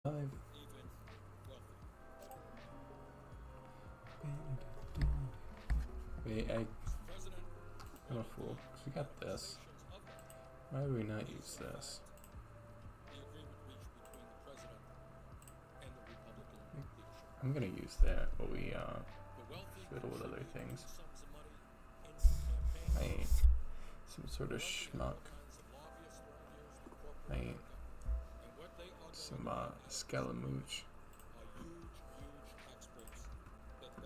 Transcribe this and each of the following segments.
Five. Wait, I'm a fool. We got this. Why would we not use this? I'm gonna use that, but we fiddle with other things. I ain't some sort of schmuck. I ain't some scaramouche.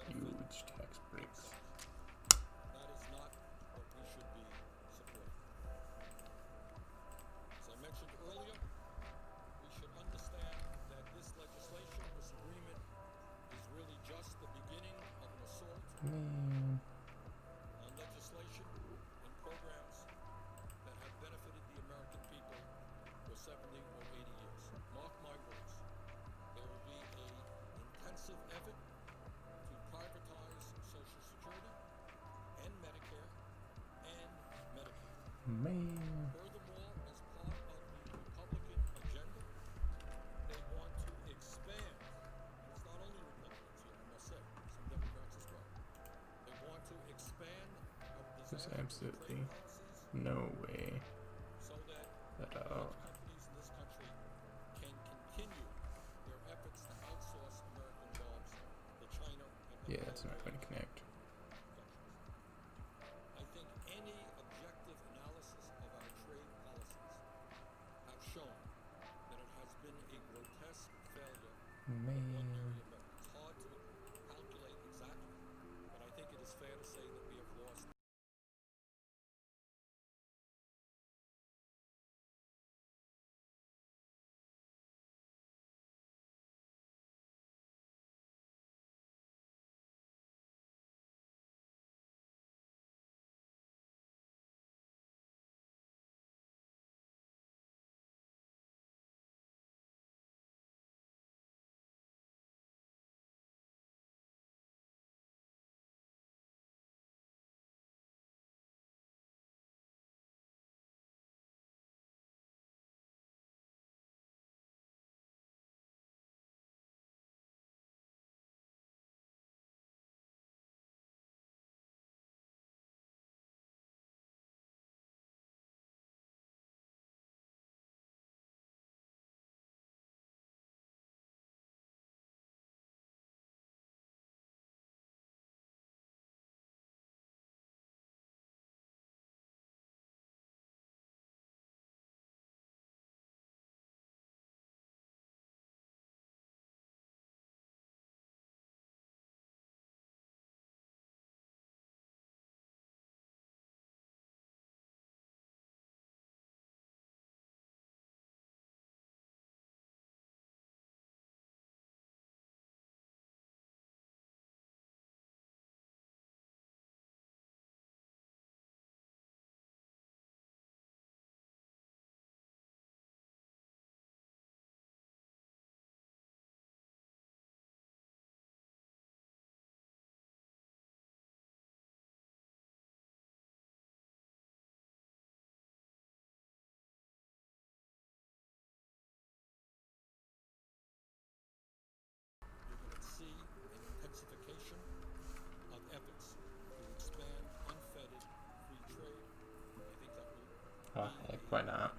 Huge tax breaks. Man. There's absolutely no way that yeah, it's not going to connect. Man. Oh heck, why not?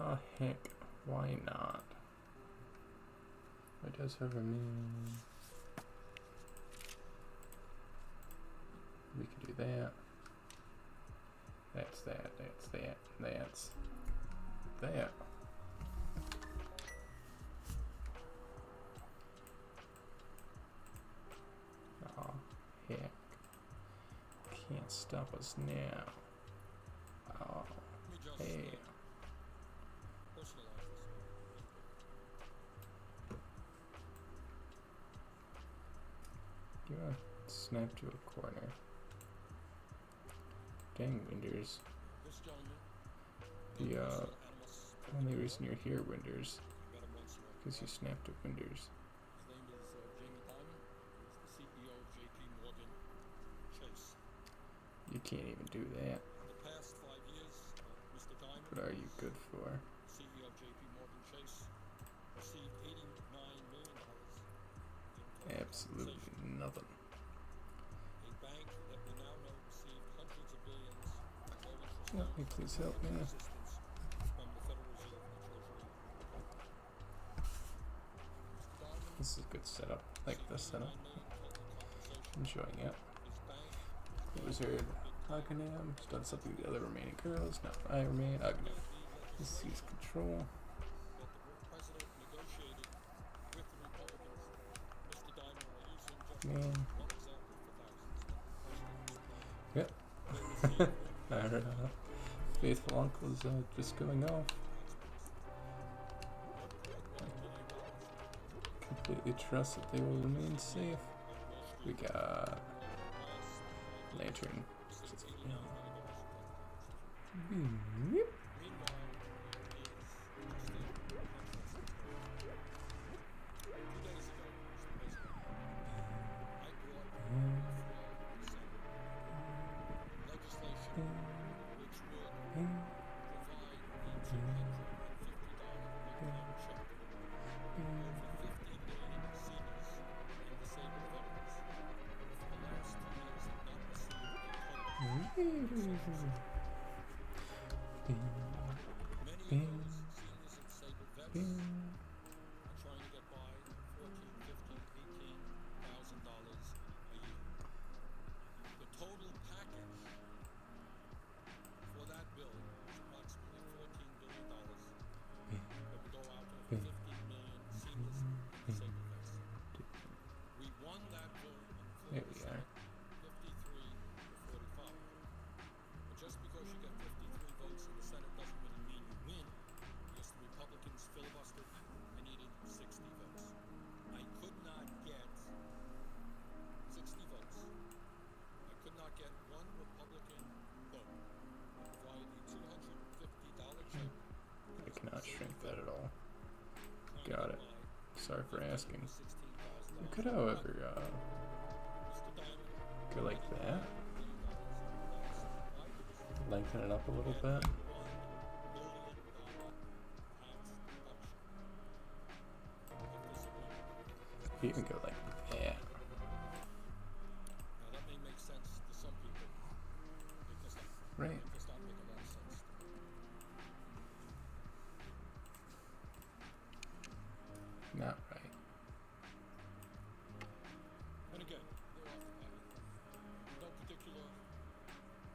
Oh heck, why not? It does have a meaning. We can do that. That's that, that's that, that's that. Oh heck. Can't stop us now. Oh, hey. You want to snap to a corner. Dang, Winders. The only reason you're here, Winders, because you snapped at Winders. You can't even do that. What are you good for? CEO of JP Morgan Chase received $89 million in Absolutely compensation. nothing. A bank that we now know received hundreds of billions in low interest Help me, please help me. assistance from the Federal Reserve and the Treasury. Mr. Diamond This is a good setup. Like this received setup. $89 million total compensation. Enjoying it. His bank Wizard. Aghanim. He's done something to the other remaining girls. Now I remain Aghanim. will be He sees legislation control. that the president negotiated with the Republicans. Mr. Diamond, I'll use him just Man. as one example for thousands. Yep. Will receive Our faithful uncle is just going off. Completely trust that they will remain safe. We got Lantern. Beep. Trying to get by $14,000, $15,000, $18,000 a year. The total package for that bill is approximately $14 billion that would go out to over 15 million seniors and disabled vets. We won that bill on the floor There of the we are. Senate, 53 to 45. But just because you get 53 votes in the Senate doesn't really mean you win, because the Republicans filibustered and needed 60 votes. I could not get 60 votes. I could not get one Republican vote to provide a $250 check. I cannot shrink that at all. Got it. Sorry for asking. We could, however, go like that. Lengthen it up a little bit. You can go like that. Now that may make sense to some people. Right. It does not make a lot of sense to me. Not right. And again, there are no particular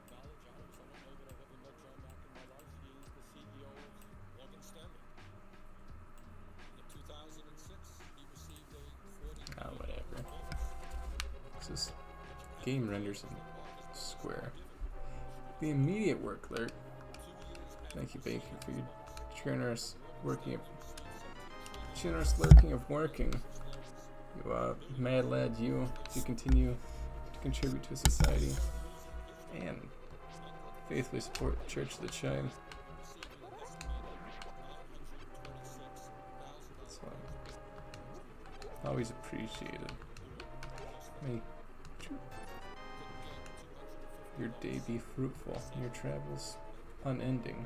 knowledge, Alex. I don't know that I've ever met John Mack in my life. He is the CEO of Morgan Stanley. In 2006, he received a $40 Whatever. bonus. This game renders in square. The immediate work alert. Thank you, Bacon, for your generous lurking of working. You mad lad, you continue to contribute to society and faithfully support the Church of the Child. It's always appreciated. May your day be fruitful, and your travels unending.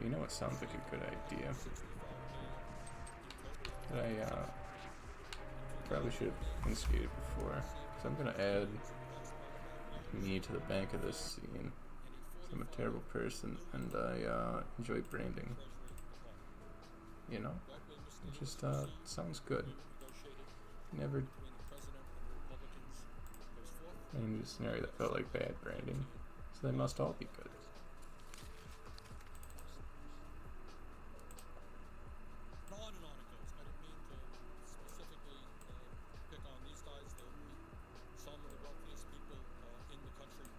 You know what sounds like a good idea? That I probably should have instigated before. So I'm gonna add me to the bank of this scene. So I'm a terrible person and I enjoy branding. You know? It just sounds good. Never ran into a scenario that felt like bad branding. So they must all be good. On and on it goes. I didn't mean to specifically pick on these guys. Some of the wealthiest people in the country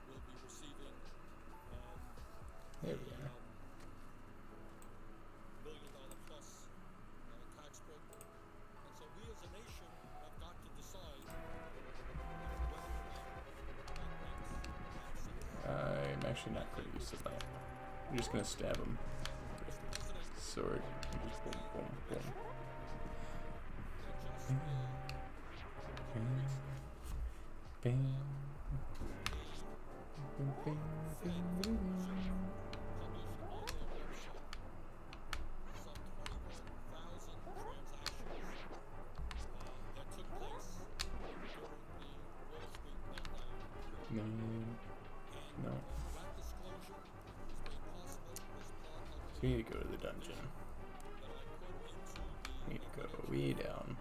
will be receiving There we are. $1 billion plus tax break. And so we as a nation have got to decide whether or not that makes sense. I'm actually not going to use the lamp. I'm just going to stab him with the sword. Just boom, boom, boom. No. So we need to go to the dungeon. We need to go way down.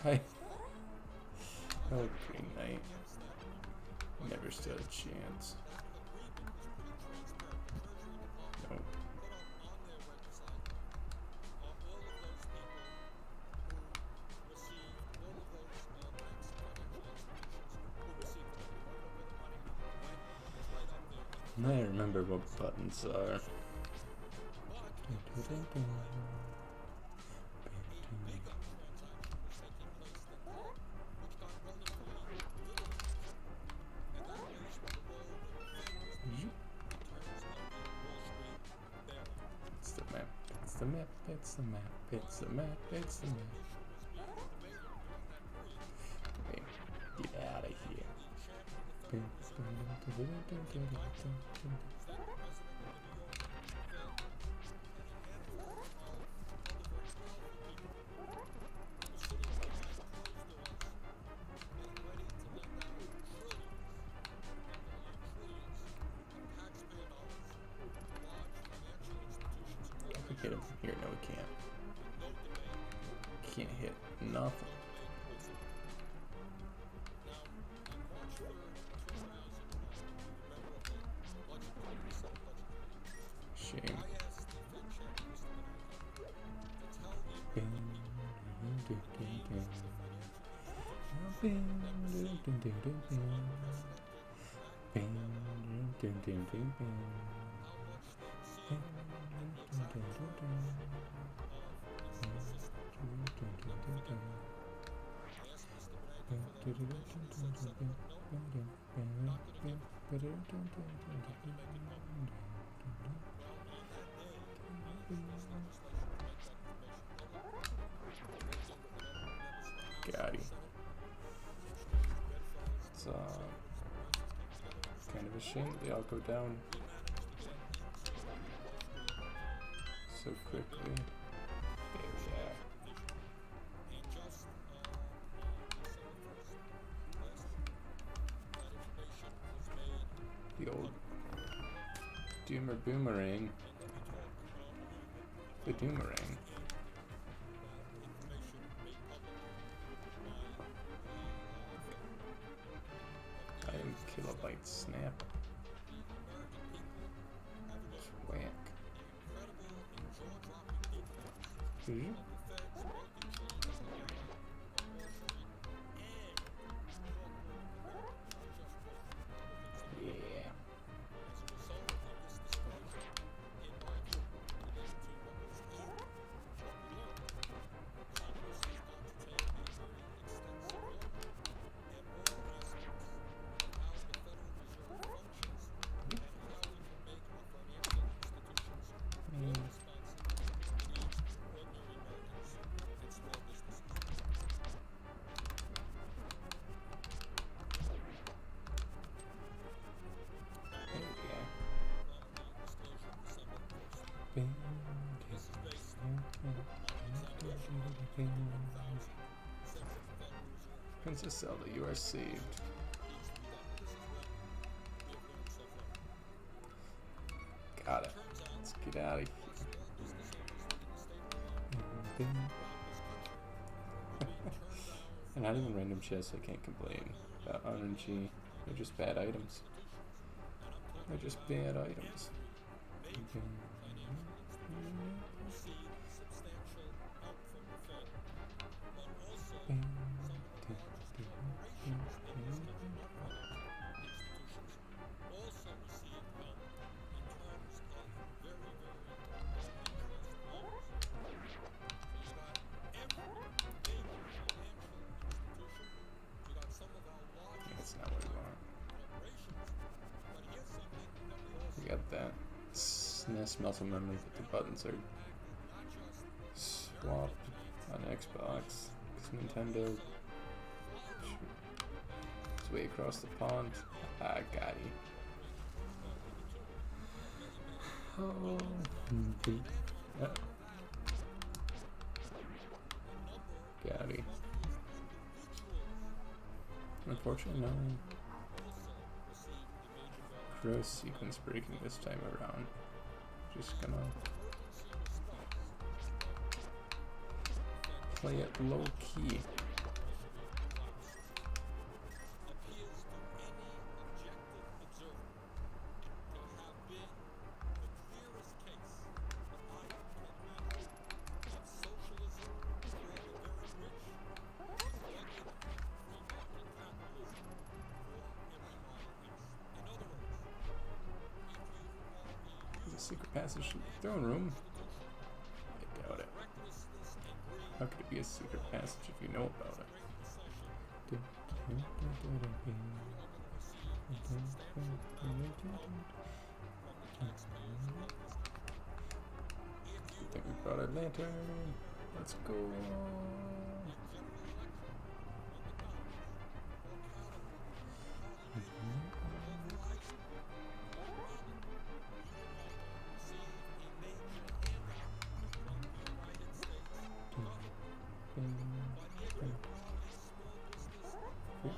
Hi. Oh, Green Knight. Never stood a chance. Nope. I remember what buttons are. It's the map, it's the map, it's the map, it's the map, it's the map. Hey, get out of here. Hit him from here. No, we can't. Can't hit nothing. Shame. Got him. It's kind of a shame that they all go down so quickly. There we are. The old Doomer Boomerang. The Doomerang. 5 kilobyte snap. Whack. Yeah. Princess Zelda, you are saved. Got it. Let's get out of here. And not even random chests, I can't complain. About RNG, they're just bad items. They're just bad items. smell some memory that the buttons are swapped on Xbox. Because Nintendo. It's way across the pond. Ah, got it. Oh, got it. Unfortunately, no gross sequence breaking this time around. Just gonna play it low key. Secret passage to the throne room? I doubt it. How could it be a secret passage if you know about it? I think we brought our lantern. Let's go.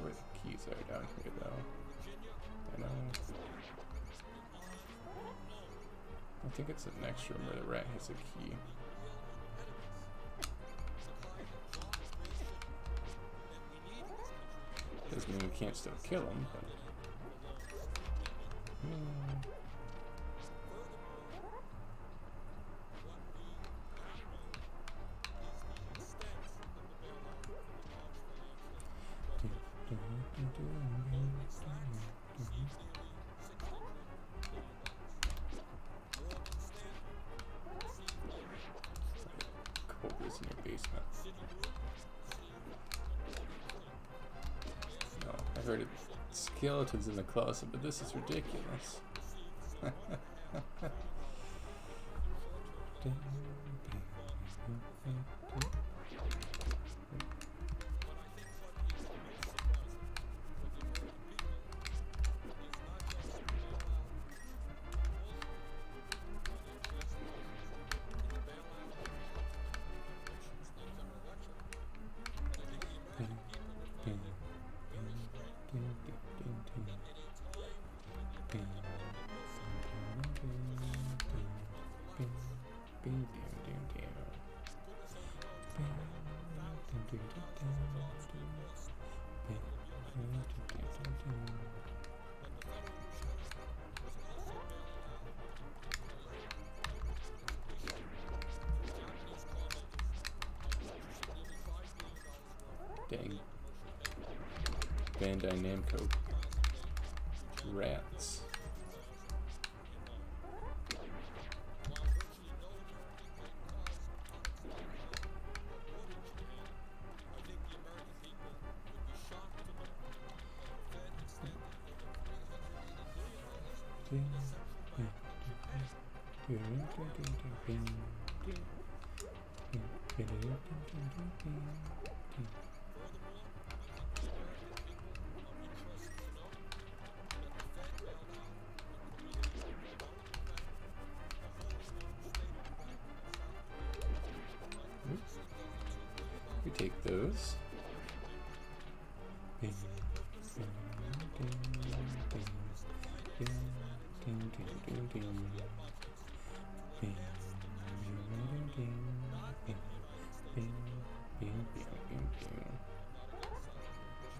Where the keys are down here, though. I know. I think it's the next room where the rat has a key. Doesn't mean we can't still kill him, but. Cobra's in your basement. No, I heard it. Skeletons in the closet, but this is ridiculous. Dang. Bandai Namco. Rats. We take those.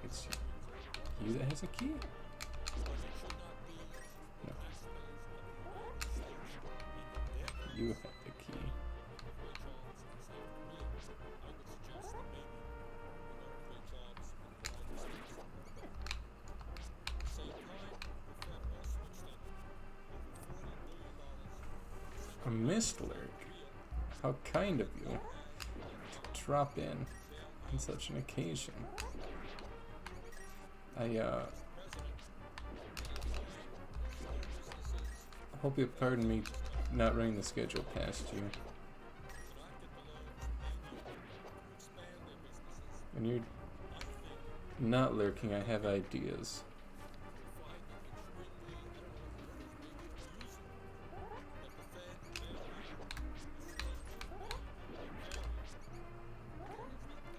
It's you that has a key? No. You have the key. A mist lurk. How kind of you to drop in on such an occasion. I hope you pardon me not running the schedule past you. When you're not lurking, I have ideas.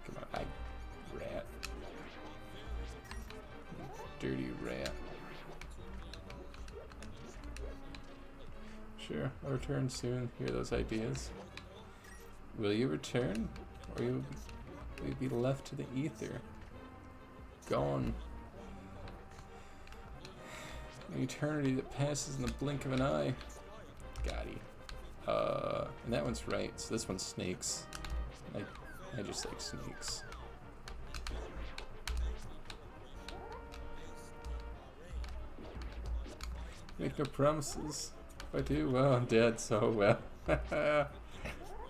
Come on, rat. Dirty rat. Sure, I'll return soon. Hear those ideas. Will you return? Or will you be left to the ether? Gone. An eternity that passes in the blink of an eye. Got it. And that one's right, so this one's snakes. I just like snakes. Make no promises. If I do, well, I'm dead, so well.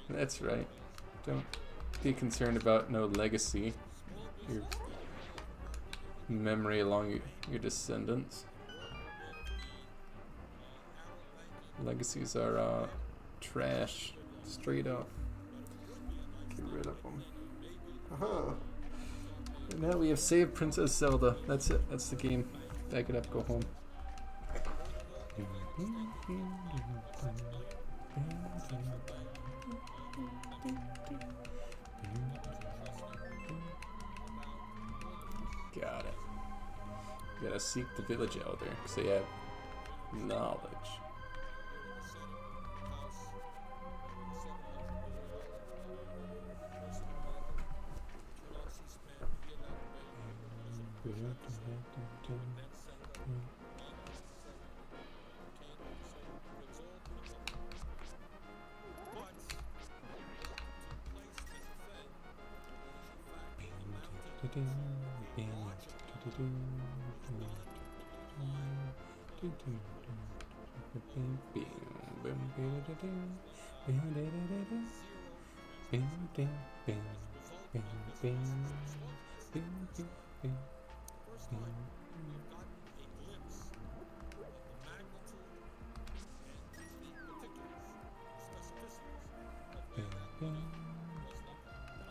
That's right. Don't be concerned about no legacy. Your memory along your descendants. Legacies are trash, straight up. Get rid of them. Aha! And now we have saved Princess Zelda. That's it. That's the game. Back it up. Go home. Got it. You gotta seek the village elder because they have knowledge.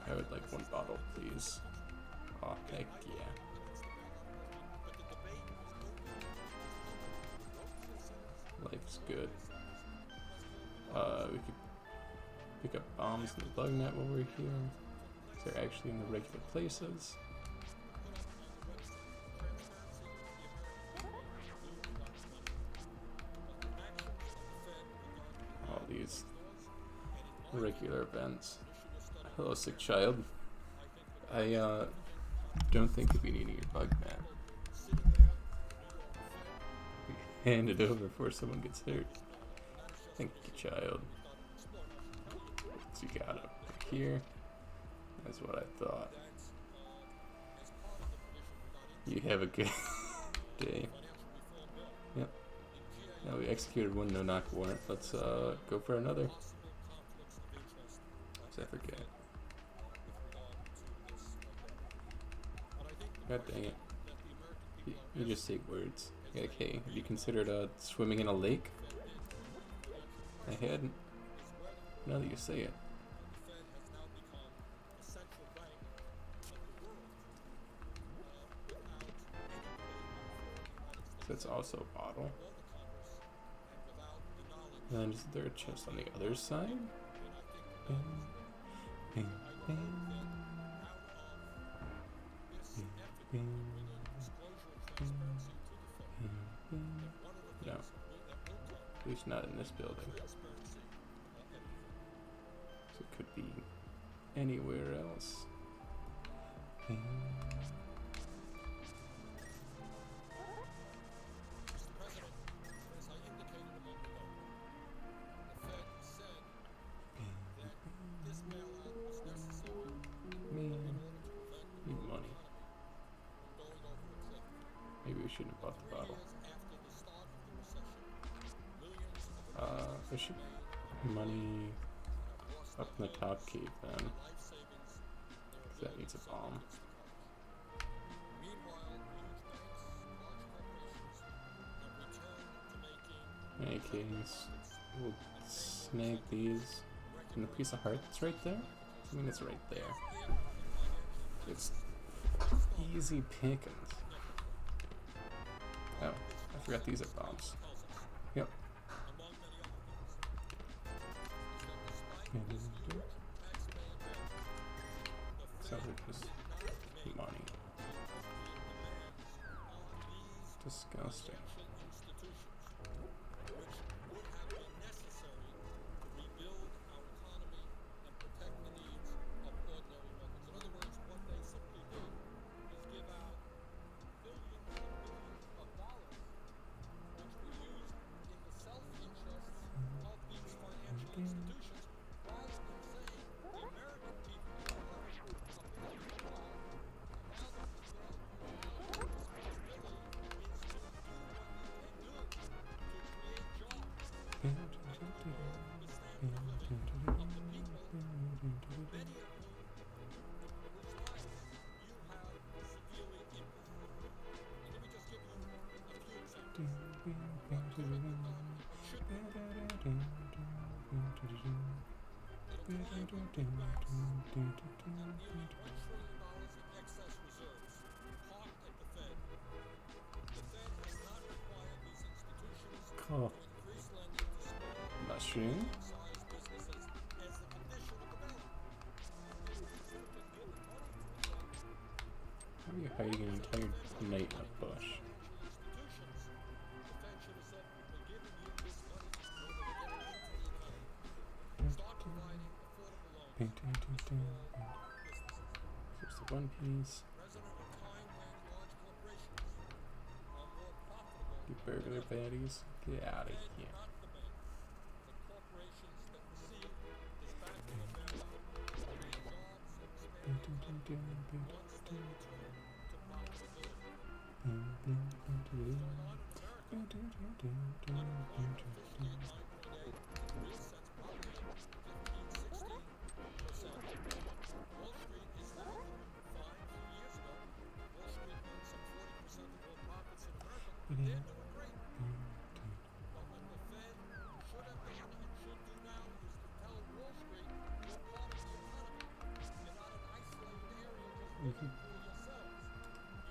I would like one bottle, please. Oh, heck yeah. Life's good. We could pick up bombs in the bug net while we're here. They're actually in the regular places. All these regular events. Hello, sick child. I don't think you'll be needing your bug net. Hand it over before someone gets hurt. Thank you, child. So you got up here. That's what I thought. You have a good day. Yep. Now we executed one no-knock warrant. Let's go for another. I forget. God dang it. You just say words. Like, hey, have you considered swimming in a lake? I hadn't. Now that you say it. So that's also a bottle. And then is there a chest on the other side? No. At least not in this building. So it could be anywhere else. Need money. Maybe we shouldn't have bought the bottle. There should be money up in the top cave then. That needs a bomb. In any case, we'll snag these. And the piece of heart that's right there? I mean, it's right there. It's easy pickings. Oh, I forgot these are bombs. Yep. So they're just money. Disgusting. Cool. Mushroom. How are you hiding an entire night in a bush? Here's the one piece. You burglar baddies, get out of here.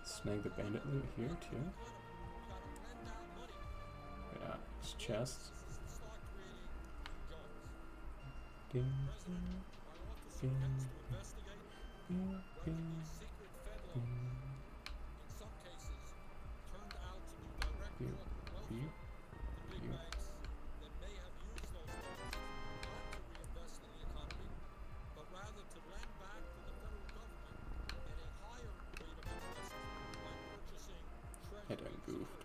Snag the bandit loot here too. Yeah, it's chests. Ding, ding, ding, ding, ding, ding. I done goofed.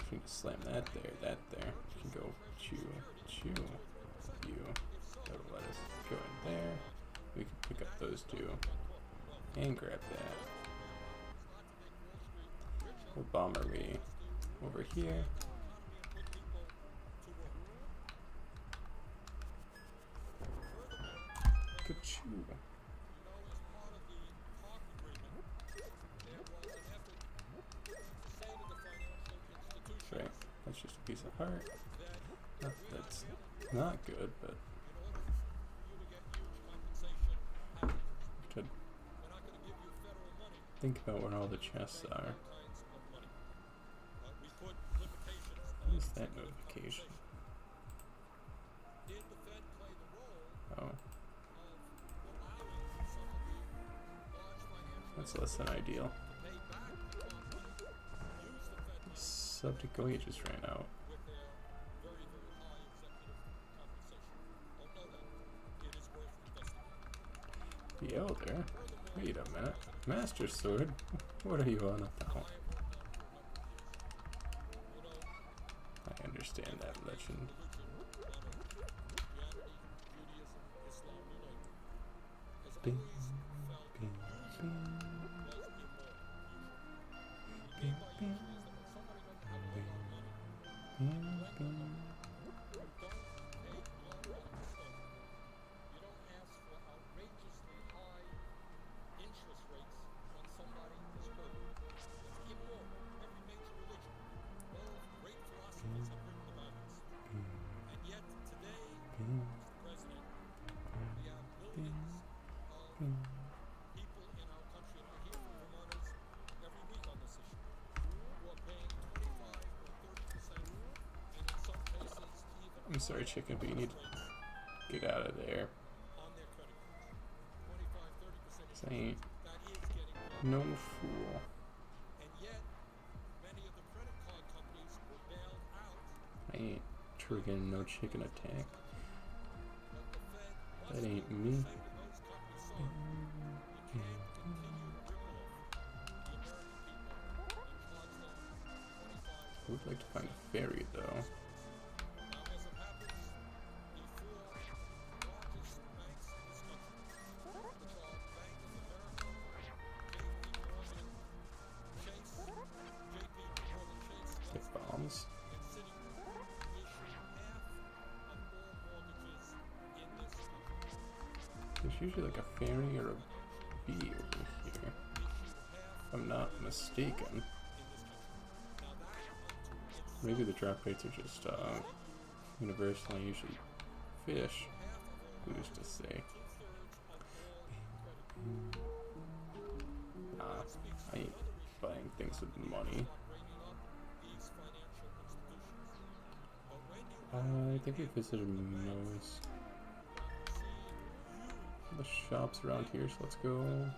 You can slam that there. You can go chew. You. That'll let us go in there. We can pick up those two. And grab that. We'll bombery over here. Ka-choo. Right, that's just a piece of heart. That's not good, but should think about where all the chests are. What is that notification? Oh. That's less than ideal. Subject wages ran out. The Elder? Wait a minute. Master Sword? What are you on about? I understand that legend. Bing, bing, bing. Bing, bing. I'm sorry, chicken, but you need to get out of there. on their credit card. 25, 30% 'Cause I ain't that is getting no fool. and yet many of the credit card companies were bailed out. I ain't triggering no chicken attack. But the Fed That must ain't be able me. to say to those companies, sorry, you can't continue to rip off the American people and charge them 25. I would like to find a ferry though. Now, as it happens, the four largest banks in this country, which are Bank of America, JP Morgan, Chase, JP Morgan Chase, Get bombs. and Citigroup, issue half of all mortgages in this country. There's usually like a ferry or a beer here, if I'm not mistaken. Maybe the drop rates are just universal. I usually fish. Who's to say? I ain't buying things with money. I think we visited most of the shops around here, so let's go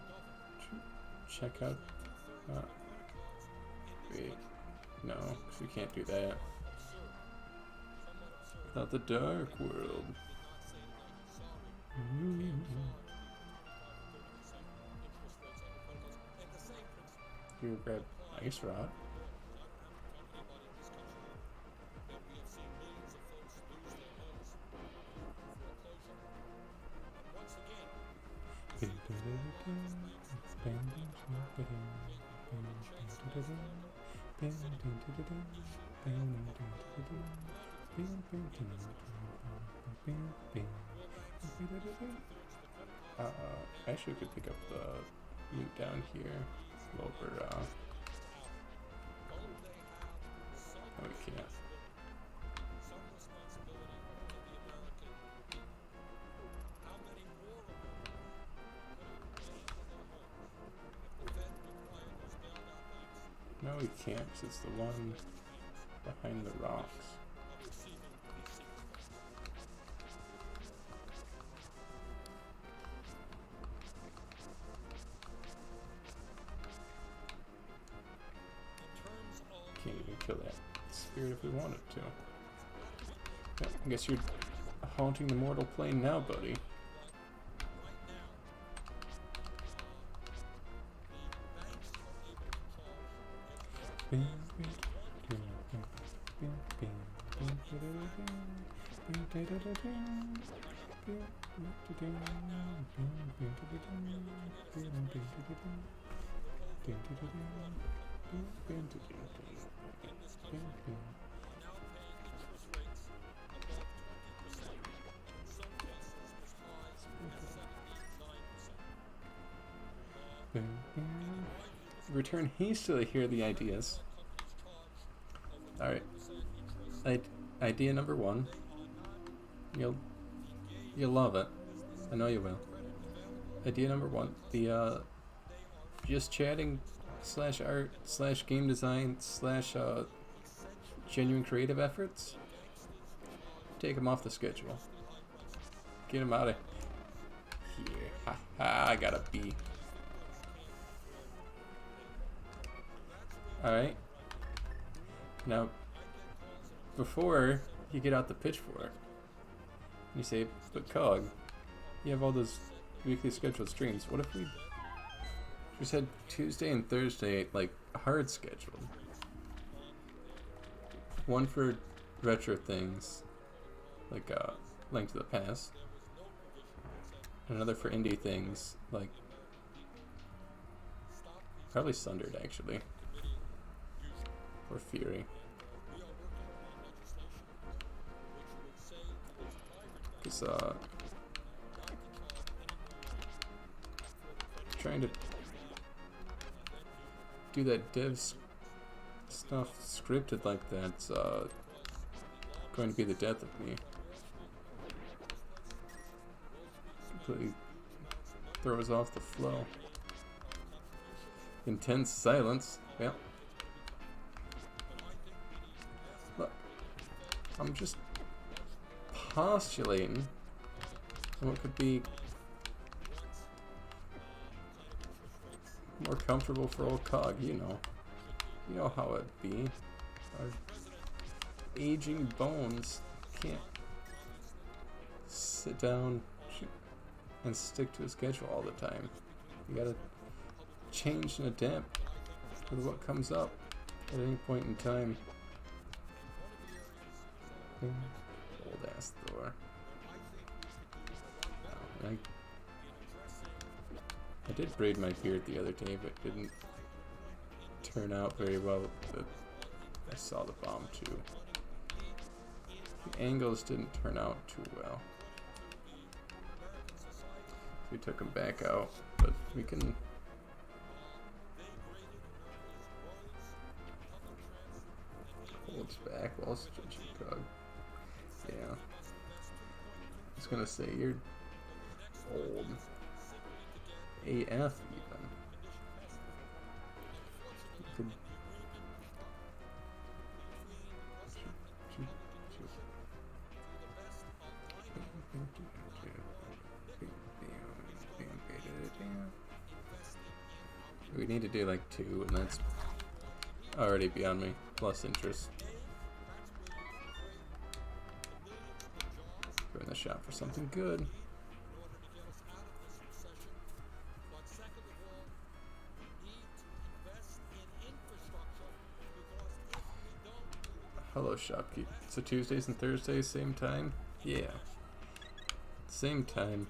check out. Wait, no, because we can't do that without the dark world. You grab ice rod. Actually, we could pick up the loot down here. Lower, no, we can't. No, we can't, because it's the one behind the rocks. Can't even kill that spirit if we wanted to. Yeah, I guess you're haunting the mortal plane now, buddy. Return hastily, hear the ideas. Alright. Idea number one. You'll love it. I know you will. Idea number one. The just chatting / art / game design / genuine creative efforts. Take them off the schedule. Get them out of here. Ha ha, I got a B. Alright. Now, before you get out the pitchfork, you say, but Cog, you have all those weekly scheduled streams. What if we just had Tuesday and Thursday, like, hard scheduled? One for retro things, like Link to the Past. Another for indie things, like probably Sundered, actually. Or Fury. Because, trying to do that dev stuff scripted like that's going to be the death of me. Completely throws off the flow. Intense silence. Well, look, I'm just postulating what could be more comfortable for old Cog, you know. You know how it'd be. Our aging bones can't sit down and stick to a schedule all the time. You gotta change and adapt with what comes up at any point in time. Old ass Thor. Oh, I did braid my beard the other day, but it didn't turn out very well. But I saw the bomb too. The angles didn't turn out too well. We took them back out, but we can. Holds back while stretching Cog. Yeah. I was gonna say you're old. AF even. You could we need to do like 2, and that's already beyond me. Plus interest. Go in the shop for something good. Hello, shopkeep. So Tuesdays and Thursdays, same time? Yeah. Same time.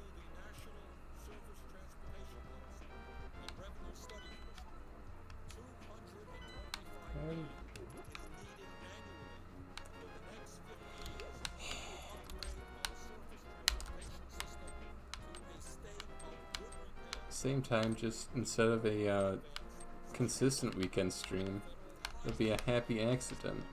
Same time, just instead of a consistent weekend stream, it'll be a happy accident.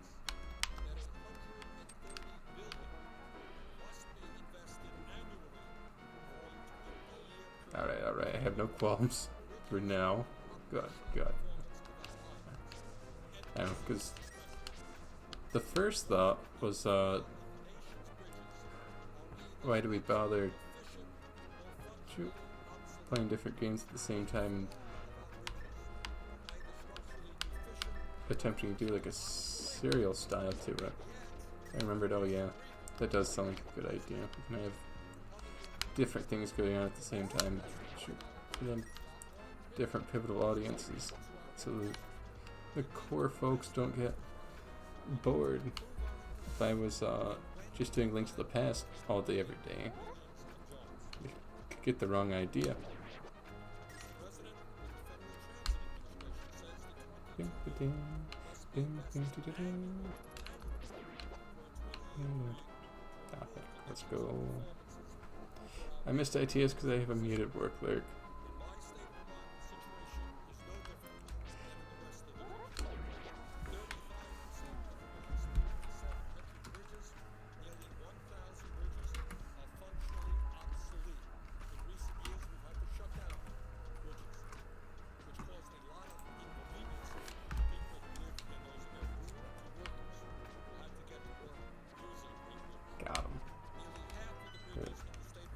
Alright, I have no qualms for now. Good. I don't know, because the first thought was, why do we bother playing different games at the same time, attempting to do like a serial style to it? I remembered, oh yeah, that does sound like a good idea. We can have different things going on at the same time, for them different pivotal audiences, so the core folks don't get bored. If I was just doing Link to the Past all day every day, you could get the wrong idea. Let's go. I missed ITS because I have a muted work lurk.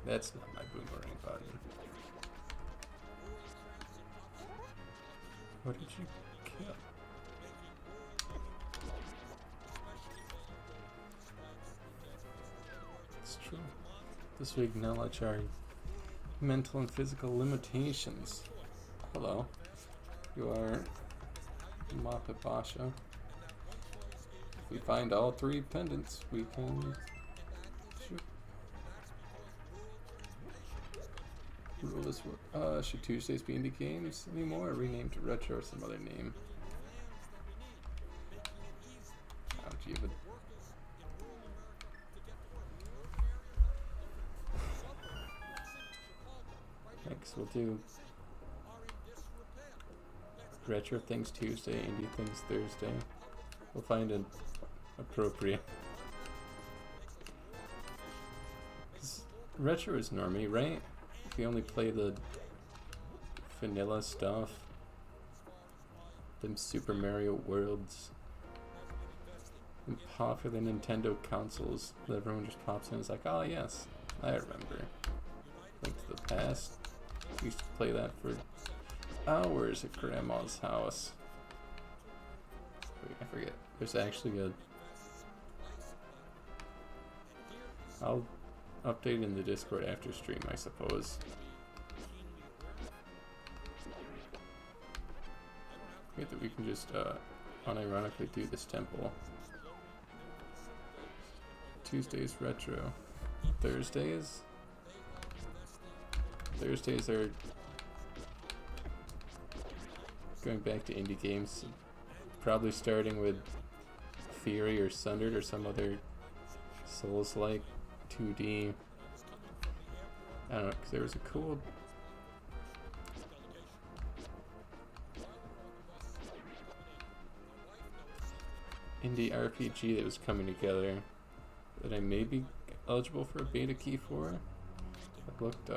That's not my boomerang button. What did you kill? It's true. This we acknowledge our mental and physical limitations. Hello. You are Moppet Basha. If we find all 3 pendants, we can shoot. Rule is what? Should Tuesdays be indie games anymore, or renamed to retro or some other name? Oh, gee, but thanks. We'll do retro things Tuesday, indie things Thursday. We'll find an appropriate. 'Cause retro is normie, right? We only play the vanilla stuff, them Super Mario Worlds, and popular Nintendo consoles that everyone just pops in and is like, oh yes, I remember. Link to the Past. We used to play that for hours at Grandma's house. Wait, I forget. There's actually a... I'll update in the Discord after stream, I suppose. Wait, that we can just unironically do this temple. Tuesdays retro. Thursdays are going back to indie games. Probably starting with Fury or Sundered or some other Souls-like 2D. I don't know, because there was a cool indie RPG that was coming together that I may be eligible for a beta key for. It looked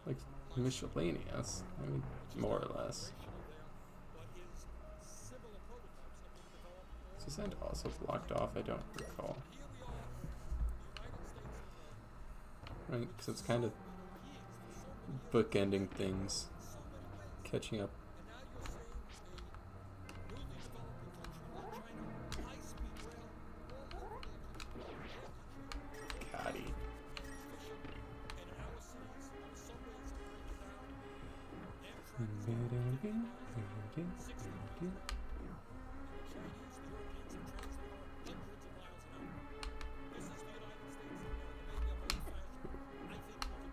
like miscellaneous, I mean, more or less. Is this end also blocked off? I don't recall. Right, because it's kind of bookending things, catching up.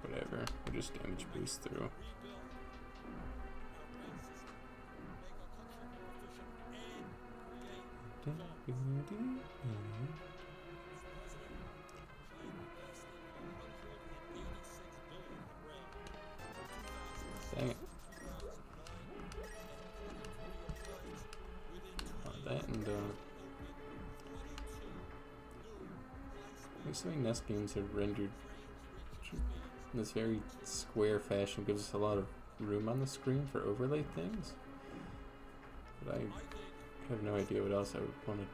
Whatever, we'll just damage boost through. Dang it. That and assuming NES games are rendered in this very square fashion, gives us a lot of room on the screen for overlay things. But I have no idea what else I would want to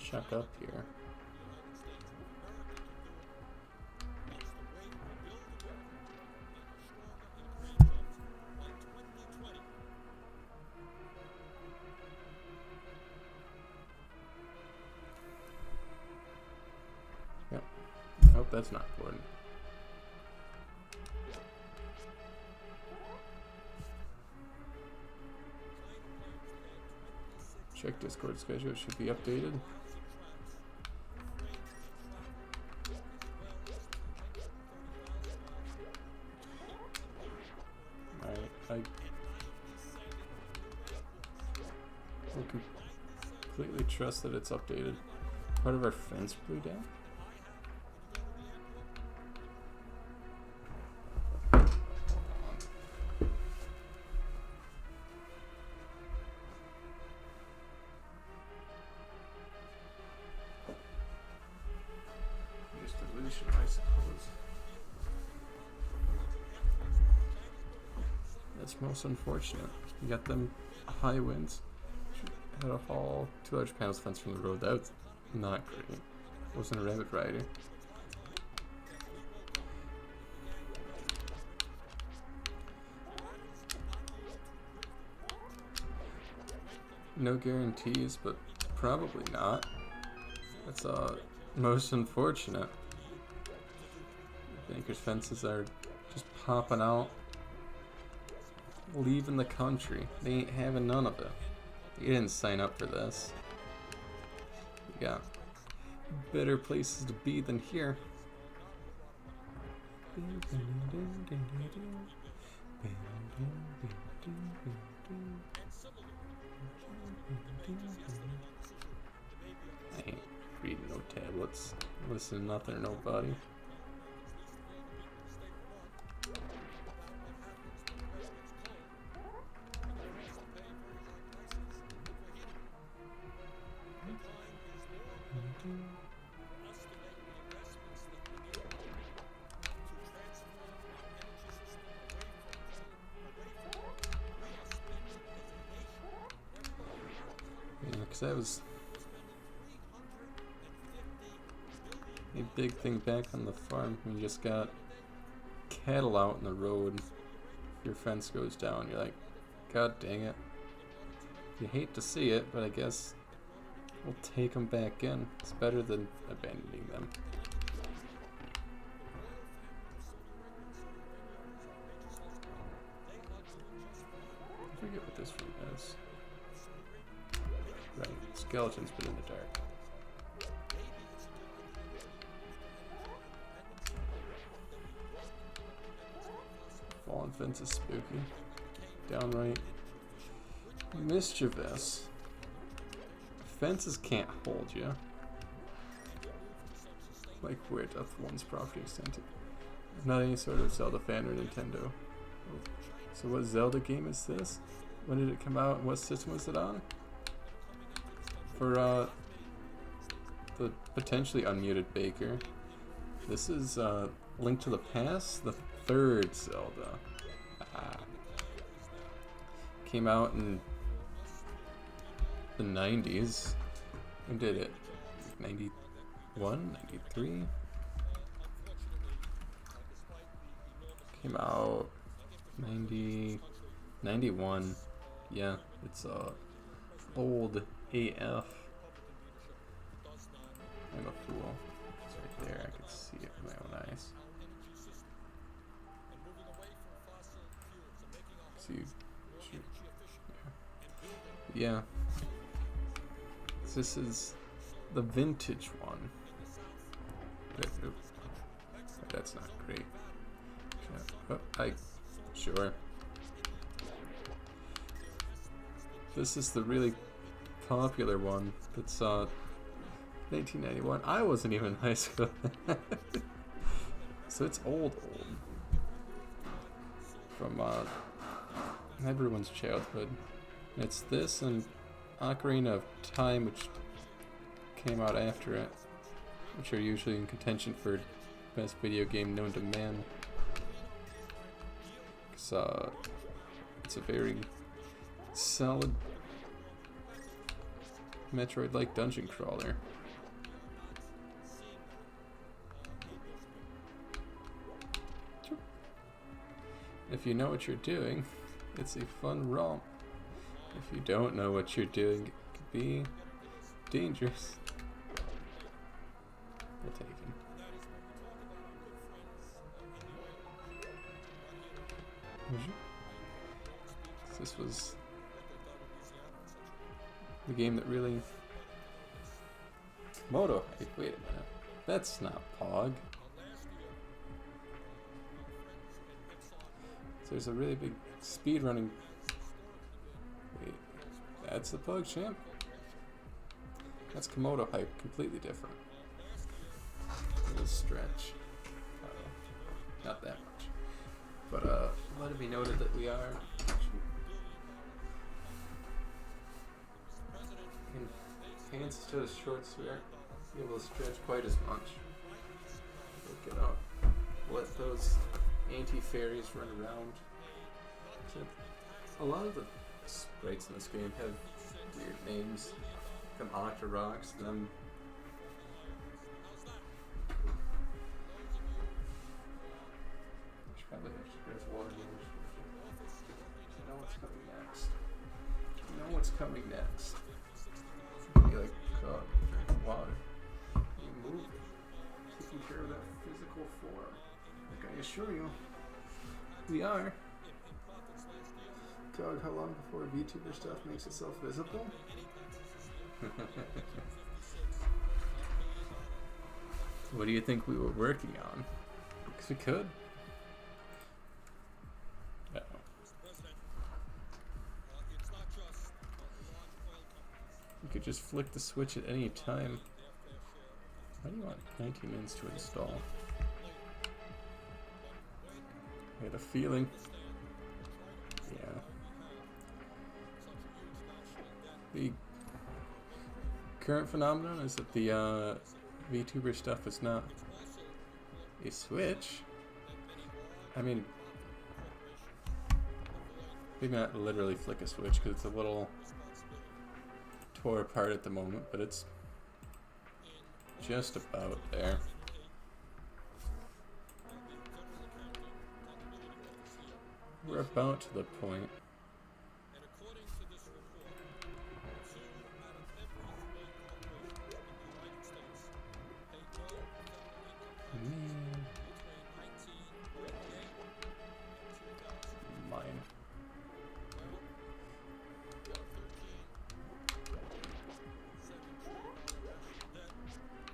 check up here. Yep. I hope that's not important. Check Discord schedule, it should be updated. I will completely trust that it's updated. Part of our fence blew down? I suppose. That's most unfortunate. You got them high winds. Had to haul 2 large panels fence from the road. That was not great. Wasn't a rabbit rider. No guarantees, but probably not. That's most unfortunate. Bankers' fences are just popping out, leaving the country. They ain't having none of it. You didn't sign up for this. You got better places to be than here. I ain't reading no tablets, listening to nothing or nobody. because that was a big thing back on the farm. We just got cattle out in the road. If your fence goes down, you're like, God dang it. You hate to see it, but I guess we'll take them back in. It's better than abandoning them. I forget what this one is. Right, skeletons but in the dark. Fallen fence is spooky. Downright mischievous. Fences can't hold you. Like where doth one's property extend to? Not any sort of Zelda fan or Nintendo. So what Zelda game is this? When did it come out and what system was it on? For the potentially unmuted Baker. This is Link to the Past, the third Zelda. Came out in the 90s. When did it? 91? 93? Came out 91. Yeah, it's old AF. I'm a fool. It's right there. I could see it with my own eyes. See, yeah. This is the vintage one. That's not great. Sure. This is the really popular one. That's 1991. I wasn't even in high school. So it's old. From everyone's childhood. It's this and Ocarina of Time, which came out after it, which are usually in contention for best video game known to man. It's a very solid Metroid-like dungeon crawler. If you know what you're doing, it's a fun romp. If you don't know what you're doing, it could be dangerous. We'll take him. This was the game that really... Moto. Wait a minute. That's not Pog. So there's a really big speedrunning... Wait, that's the Pug Champ? That's Komodo hype, completely different. Little stretch. Not that much. But let it be noted that we are in pants to the shorts, we aren't able to stretch quite as much. Look it up. Let those anti-fairies run around. A lot of the sprites in this game have weird names. Them Octoroks, them... Probably there's water damage. You know what's coming next. You know what's coming next. You like drink water. You move. Taking care of that physical form. Like I assure you, we are. God, how long before VTuber stuff makes itself visible? What do you think we were working on? Because we could. You could just flick the switch at any time. Why do you want 19 minutes to install? I had a feeling. Yeah. The current phenomenon is that the VTuber stuff is not a switch. I mean, maybe not literally flick a switch because it's a little tore apart at the moment, but it's just about there. We're about to the point. And according to this report, 2 out of every 3 corporations in the United States pay no federal income taxes between 1998 and 2000. Mine. Well, 13.7 trillion national debt, and according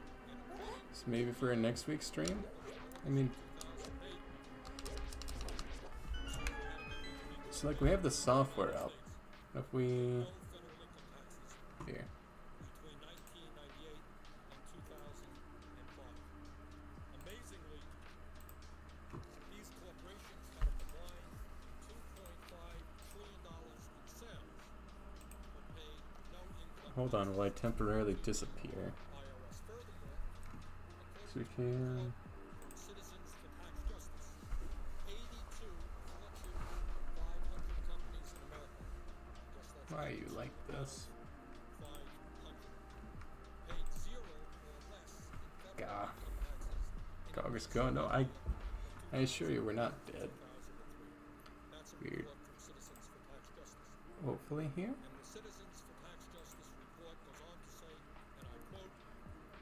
So maybe for our next week's stream? I mean, 2008, so like we have the software up. If we... no federal income taxes Here. between 1998 and 2005. Amazingly, these corporations had a combined $2.5 trillion in sales, but paid no income Hold on while I temporarily disappear. IRS. Furthermore, So we according to can... Citizens for Tax Justice, 82 Fortune 500 companies in America, yes, that's Why are you like this? 500, paid 0 or less in federal Gah. income taxes in Cog is the going. No, I of assure you we're not dead. 2003. That's a Weird. report from Citizens for Tax Justice. Hopefully here. And the Citizens for Tax Justice report goes on to say, and I quote,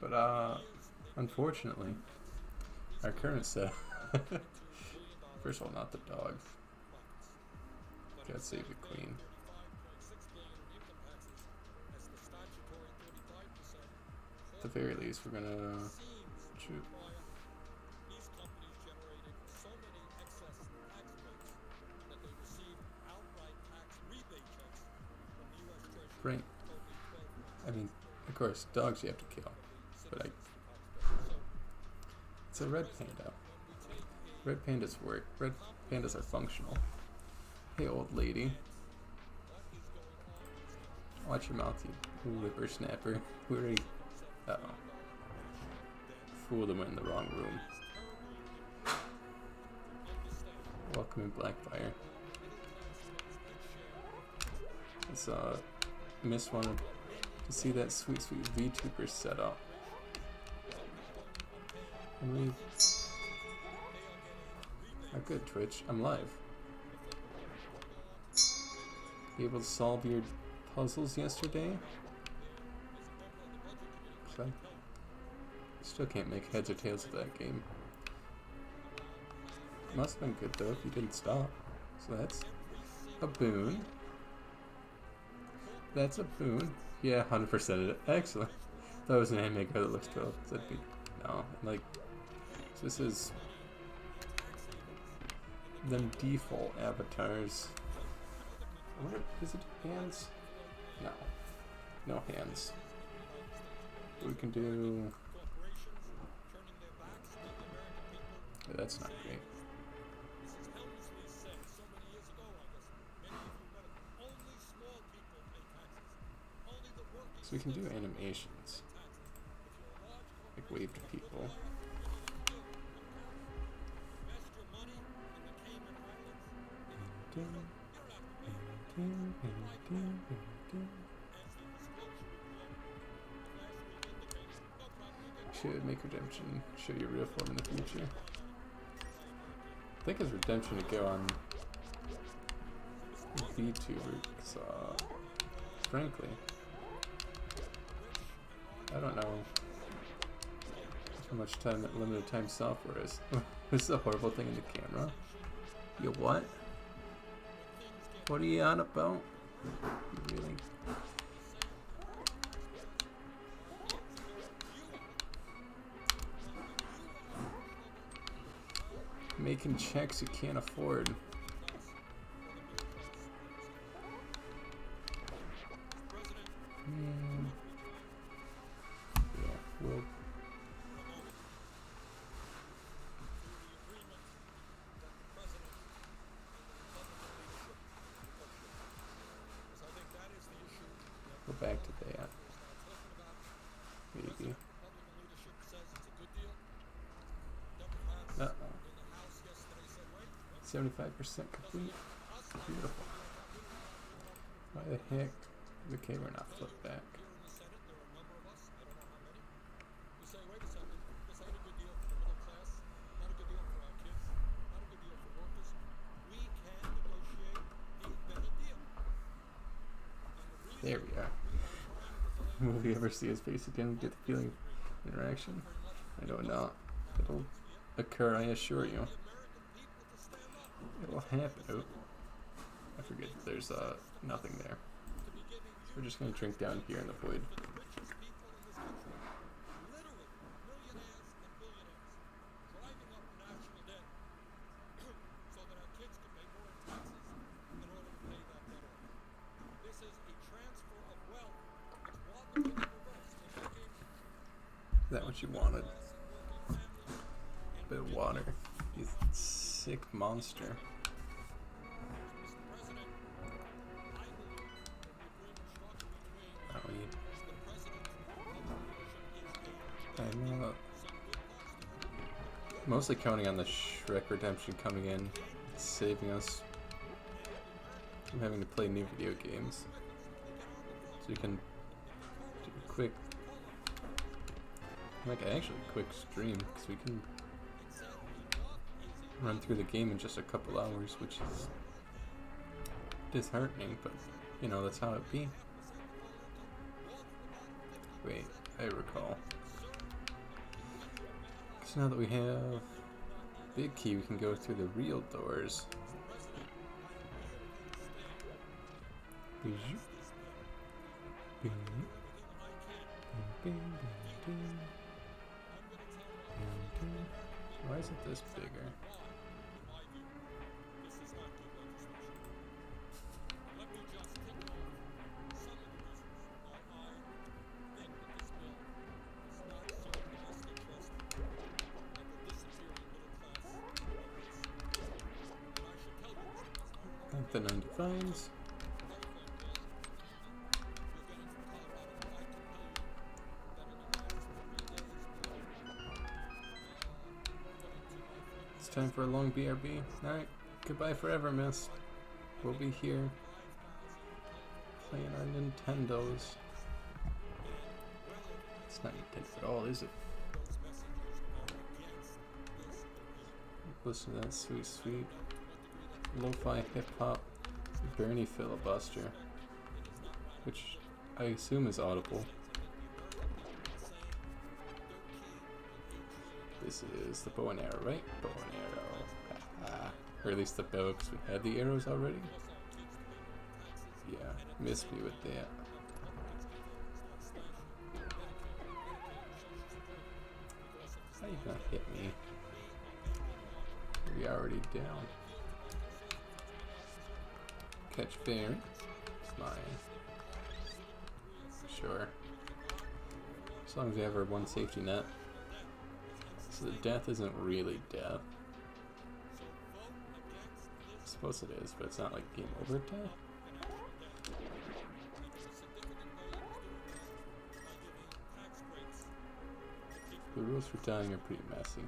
But "For years, they paid unfortunately, income tax. our current set... $2 billion First of all, not the dog. profits. But God instead save the of paying queen. $35.6 billion in income taxes as the statutory 35%, At the very least, we're gonna... seems to Shoot. require. These companies generated so many excess tax breaks that they received outright tax rebate checks from the U.S. Treasury Great. totaling $12.6 I mean, of course, dogs you have to kill. from But the Citizens It's for Tax Justice. So, a red President, panda. when we take a Red pandas work. Red pandas are functional. Hey, old lady. what is going on in this country, Watch your mouth, you whippersnapper. We already $7 fooled him in the wrong room. Welcome in Blackfire. It's Miss wanted to see that sweet VTuber setup. And we... Oh, good, Twitch. I'm live. You able to solve your puzzles yesterday? 'Cause I still can't make heads or tails of that game. Must have been good though if you didn't stop. So that's a boon. That's a boon. Yeah, 100% it. Excellent. That was an anime guy that looks 12. That'd be no. Like, so this is them default avatars. I wonder, is it hands? No. No hands. We can do... Yeah, that's not great. So we can do animations. Like wave to people. Should make redemption show your real form in the future. I think his redemption to go on VTuber, because frankly, I don't know how much time that limited time software is. This is a horrible thing in the camera. You what? What are you on about? You really? Making checks you can't afford. Yeah, well. Go back to that. Maybe. Uh-oh. 75% complete. Beautiful. Why the heck Okay, we're not flipped back. Here in the Senate, there are a number of us, I don't know how many, who say, wait a second, this ain't a good deal for the middle class, not a good deal for our kids, not a good deal for workers. We can negotiate a better deal. And the There reason we are. we are trying to delay Will we ever see his face again? Get the feeling interaction? I don't know. It'll occur, I assure you. the American people to stand up, It will happen. Oh, I forget that there's nothing there. to be giving So we're just gonna drink down here in the void. the richest people in this country, literally millionaires and billionaires, driving up national debt so that our kids can pay more in taxes in order to pay that debt off. This is a transfer of wealth which ought to be reversed. They're making Is that what you wanted? class and working families A bit of water. You sick monster. Mr. President, I believe that the agreement struck between Not we. the President and the Commission is a I'm some good parts to it. mostly counting on the Shrek redemption coming in, saving us from having to play new video games. So you can do a quick, like actually quick stream, because we can run through the game in just a couple hours, which is disheartening, but you know, that's how it be. Wait, I recall. So now that we have big key, we can go through the real doors. Why isn't this bigger? Like the 95s. It's time for a long BRB. Alright, goodbye forever, miss. We'll be here playing our Nintendos. It's not Nintendo at all, is it? Listen to that sweet, sweet lo-fi hip-hop Bernie filibuster, which I assume is audible. This is the bow and arrow, right? Bow and arrow. Or at least the bow, because we had the arrows already. Yeah, missed me with that. How you gonna hit me? We already down. Catch Fairy. It's mine. Sure. As long as we have our one safety net. So the death isn't really death. I suppose it is, but it's not like game over death. The rules for dying are pretty messy.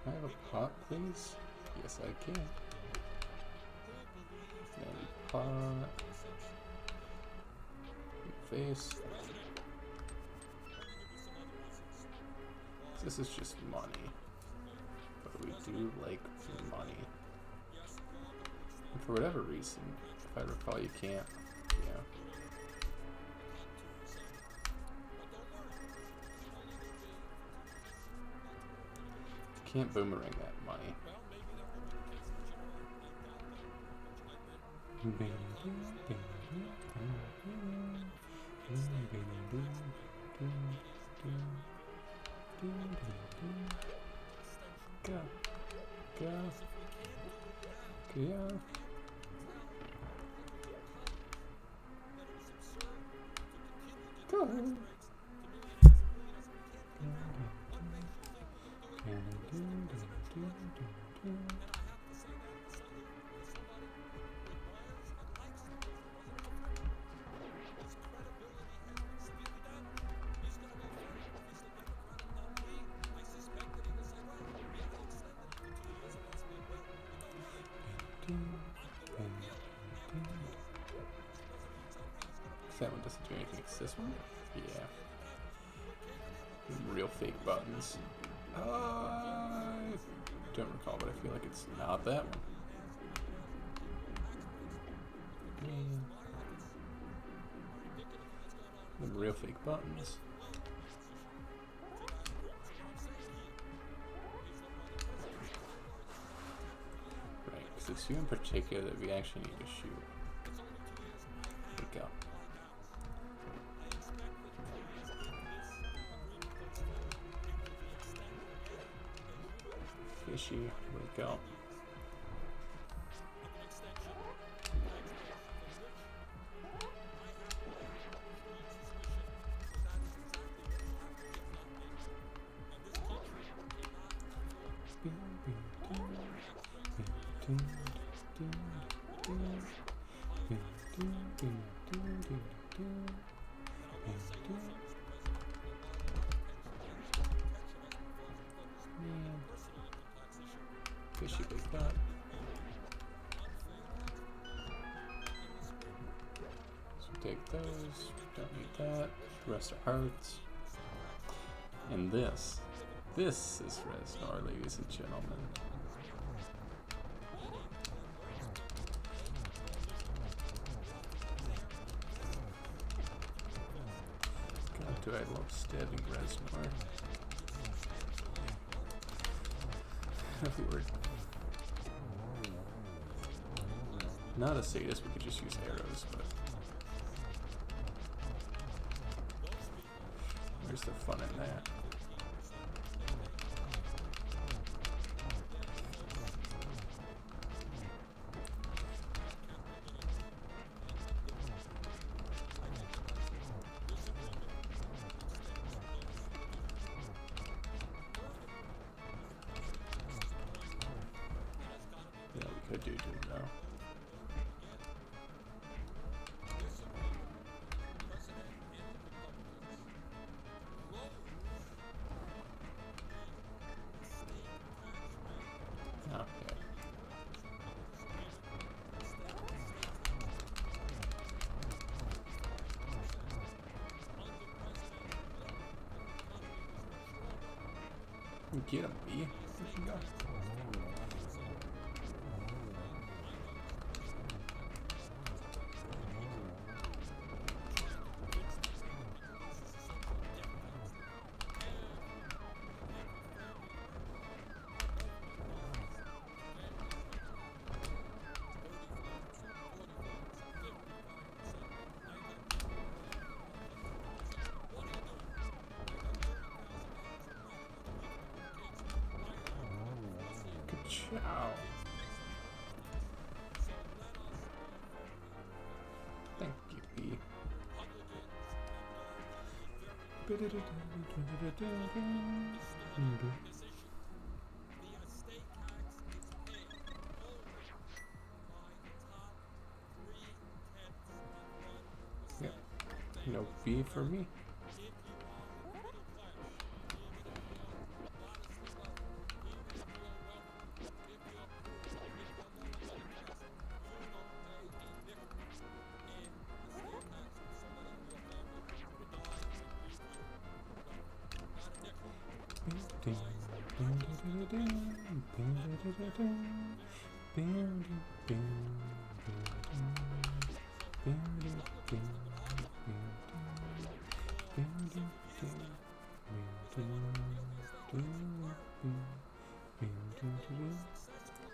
Can I have a pot, please? Yes, I can. And pot. Face. This is just money. But we do like money. And for whatever reason, if I recall, you can't. Yeah. You can't boomerang that money. Go. Go. Go. Go. That one doesn't do anything. It's this one? Yeah. Real fake buttons. I don't recall, but I feel like it's not that one. The real fake buttons. Right, because it's you in particular that we actually need to shoot. Wake up. Fishy, wake up. Fishy, wake up. So take those, don't need that. Rest our hearts. And this is Reznor, ladies and gentlemen. God, do I love stabbing Reznor. If we were not a sadist, we could just use arrows, but where's the fun in that? Yeah, we could do though. Okay. Get him, B. Where'd you go? Ciao. Thank you, B. Yep. No B for me.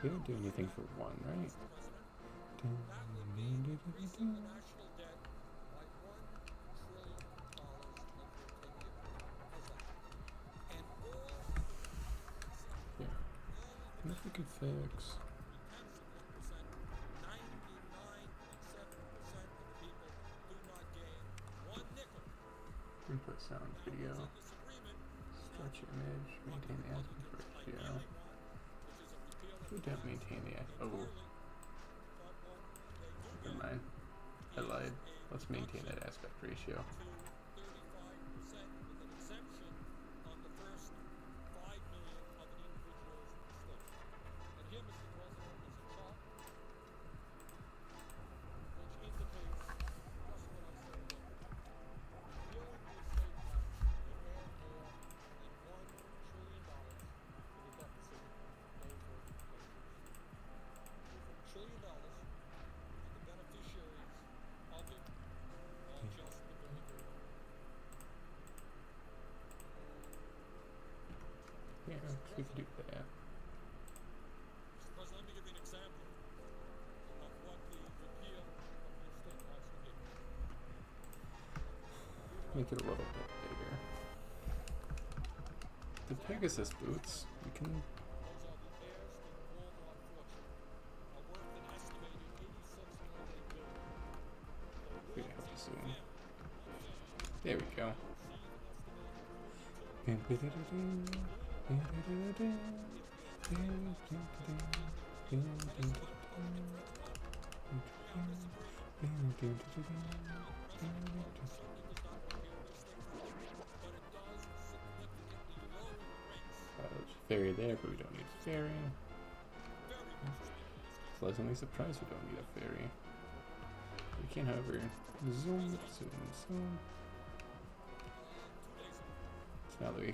We don't do anything for one, right? Yeah. And if we could fix input sound video, stretch image, maintain the aspect ratio. If we don't maintain the never mind. I lied. Let's maintain that aspect ratio. we could do that. Mr. President, let me give you an example of what the repeal of the estate tax would do. Make it a little bit bigger. The Pegasus boots, we can. Those are the heirs to the Walmart fortune, are worth an estimated $86.8 billion. We have to zoom. There we go. Ferry there, but we don't need a ferry. Pleasantly surprised we don't need a ferry. We can, however, zoom. So now that we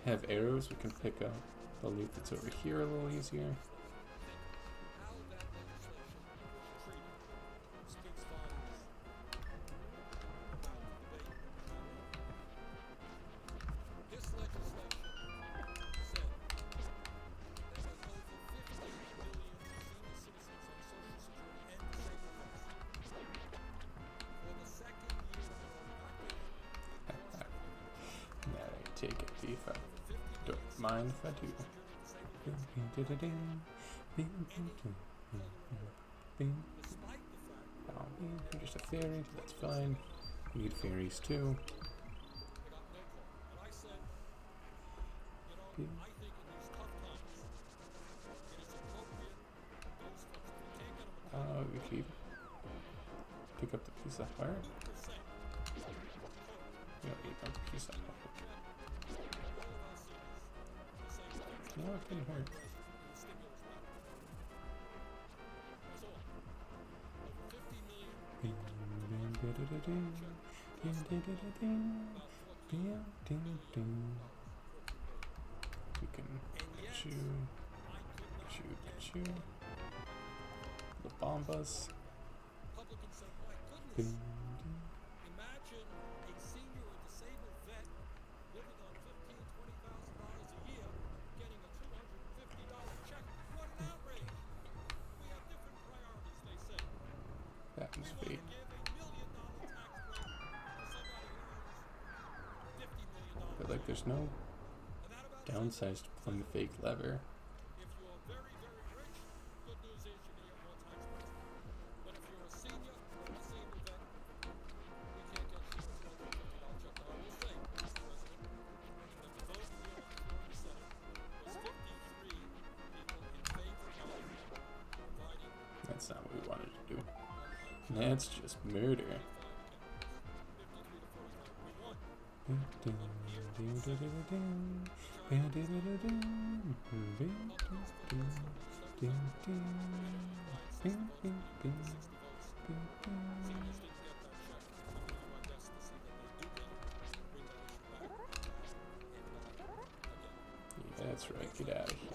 have arrows, we can pick up the loot that's over here a little easier. How that legislation was treated speaks volumes about the debate. This legislation said that with over 50 million senior citizens on Social Security and disabled vets, for the second year in a row, not getting a cost of living Now I take it, beef. I don't mind if I do. despite the fact We're just a fairy, but that's fine. We need fairies too. they got no call. And I said, I think in these tough times, it is appropriate that those funds be taken on We could pick up the piece of heart. 100%. We don't need no piece of heart. No, it couldn't hurt. We can chew. The bombas. Republicans said, my goodness, imagine a senior or disabled vet living on $15,000, $20,000 a year getting a $250 check. What an outrage. We have different priorities, they say. That was We fate. want to give $1 million tax break for somebody who earns $50 million. But like, there's no And that about downside to pulling the fake lever. if you're very, very rich, good news is you're going to get more tax breaks. But if you're a senior or a disabled vet, we can't get you a $250 check. Now, I will say, Mr. President, that the vote here on the floor of the Senate was 53 people in favor of providing That's not what we wanted to do. That's just murder. 53 to 45. We won. Yeah, that's right. Get out of here.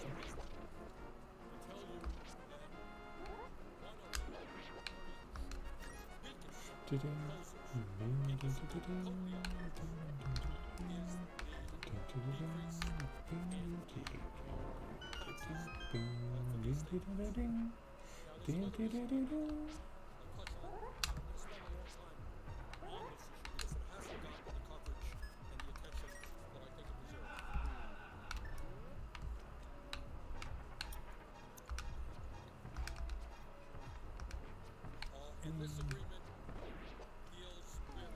And this agreement deals with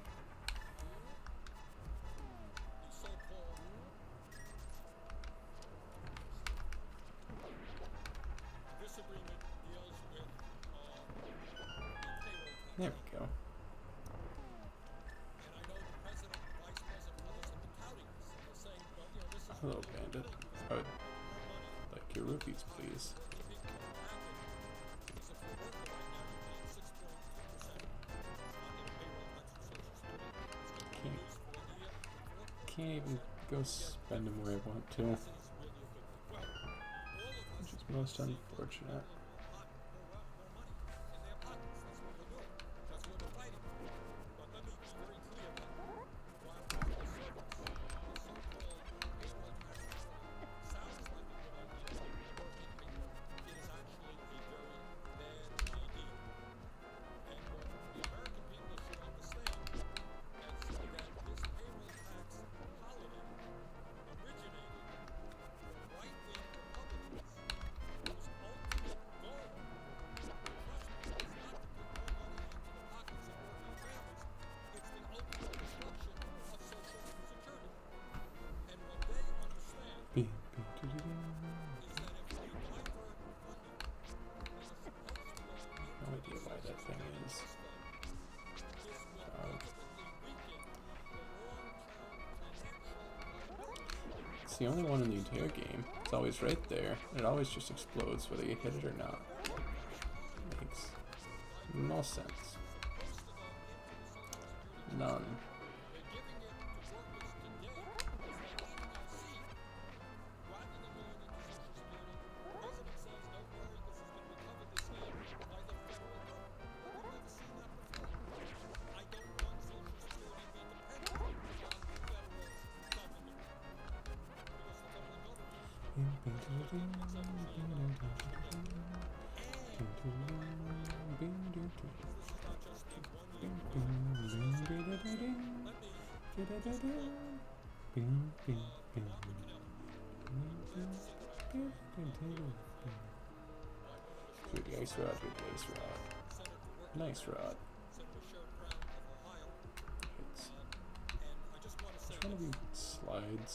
the so-called this agreement deals with the payroll tax. There we go. And I know the president, the vice president, and others have been touting this, and they're saying, well, this is Hello, bandit. I would more money like your rupees, please. to the people that have it. Because if you're working right now, you're paying 6.2%. It's not in payroll tax and social security. It's going to be used for the year before. Can't even go spend them where I want to, This is really a good thing. Well, all of us which is most unfortunate. more money in their pockets. That's what we're doing. That's what we're fighting for. But let me be very clear that while our servants, the so-called idea why that thing is. It's the only one in the entire game. It's always right there. And it always just explodes whether you hit it or not. Makes no sense. None. Good ice rod, good ice rod. Nice rod. Hits. Which one of you slides?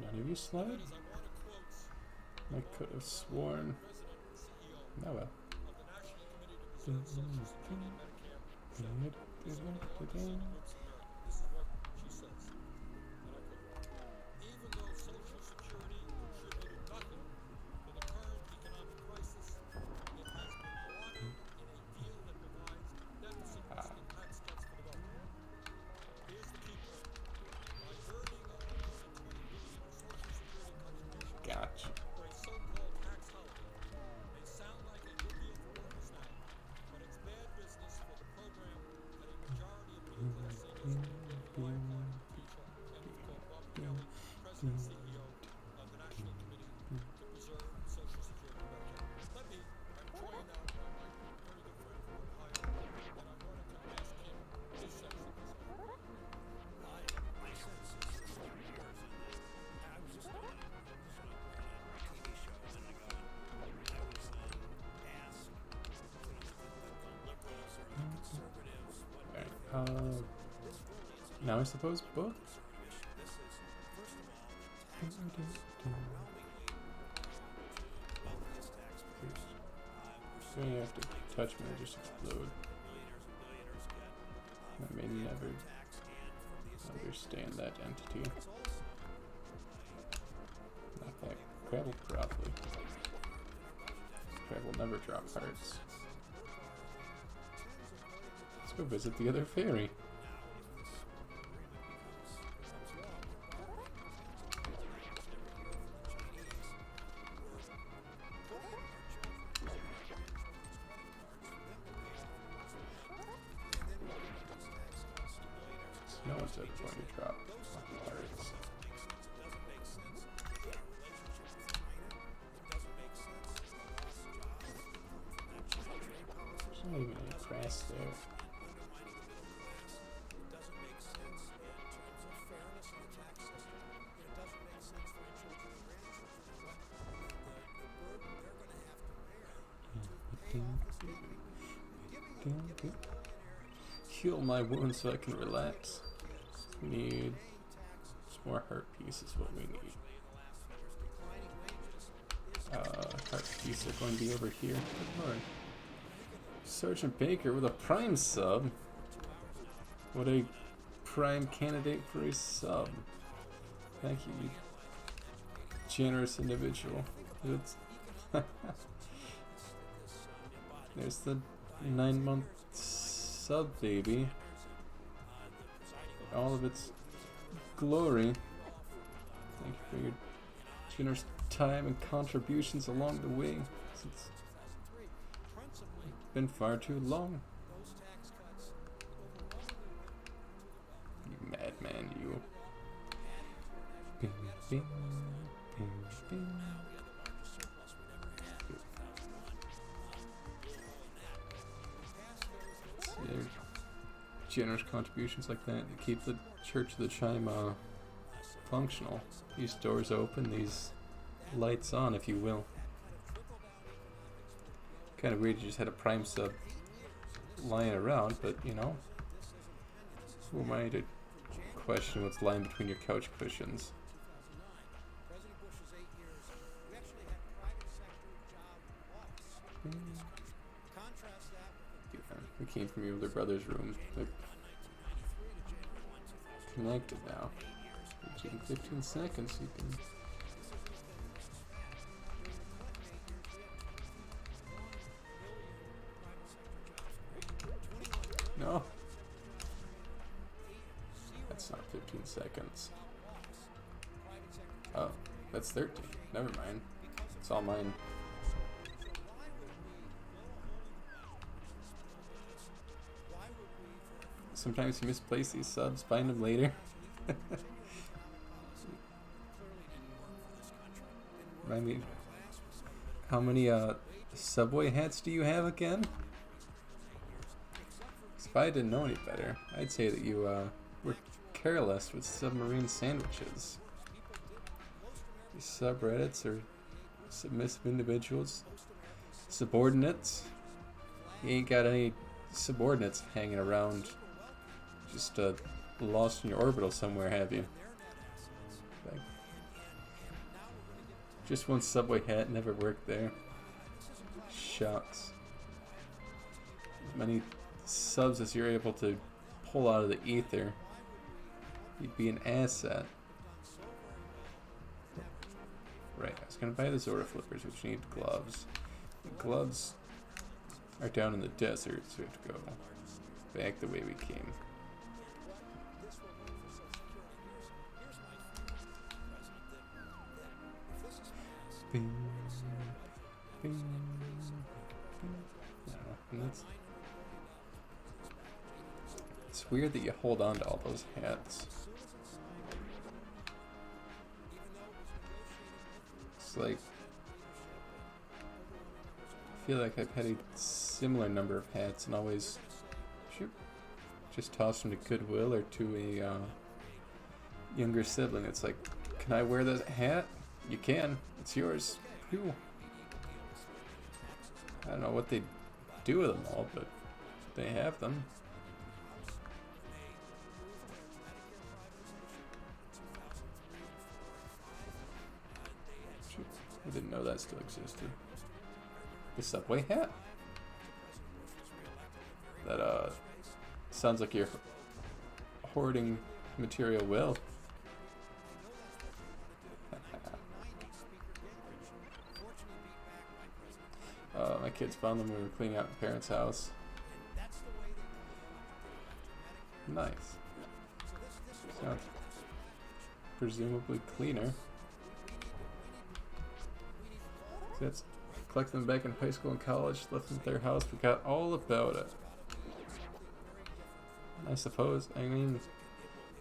None of you slide? I could have sworn. Oh well. Gotcha. Now I suppose book? So you have to touch me or just explode. I may never understand that entity. Not that crab will probably. Crab will never drop hearts. Let's go visit the other fairy. No one's ever going to drop hearts. There's not even any grass there. Heal my wounds so I can relax. We need some more heart pieces. What we need. Heart pieces are going to be over here. Good lord. Sergeant Baker with a prime sub. What a prime candidate for a sub. Thank you, you generous individual. It's there's the 9-month sub baby. All of its glory. Thank you for your generous time and contributions along the way. It's been far too long. You madman, you. Bing, bing, bing, bing. Yeah, generous contributions like that to keep the Church of the Chime functional. These doors open, these lights on, if you will. Kind of weird you just had a prime sub lying around, but you know, who am I to question what's lying between your couch cushions? came from your older brother's room. They're connected now. In 15 seconds, you can. No. That's not 15 seconds. Oh, that's 13. Never mind. It's all mine. Sometimes you misplace these subs, find them later. I mean, how many subway hats do you have again? 'Cause if I didn't know any better, I'd say that you were careless with submarine sandwiches. These subreddits are submissive individuals, subordinates. You ain't got any subordinates hanging around, just lost in your orbital somewhere, have you? Like, just one subway hat never worked there. Shucks. As many subs as you're able to pull out of the ether, you'd be an asset. Right, I was gonna buy the Zora flippers, which need gloves. The gloves are down in the desert, so we have to go back the way we came. Bing, bing, bing. I don't know, and it's weird that you hold on to all those hats. It's like, I feel like I've had a similar number of hats and always just toss them to Goodwill or to a younger sibling. It's like, can I wear that hat? You can. It's yours. Phew. I don't know what they do with them all, but they have them. I didn't know that still existed. The subway hat? That sounds like you're hoarding material well. My kids found them when we were cleaning out my parents' house. Nice. Sounds presumably cleaner. That's collected them back in high school and college, left them at their house, forgot all about it. I suppose. I mean,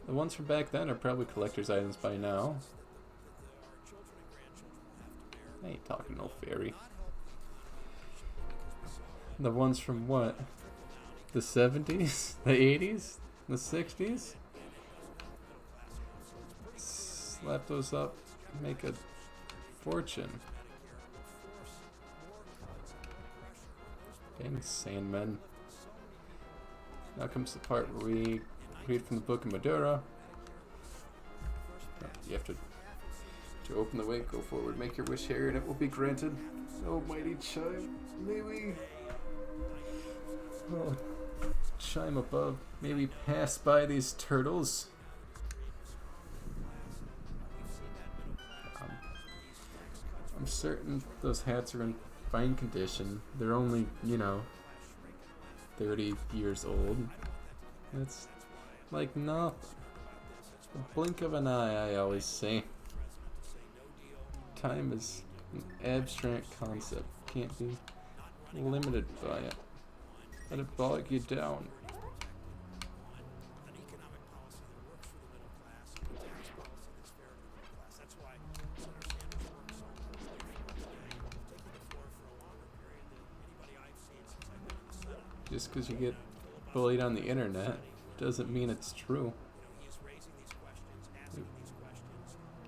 the ones from back then are probably collector's items by now. I ain't talking no fairy. The ones from what? The 70s? The 80s? The 60s? Slap those up, make a fortune. Dang Sandmen. Now comes the part where we read from the Book of Madura. You have to open the way, go forward, make your wish here, and it will be granted. Almighty chime, may we... Oh, chime above, may we pass by these turtles. I'm certain those hats are in fine condition. They're only, 30 years old. It's like nothing. A blink of an eye, I always say. Time is an abstract concept. Can't be limited by it. Let it bog you down. Just because you get bullied on the internet doesn't mean it's true. Oop.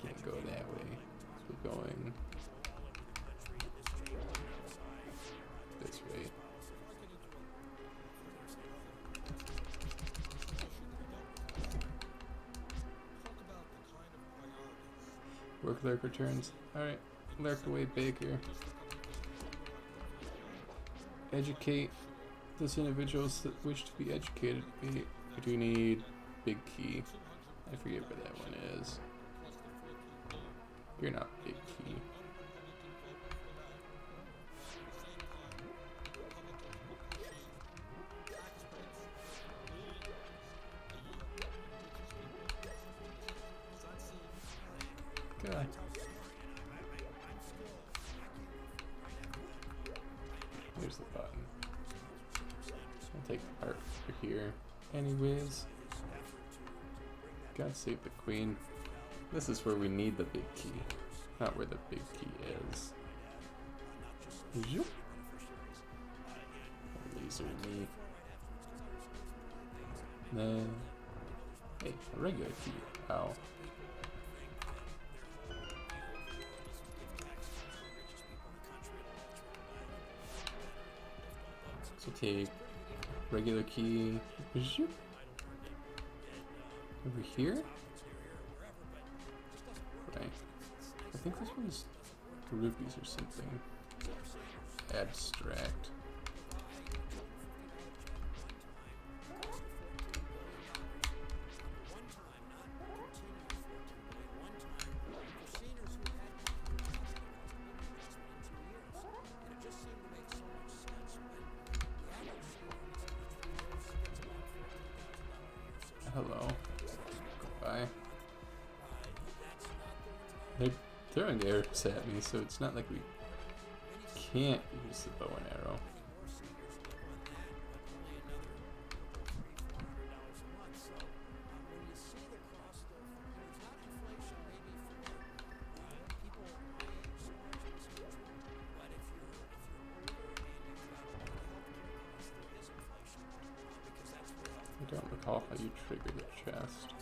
Can't go that way. We're going this way. Work lurk returns. Alright, lurk away Baker. Educate Those individuals that wish to be educated, we do need big key. I forget where that one is. You're not big key. God. Here's the button. I'll take art for here. Anyways. God save the queen. This is where we need the big key. Not where the big key is. Zoop. Laser me. Then. Hey, a regular key. Ow. So take regular key over here. Right. I think this one's rupees or something. Abstract. Hello. Goodbye. They're throwing arrows at me, so it's not like we can't use the bow and arrow. I don't recall how you trigger the chest.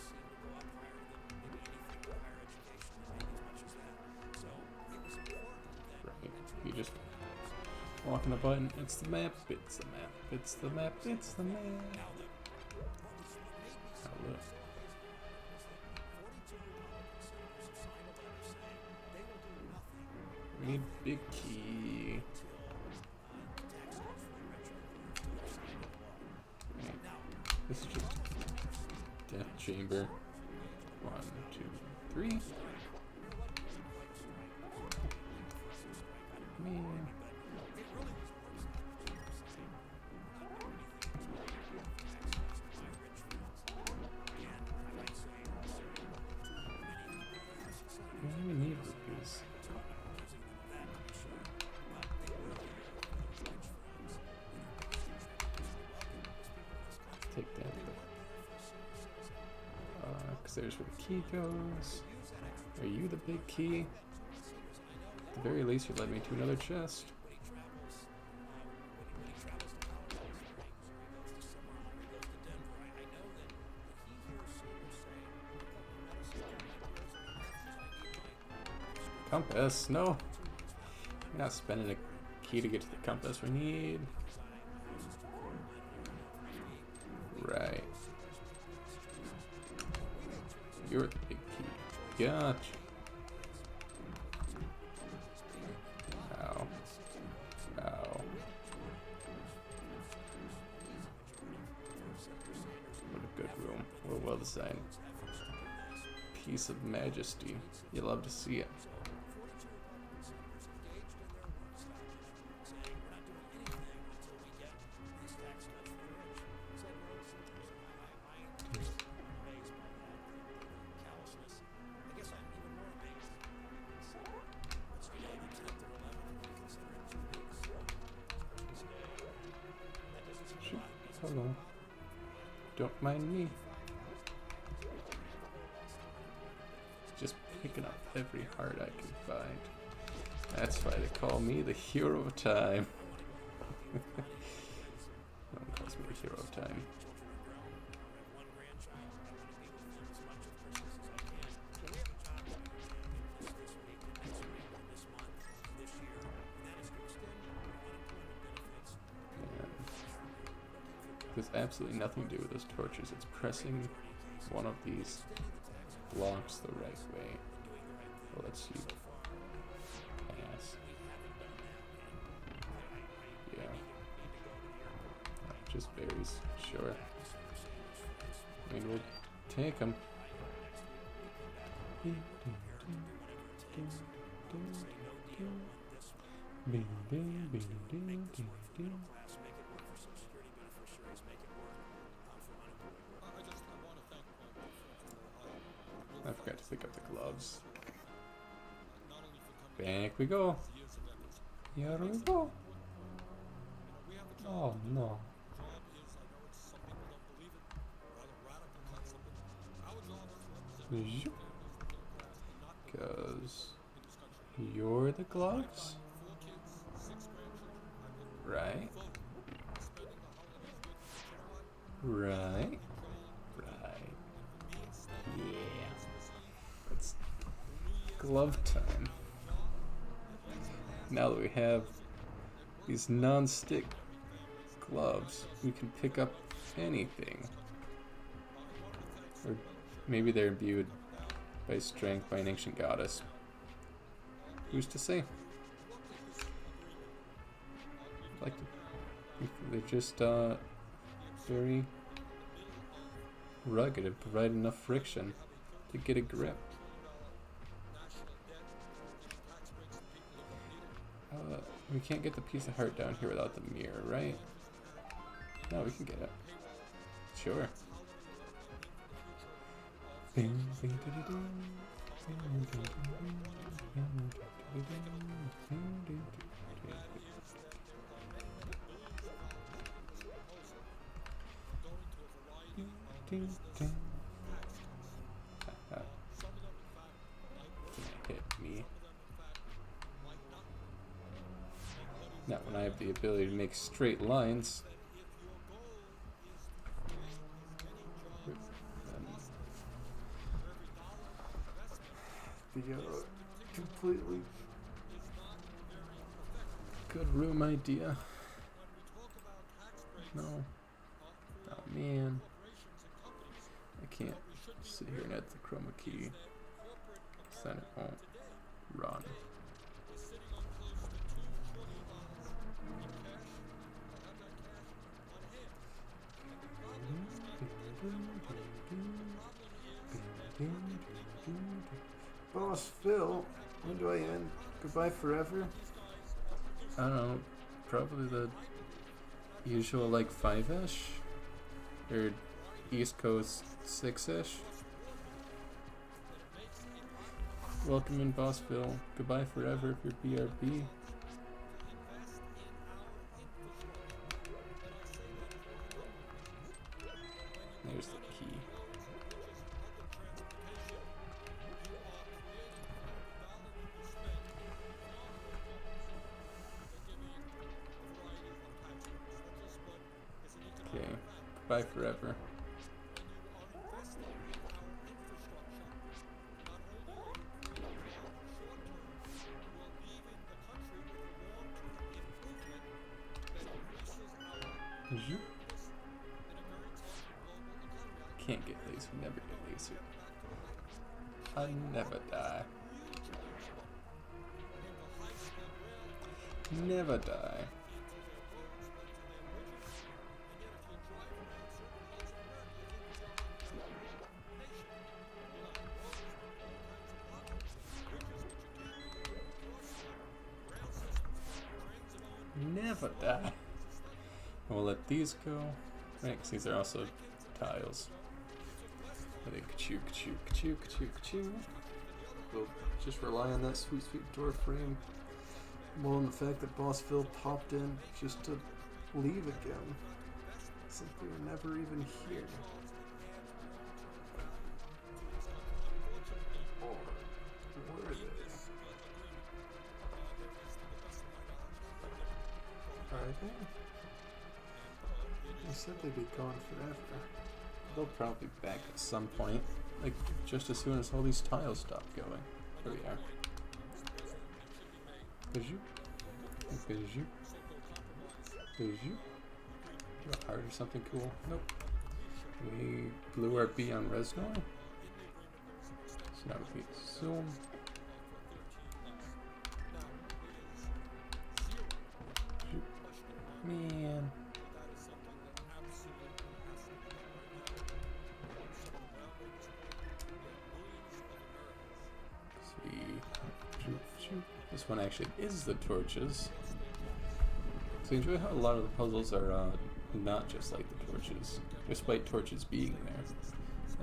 Right, you just walk on the button, it's the map, it's the map, it's the map, it's the map. Oh, look. We need big key. This is just death chamber. 1, 2, 3. Man. I don't even need rupees. Take that. Because there's where the key goes. Are you the big key? At the very least, you led me to another chest. Compass? No. You're not spending a key to get to the compass we need. Right. You're the big key. Gotcha. Ow. Ow. What a good room. What a well designed piece of majesty. You love to see it. Hello. Don't mind me. Just picking up every heart I can find. That's why they call me the hero of time. No one calls me the hero of time. There's absolutely nothing to do with those torches. It's pressing one of these blocks the right way. Well, let's see. Pass. Yeah. gooseberries. Sure. I mean, we'll take them. I forgot to pick up the gloves. Back we go. Here we go. Oh no. Because you're the gloves? Right. Right. Right. Yeah. It's glove time. Now that we have these non-stick gloves, we can pick up anything. Or maybe they're imbued by strength by an ancient goddess. Who's to say? Like they're just very rugged and provide enough friction to get a grip. We can't get the piece of heart down here without the mirror, right? No, we can get it. Sure. Hit me. Not when I have the ability to make straight lines. The completely good room idea. No. Oh man. I can't sit here and add the chroma key. Then it won't run. Boss Phil, when do I end? Goodbye forever? I don't know, probably the usual like 5-ish? Or East Coast 6-ish? Welcome in, Boss Phil. Goodbye forever if you're BRB. There's the key. Okay, goodbye forever. Can't get laser, never get laser. I never die. Never die. Never die. We'll let these go. Right, because these are also tiles. I think ka-choo, ka-choo, ka-choo, ka-choo, ka-choo. We'll just rely on that sweet, sweet door frame. More on the fact that Boss Phil popped in just to leave again. It's like they were never even here. Or were they? Are they? They said they'd be gone forever. They'll probably be back at some point. Like, just as soon as all these tiles stop going. Here we are. Bijou? Bijou? Bijou? Do a heart or something cool? Nope. We blew our B on Resnor. So now we can zoom. Man. one actually is the torches. So I enjoy how a lot of the puzzles are not just like the torches, despite torches being there.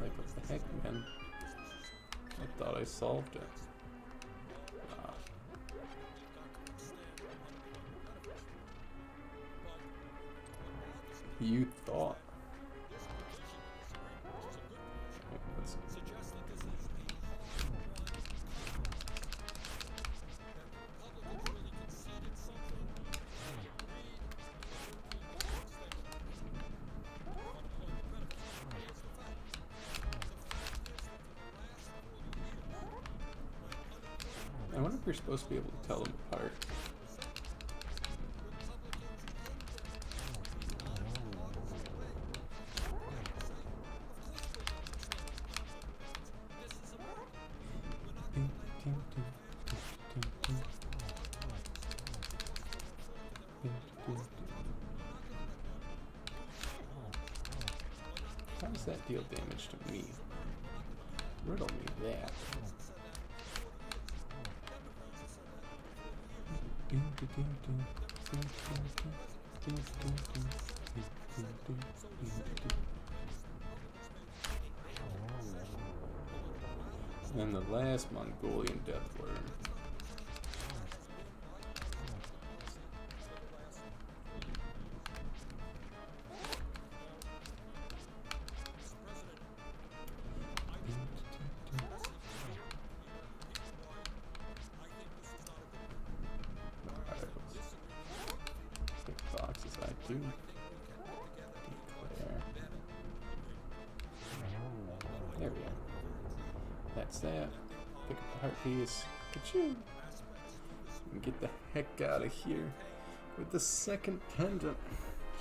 Like, what the heck, man? I thought I solved it. Ah. You thought. Let's I wonder if you're supposed to be able to tell them apart. How does that deal damage to me? Riddle me that. And the last Mongolian death worm. Boxes I do declare. There we go. That's that. Pick up the heart piece. Ka-choo! And get the heck out of here with the second pendant.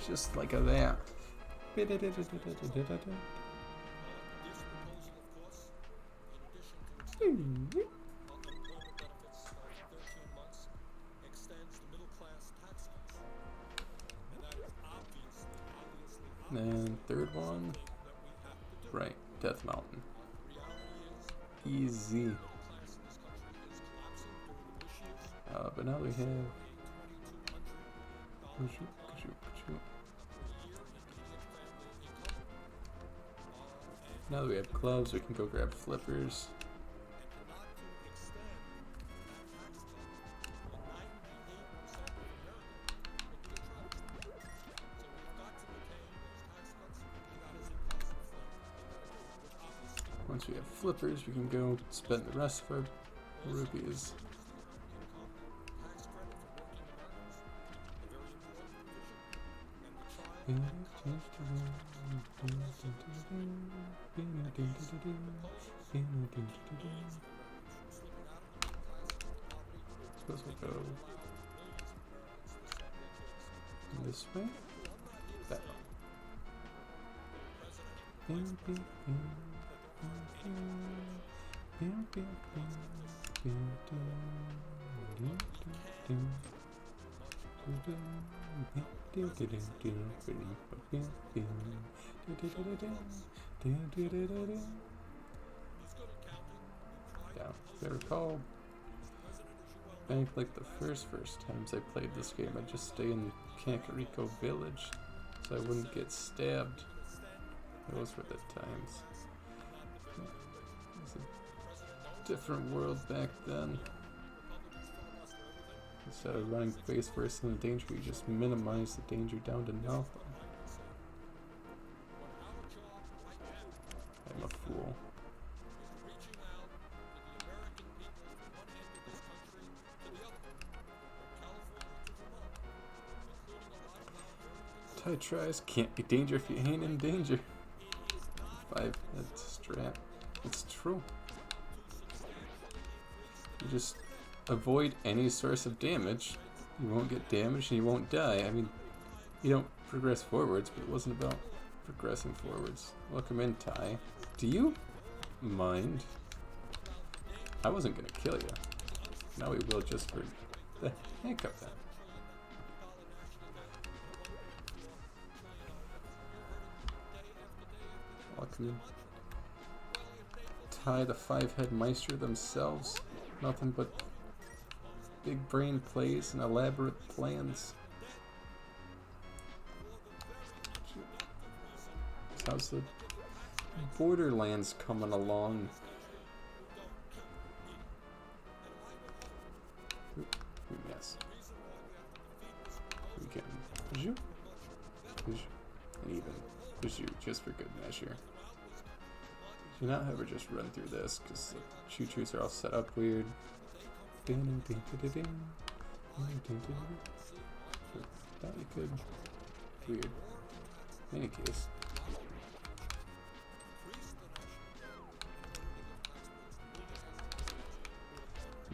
Just like a that. And third one, right, Death Mountain. Easy. But now we have. Now that we have gloves, we can go grab flippers. Once we have flippers, we can go spend the rest of our rupees. Suppose we'll go this way. That one. Yeah, if I recall, back like the first times I played this game, I'd just stay in Kakariko Village so I wouldn't get stabbed. Those were the times. It was a different world back then. Instead of running face first into danger, you just minimize the danger down to nothing. I'm a fool. Tide tries, can't be danger if you ain't in danger. 5, that's strat. It's true. You just avoid any source of damage. You won't get damaged and you won't die. I mean, you don't progress forwards, but it wasn't about progressing forwards. Welcome in, Ty. Do you mind? I wasn't gonna kill you. Now we will just for the heck of that. Welcome in. Ty, the 5-head Meister themselves. Nothing but big brain plays and elaborate plans. How's the Borderlands coming along? Yes. We can push you, and even push you just for good measure. Do not ever just run through this because the choo-choos are all set up weird. Thought you could. Weird. In any case.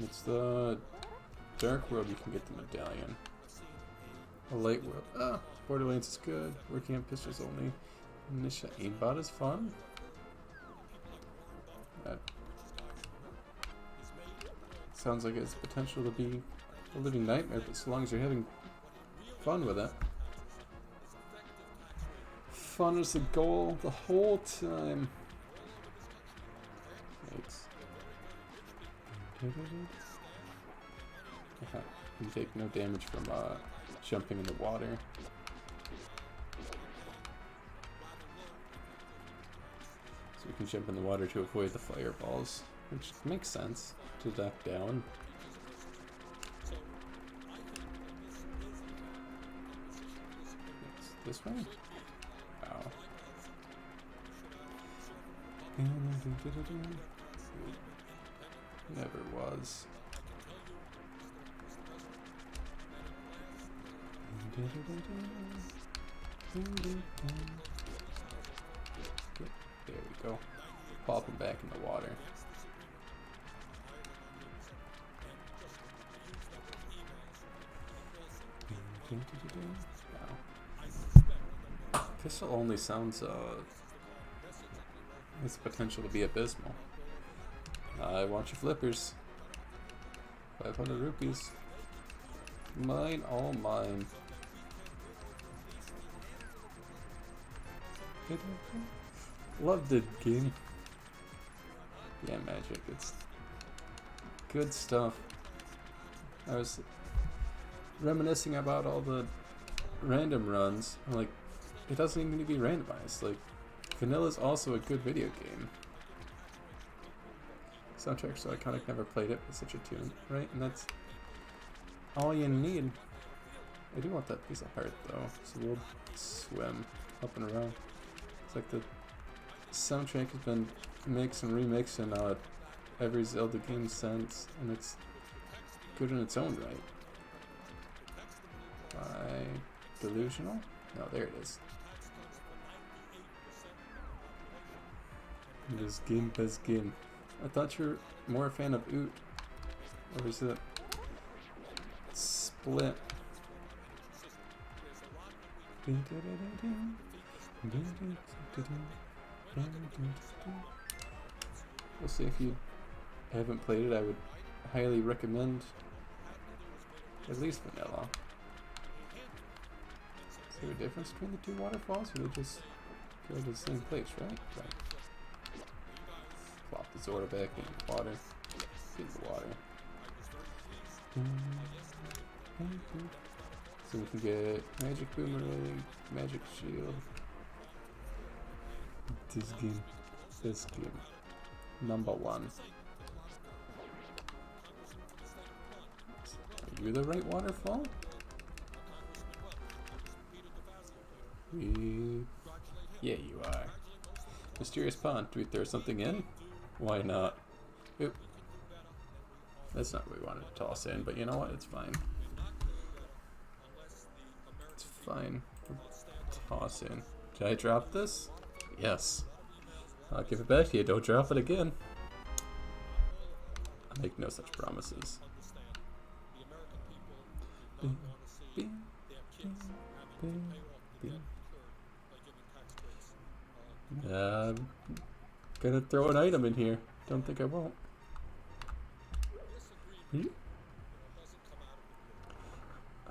It's the Dark World you can get the medallion. A Light World. Ah, Borderlands is good. Working on pistols only. Initial aimbot is fun. That sounds like it's potential to be a living nightmare, but so long as you're having fun with it. Fun is the goal the whole time. Yikes. You take no damage from jumping in the water. So we can jump in the water to avoid the fireballs, which makes sense to duck down. It's this way? Wow. Never was. There we go. Pop him back in the water. Wow. Pistol only sounds its potential to be abysmal. I want your flippers. 500 rupees. Mine, all mine. Love the game. Yeah, Magic. It's good stuff. I was reminiscing about all the random runs. Like, it doesn't even need to be randomized. Like, Vanilla's also a good video game. Soundtrack's so iconic, never played it with such a tune, right? And that's all you need. I do want that piece of heart though, so we'll swim up and around. It's like the soundtrack has been mixed and remixed in every Zelda game since, and it's good in its own right. By Delusional? No, there it is. This game, best game. I thought you were more a fan of Oot. Or is it Split? We'll see. If you haven't played it, I would highly recommend at least Vanilla. Is there a difference between the two waterfalls, or they just go to the same place, right? Right. Plop the Zora back in the water. Get in the water. So we can get Magic Boomerang, Magic Shield. This game. Number one. Are you the right waterfall? Yeah, you are. Mysterious pond. Do we throw something in? Why not? Oop. That's not what we wanted to toss in, but you know what? It's fine. It's fine. Toss in. Did I drop this? Yes. I'll give it back to you. Don't drop it again. I make no such promises. I'm gonna throw an item in here. Don't think I won't.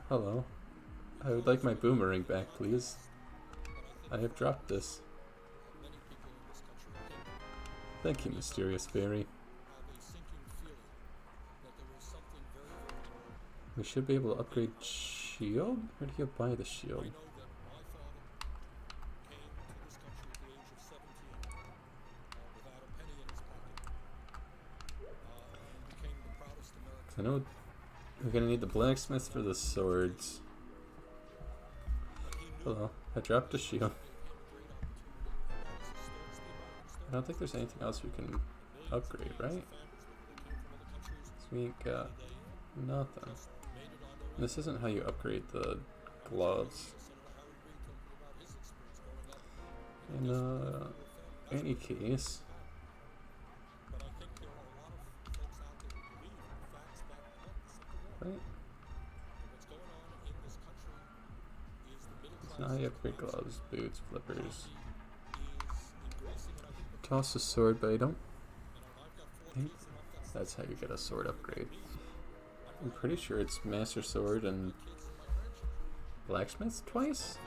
Hello. I would like my boomerang back, please. I have dropped this. Thank you, mysterious fairy. We should be able to upgrade shield? Where do you buy the shield? I know that my father came to this country at the age of 17 without a penny in his pocket and became the proudest American. I know we're gonna need the blacksmith for the swords. But he knew Hello, I dropped a shield. it became a great opportunity, and that is to start the American I don't think there's anything else we can upgrade, right? So we ain't got nothing. This isn't how you upgrade the gloves. In any case, right? It's not how you upgrade gloves, boots, flippers. Toss a sword, but I don't think that's how you get a sword upgrade. I'm pretty sure it's Master Sword and Blacksmith twice?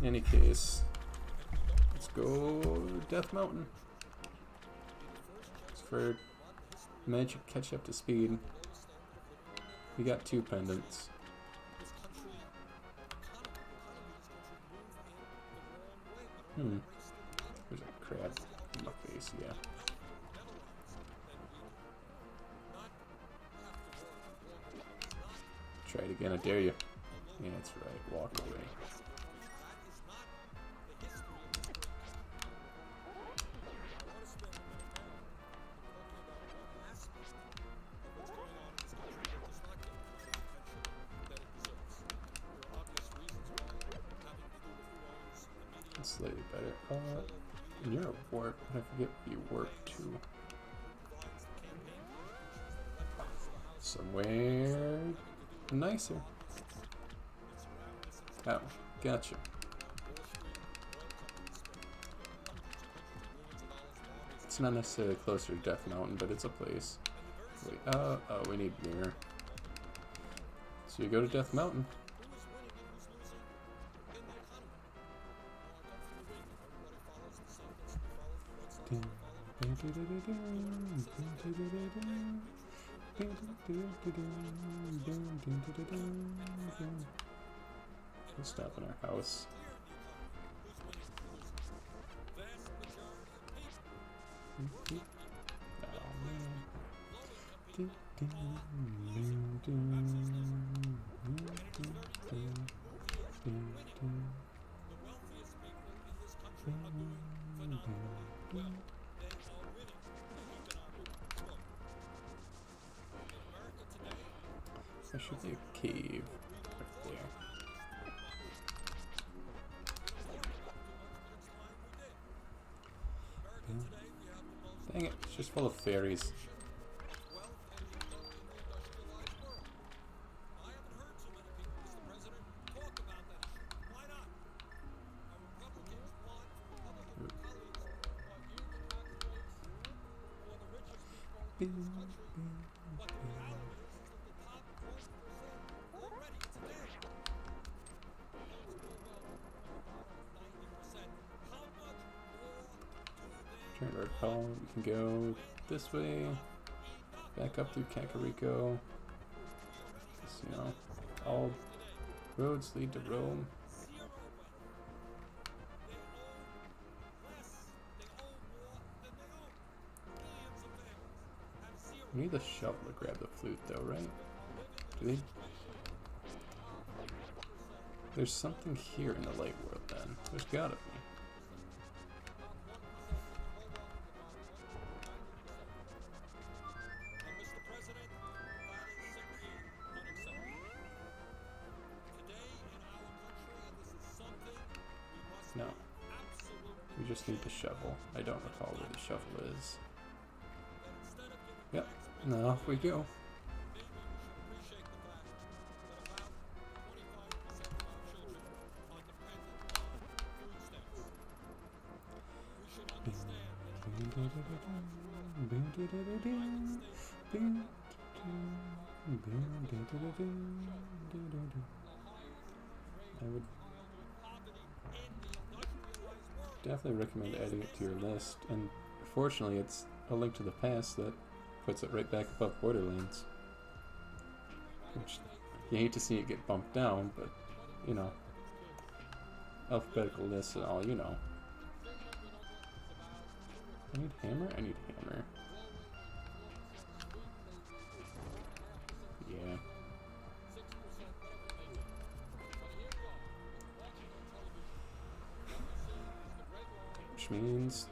In any case, let's go Death Mountain. It's for magic catch up to speed. We got 2 pendants. There's a crab in my face, yeah. Try it again, I dare you. Yeah, that's right, walk away. That's slightly better. You're a warp, but I forget what you warp to. Somewhere nicer. Oh, gotcha. It's not necessarily closer to Death Mountain, but it's a place. Wait, oh, we need mirror. So you go to Death Mountain. We'll stop in our house. There should be a cave right there. Dang it, it's just full of fairies. Trying to recall, we can go this way, back up through Kakariko. Just, you know, all roads lead to Rome. We need the shovel to grab the flute though, right? Do they? There's something here in the light world then. There's gotta be. No. We just need the shovel. I don't recall where the shovel is. Yep. Now off we go. I would definitely recommend adding it to your list, and fortunately it's a link to the past that puts it right back above Borderlands. Which, you hate to see it get bumped down, but, you know, alphabetical lists and all, you know. I need hammer? I need hammer. Yeah. Which means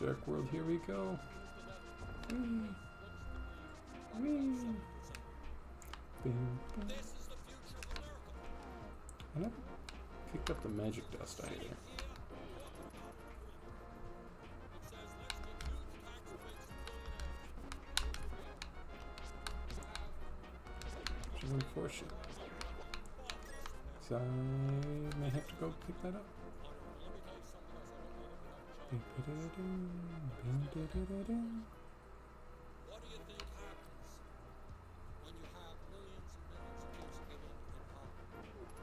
Dark World, here we go. Whee. Whee. Boom, boom. I never picked up the magic dust either. Which is unfortunate. So I may have to go pick that up. What do you think happens when you have millions and millions of kids living in poverty?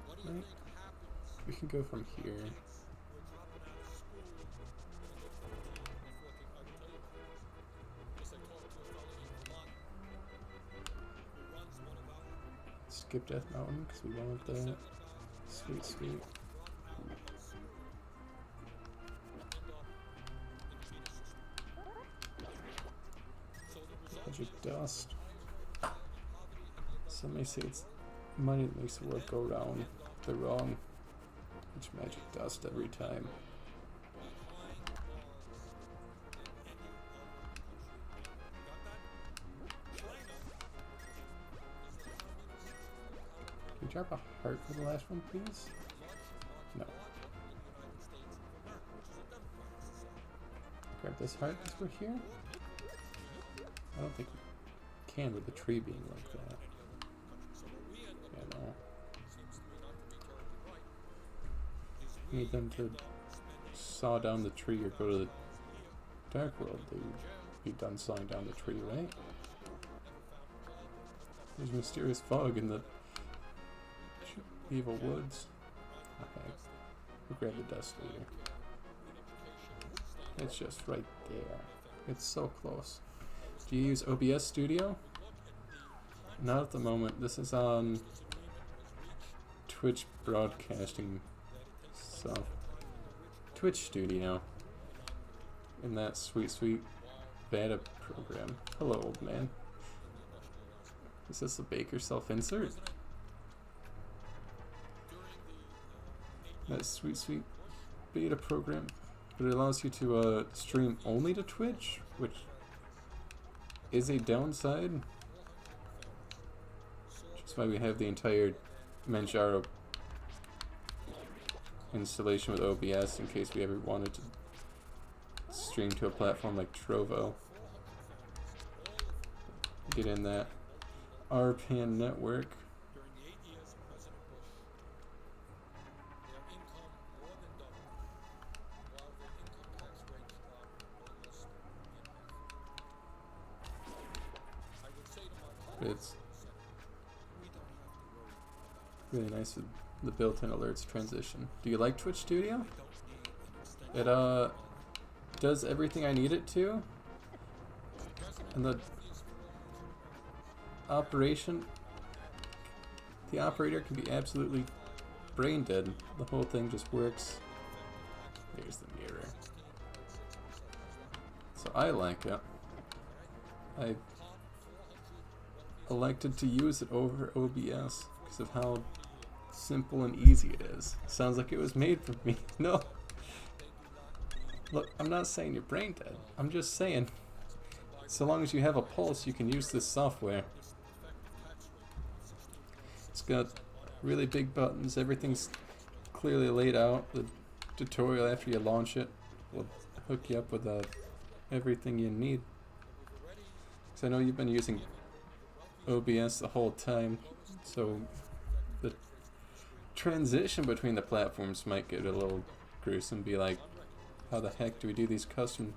What do you think happens We can go from here. when kids were dropping out of school when they're 13 or 14? I can tell you what happens. Because I talked to a fellow in Vermont who runs one of our Skip Death Mountain because we want that. Sweet, sweet. Magic dust. Some may say it's money that makes the world go round. They're wrong. It's magic dust every time. Can you drop a heart for the last one, please? No. Grab this heart as we're here. I don't think we can with the tree being like that. Yeah, no. We need them to saw down the tree or go to the Dark World. They would be done sawing down the tree, right? There's mysterious fog in the evil woods. Okay. We'll grab the dust later. It's just right there. It's so close. Do you use OBS Studio? Not at the moment. This is on Twitch broadcasting stuff. Twitch Studio. In that sweet, sweet beta program. Hello, old man. Is this a Baker self-insert? That sweet, sweet beta program. But it allows you to stream only to Twitch, which is a downside. Which is why we have the entire Manjaro installation with OBS in case we ever wanted to stream to a platform like Trovo. Get in that RPAN network. It's really nice with the built-in alerts transition. Do you like Twitch Studio? It does everything I need it to, and the operator can be absolutely brain dead. The whole thing just works. Here's the mirror. So I like it. I elected to use it over OBS because of how simple and easy it is. Sounds like it was made for me. No. Look, I'm not saying you're brain dead. I'm just saying, so long as you have a pulse, you can use this software. It's got really big buttons. Everything's clearly laid out. The tutorial after you launch it will hook you up with everything you need. Because I know you've been using OBS the whole time, so the transition between the platforms might get a little gruesome. Be like, how the heck do we do these custom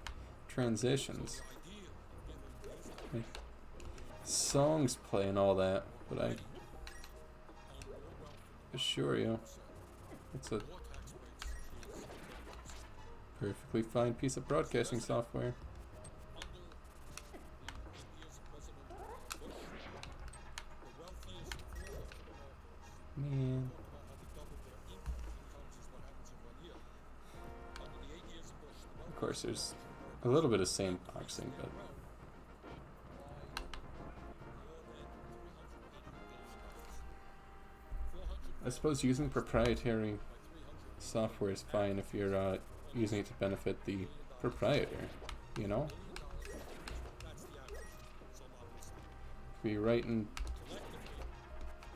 transitions? Like, songs play and all that, but I assure you, it's a perfectly fine piece of broadcasting software. course, there's a little bit of sandboxing, but I suppose using proprietary software is fine if you're using it to benefit the proprietor, you know? If you're writing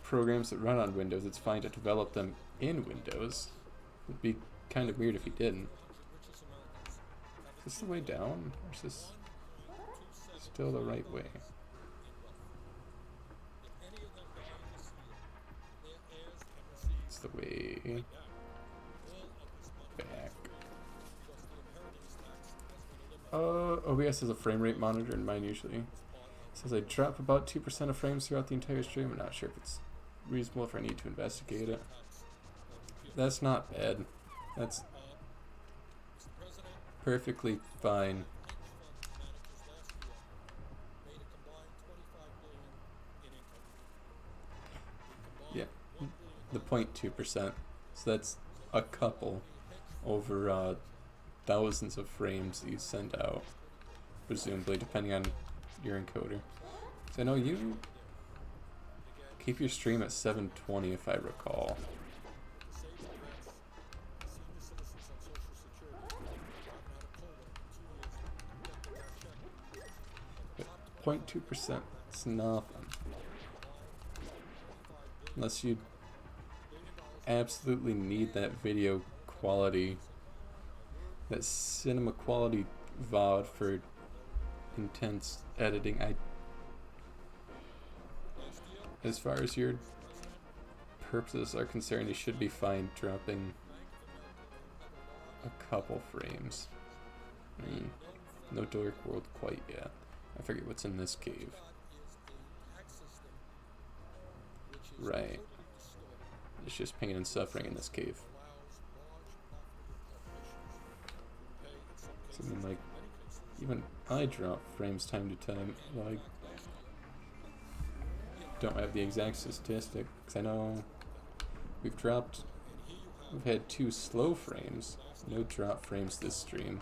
programs that run on Windows, it's fine to develop them in Windows. It'd be kind of weird if you didn't. Is this the way down, or is this still the right way? It's the way back. OBS has a frame rate monitor, and mine usually says I drop about 2% of frames throughout the entire stream. I'm not sure if it's reasonable, if I need to investigate it. That's not bad. That's perfectly fine. Yeah, the 0.2%. So that's a couple over thousands of frames that you send out, presumably, depending on your encoder. So I know you keep your stream at 720 if I recall. 0.2%, it's nothing. Unless you absolutely need that video quality, that cinema quality VOD for intense editing. As far as your purposes are concerned, you should be fine dropping a couple frames. No Dark World quite yet. I forget what's in this cave. Right. It's just pain and suffering in this cave. So I mean, like, even I drop frames time to time. Like, don't have the exact statistic, because I know we've had 2 slow frames, no drop frames this stream.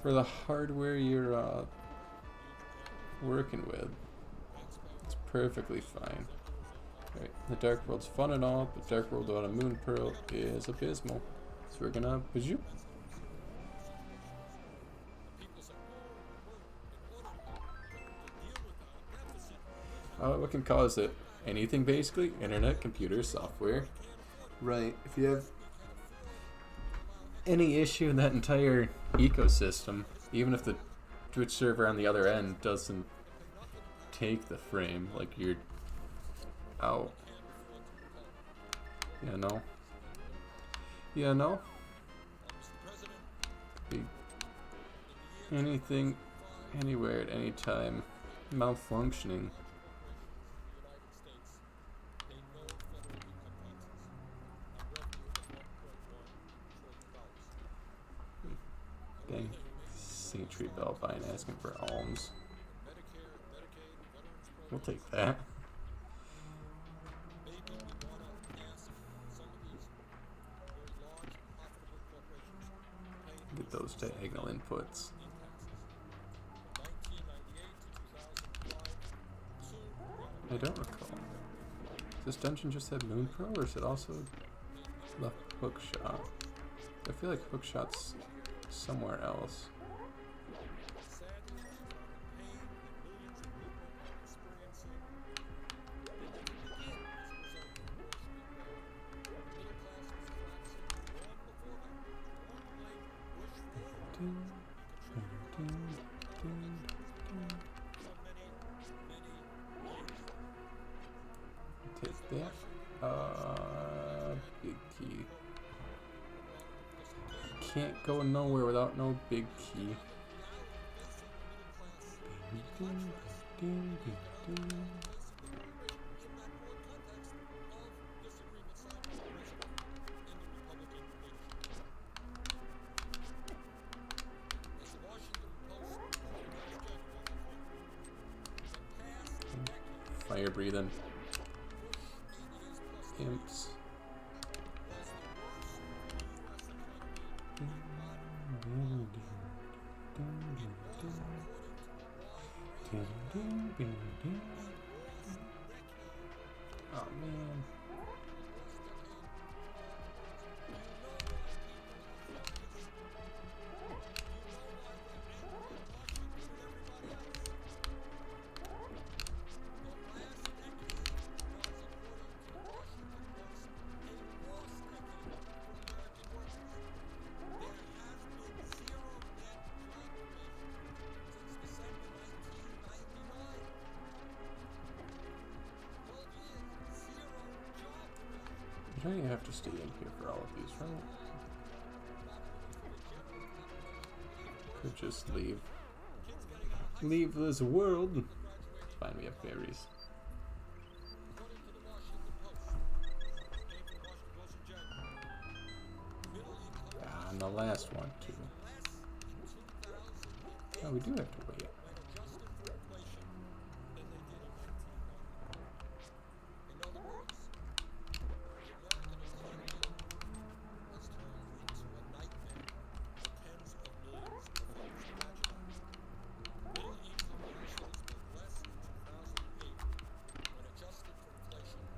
For the hardware you're working with, it's perfectly fine. Right, the Dark World's fun and all, but Dark World without a Moon Pearl is abysmal. So we're gonna bazoop. What can cause it? Anything basically. Internet, computer, software. Right. If you have any issue in that entire ecosystem, even if the Twitch server on the other end doesn't take the frame, like, you're out. Yeah, no. Yeah, no. Be anything, anywhere, at any time. Malfunctioning. Dang. St. Tree Bellvine asking for alms. We'll take that. Get those diagonal inputs. I don't recall. Does this dungeon just have Moon Pearl, or is it also the hookshot? I feel like hookshot's somewhere else. Take that. Big key. Can't go nowhere without no big key. Fire breathing imps. Oh man. You don't even have to stay in here for all of these, right? Could just leave. Leave this world. It's fine, we have berries. Ah, and the last one, too. Oh, we do have to wait.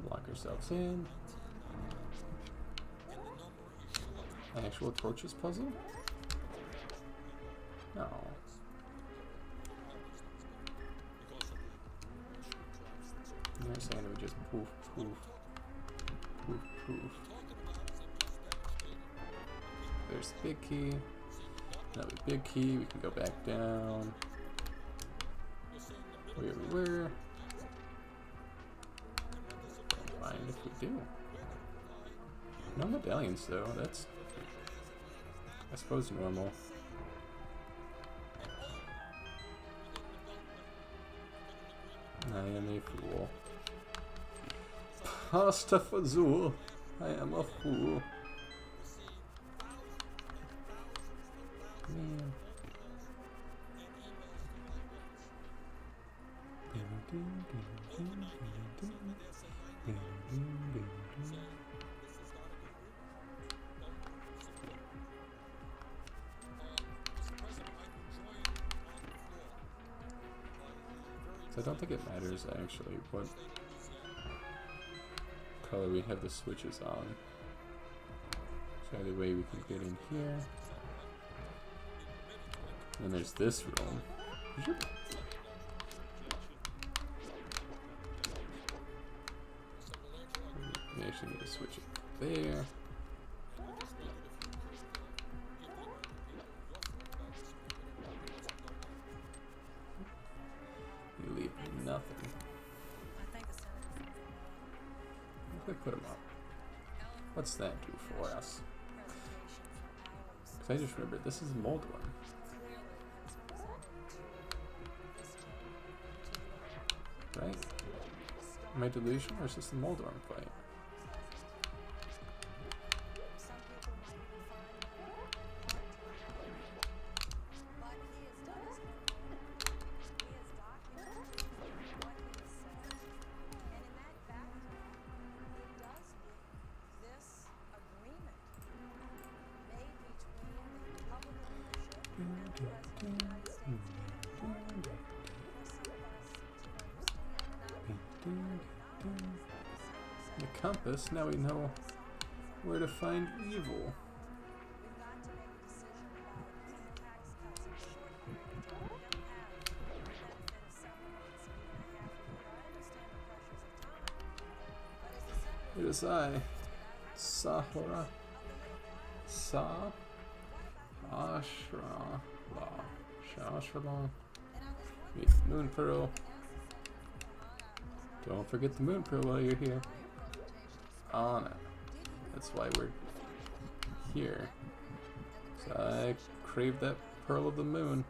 Lock ourselves in. An actual torches puzzle? No. You're saying we just poof, poof, poof, poof. There's the big key. Another big key. We can go back down where we were. Don't mind if we do. No medallions though. That's, I suppose, normal. I am a fool. Pasta Fazul. I am a fool. Man. So I don't think it matters actually what color we have the switches on. So either way we can get in here. And then there's this room. We actually need to switch it there. You leave nothing. If we put them up, what's that do for us? Because I just remembered this is a mold one. Right? Am I delusional or is this the mold worm fight? The compass, now we know where to find evil. It is I, Sahara, Shashra, meet the Moon Pearl. Don't forget the Moon Pearl while you're here. On it. That's why we're here. So I crave that Pearl of the Moon.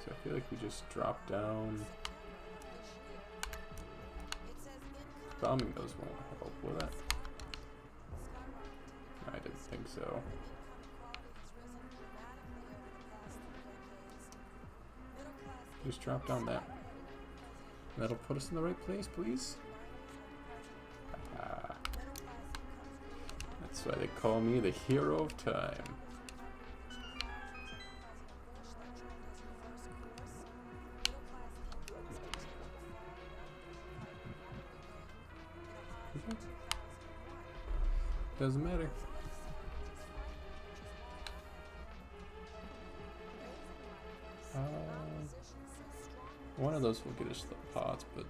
So I feel like we just drop down. Bombing those won't help, will it? I didn't think so. Just drop down that. That'll put us in the right place, please. Ah. That's why they call me the hero of time. Doesn't matter. One of those will get us the pots, but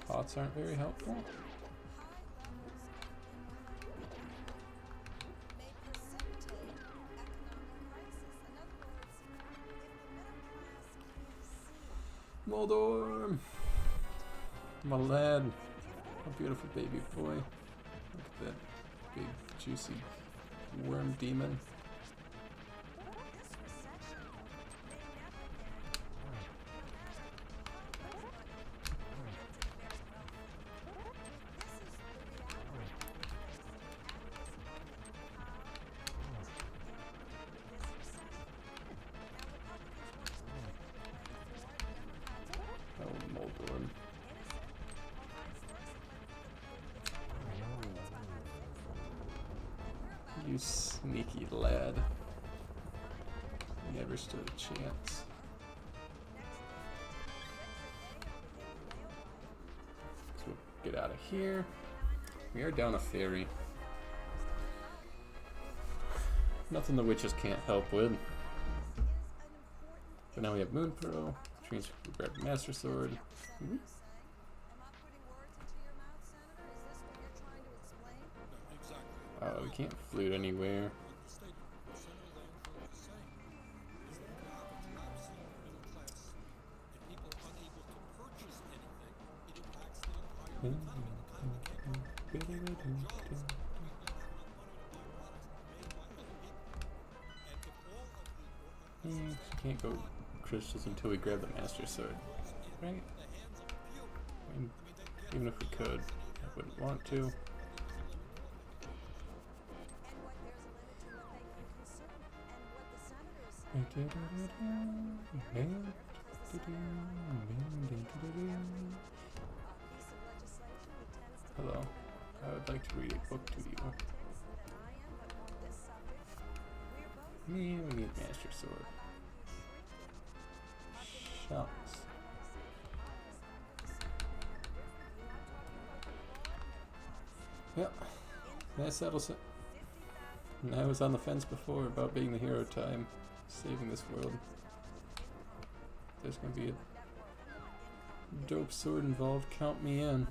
pots aren't very helpful. Moldor! My lad. A beautiful baby boy. Look at that big, juicy worm demon. You sneaky lad. Never stood a chance. So we'll get out of here. We are down a ferry. Nothing the witches can't help with. But now we have Moon Pearl, which means we grab the Master Sword. We can't flute anywhere. Can't go crystals until we grab the Master Sword, right? I mean, even if we could, I wouldn't want to. Hello, I would like to read a book to you. We need Master Sword. Shucks. Yep, that settles it. And I was on the fence before about being the hero of time, saving this world. There's gonna be a dope sword involved, count me in.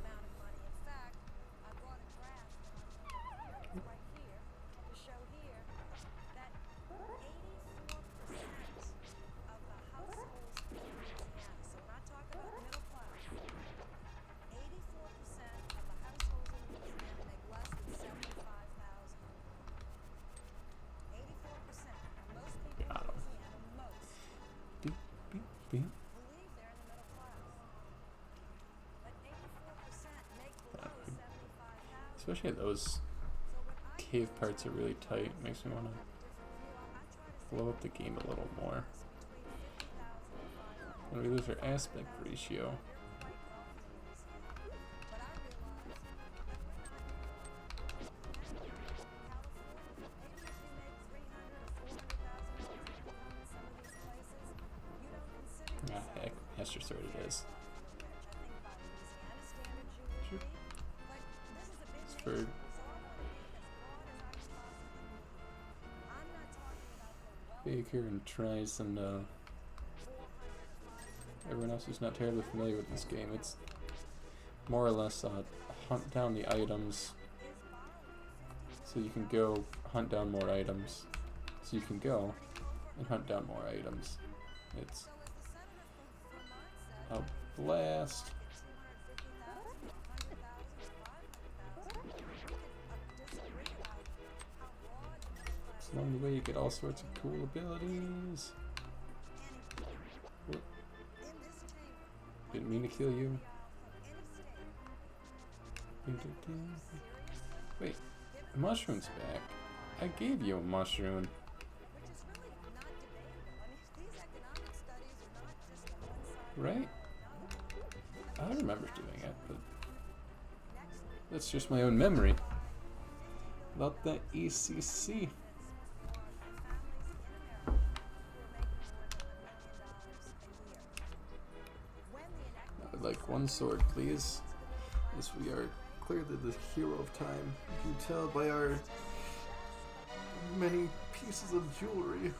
Especially those cave parts are really tight. Makes me want to blow up the game a little more. When we lose our aspect ratio. Ah, heck, Master Sword it is. Sure. For Baker and Trice and everyone else who's not terribly familiar with this game, it's more or less hunt down the items so you can go hunt down more items, so you can go and hunt down more items. It's a blast. Along the way you get all sorts of cool abilities. Whoop. Didn't mean to kill you. Wait, the mushroom's back. I gave you a mushroom. right? I remember doing it, but that's just my own memory. About that ECC. I would like one sword, please. Yes, we are clearly the hero of time. You can tell by our many pieces of jewelry.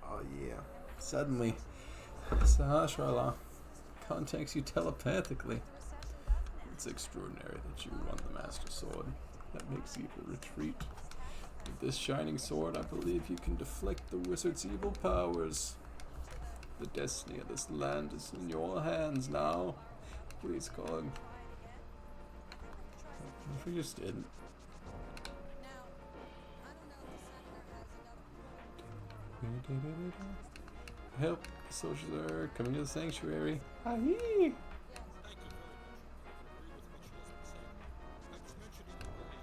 Oh yeah. Suddenly, Sahasrara contacts you telepathically. It's extraordinary that you won the Master Sword. That makes evil retreat. With this shining sword, I believe you can deflect the wizard's evil powers. The destiny of this land is in your hands now. Please, God. If we just didn't. Help! The soldiers are coming to the sanctuary. Aye! Thank you very much. I agree with what she has been saying. I was mentioning it earlier.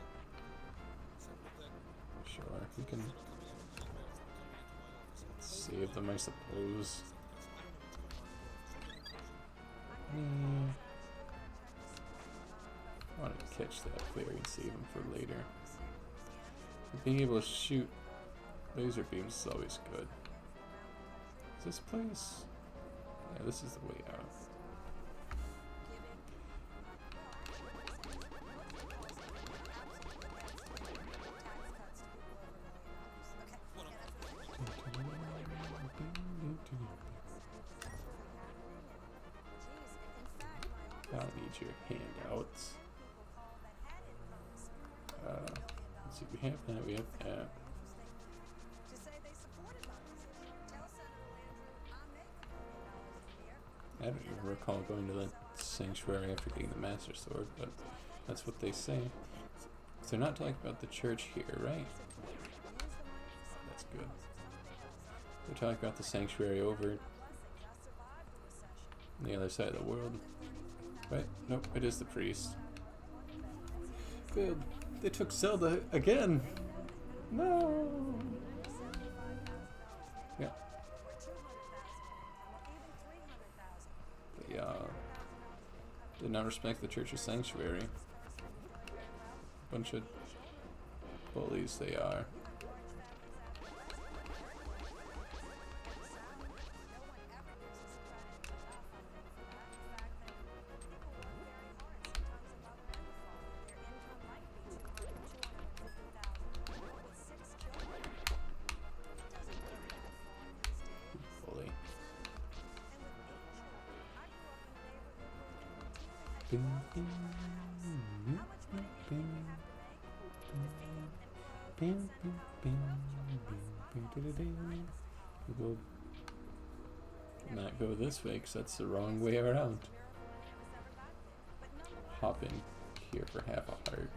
Something that Sure, you can coming out of emails that were coming into my office. save them, I suppose. I don't know what's going on with I want to catch that fairy and save him for later. Being able to shoot laser beams is always good. Is this place? Yeah, this is the way out. I don't need your handouts. Let's see, we have that, we have that. I don't even recall going to the sanctuary after getting the Master Sword, but that's what they say. So they're not talking about the church here, right? Oh, that's good. They're talking about the sanctuary over on the other side of the world. Right? Nope, it is the priest. Good. They took Zelda again! No! Yeah. They, did not respect the church's sanctuary. Bunch of bullies they are. Bully. We'll not go this way because that's the wrong way around. Hop in here for half a heart.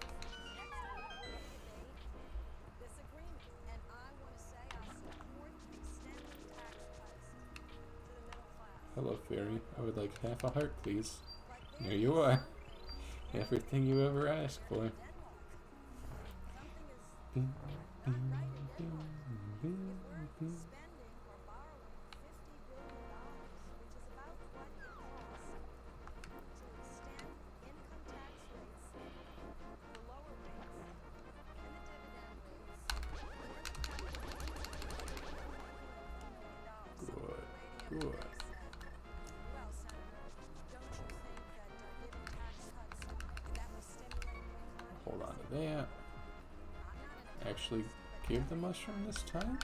Hello, fairy. I would like half a heart, please. Here you are. Everything you ever asked for. Good. Good. Hold on to that. Actually give the mushroom this time?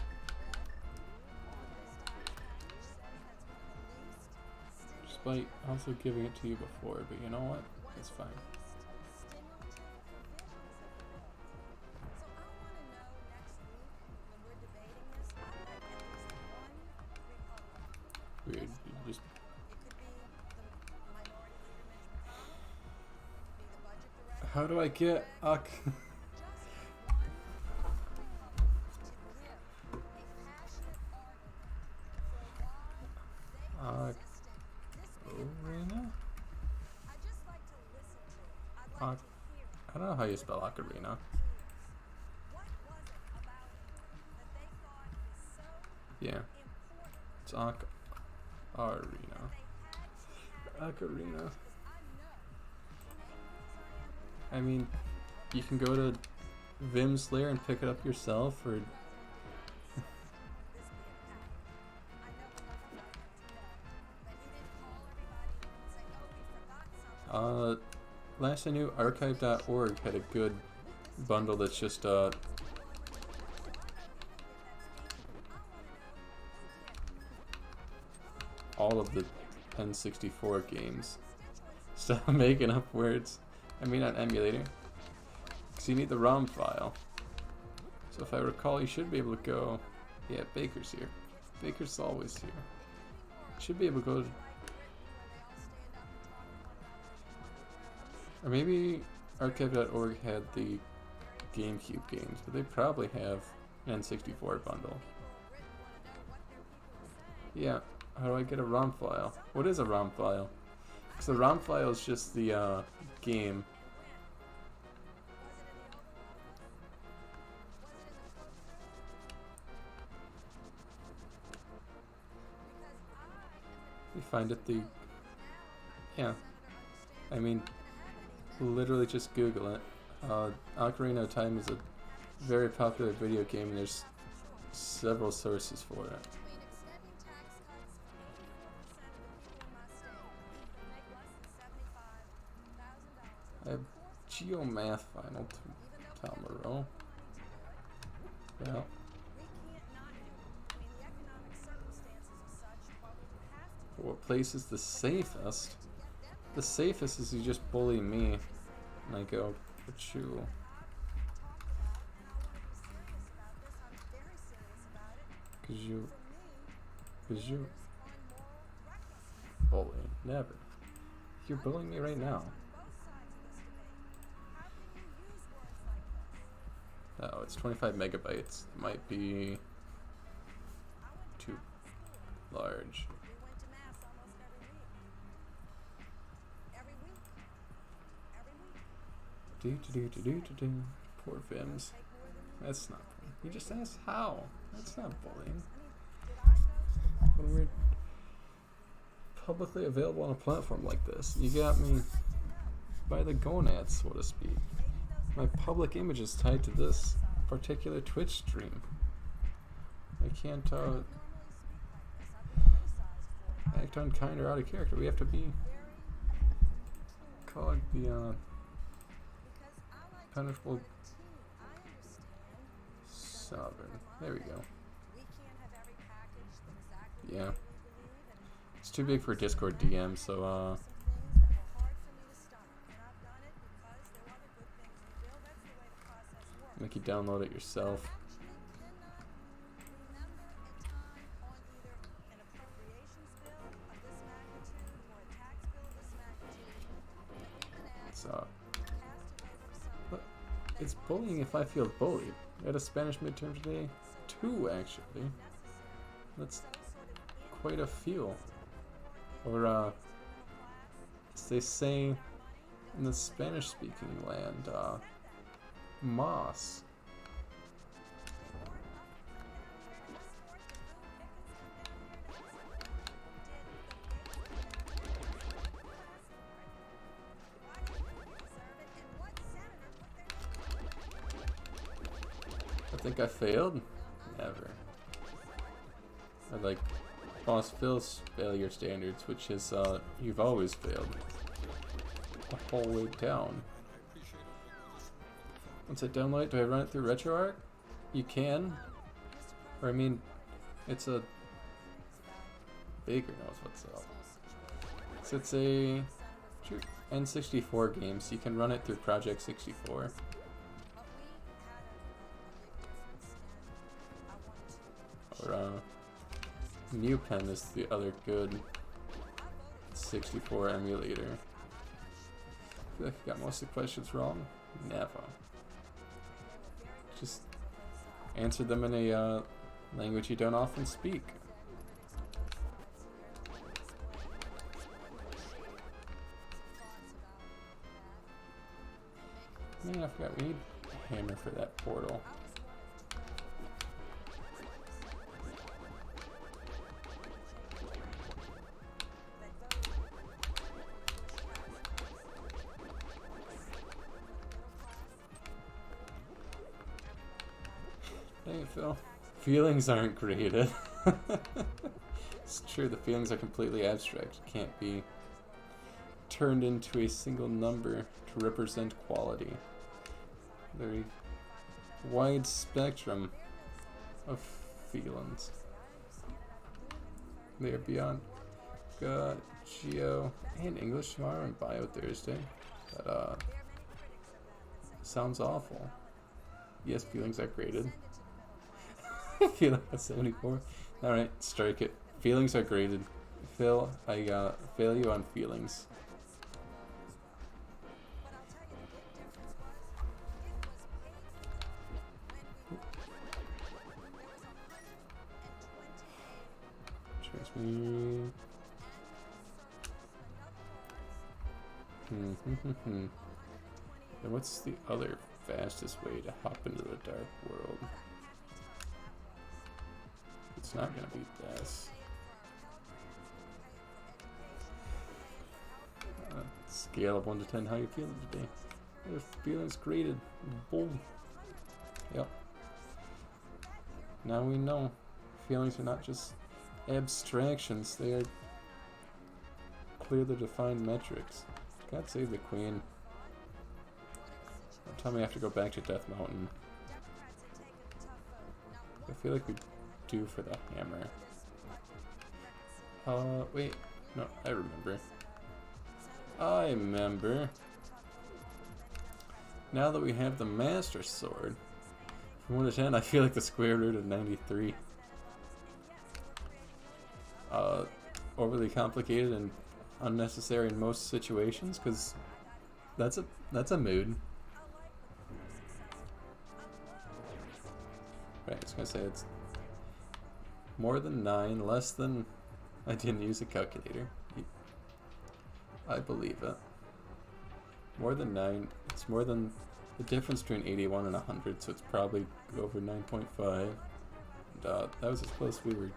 Despite also giving it to you before, but you know what? It's fine. Weird. You just how do I get Ocarina? I don't know how you spell Ocarina. Yeah. It's Arena. Ocarina. I mean, you can go to Vim's Lair and pick it up yourself, or last I knew, archive.org had a good bundle that's just all of the N64 games. Stop making up words. I mean, not emulator. Because you need the ROM file. So if I recall, you should be able to go... Yeah, Baker's here. Baker's always here. Should be able to go... Or maybe archive.org had the GameCube games, but they probably have an N64 bundle. Yeah, how do I get a ROM file? What is a ROM file? Because the ROM file is just the game. You find it yeah. I mean, literally just Google it. Ocarina of Time is a very popular video game, and there's several sources for it. I have Geomath Final Tomorrow. Well. What place is the safest? The safest is you just bully me, and I go, achoo. Cause you bully, never. You're bullying me right now. Oh, it's 25 megabytes. It might be too large. Poor Vims. That's not bullying. You just asked how. That's not bullying. When we're publicly available on a platform like this, you got me by the gonads, so to speak. My public image is tied to this particular Twitch stream. I can't act unkind or out of character. We have to be called the punishable sovereign. There we go. Yeah. It's too big for Discord DM, so make you download it yourself. It's bullying if I feel bullied. I had a Spanish midterm today. 2, actually. That's quite a few. Or, as they say in the Spanish-speaking land, Moss. I think I failed? Never. I like Boss Phil's failure standards, which is, you've always failed. The whole way down. Once I download it, do I run it through RetroArch? You can. Or, I mean, it's a... Baker knows what's up. So it's a N64 game, so you can run it through Project 64. Or, NewPen is the other good 64 emulator. I feel like I got most of the questions wrong. Never. Just answer them in a language you don't often speak. Man, I forgot we need a hammer for that portal. Dang it, Phil. Feelings aren't graded. It's true, the feelings are completely abstract. It can't be turned into a single number to represent quality. Very wide spectrum of feelings. They are beyond Geo and English tomorrow and Bio Thursday. That sounds awful. Yes, feelings are graded. Feeling at 74. Alright, strike it. Feelings are graded. Phil, I fail you on feelings. Transmute. And what's the other fastest way to hop into the dark world? It's not gonna be this. Scale of 1 to 10, how you feeling today? Your feelings graded. Boom. Yep. Now we know. Feelings are not just abstractions, they are clearly defined metrics. God save the Queen. Don't tell me I have to go back to Death Mountain. I feel like we do for the hammer. Wait. No, I remember. Now that we have the Master Sword, from 1 to 10, I feel like the square root of 93. Overly complicated and unnecessary in most situations, because that's a mood. Right, I was gonna say it's more than 9, less than. I didn't use a calculator. I believe it. More than 9. It's more than the difference between 81 and 100, so it's probably over 9.5. And that was as close as we were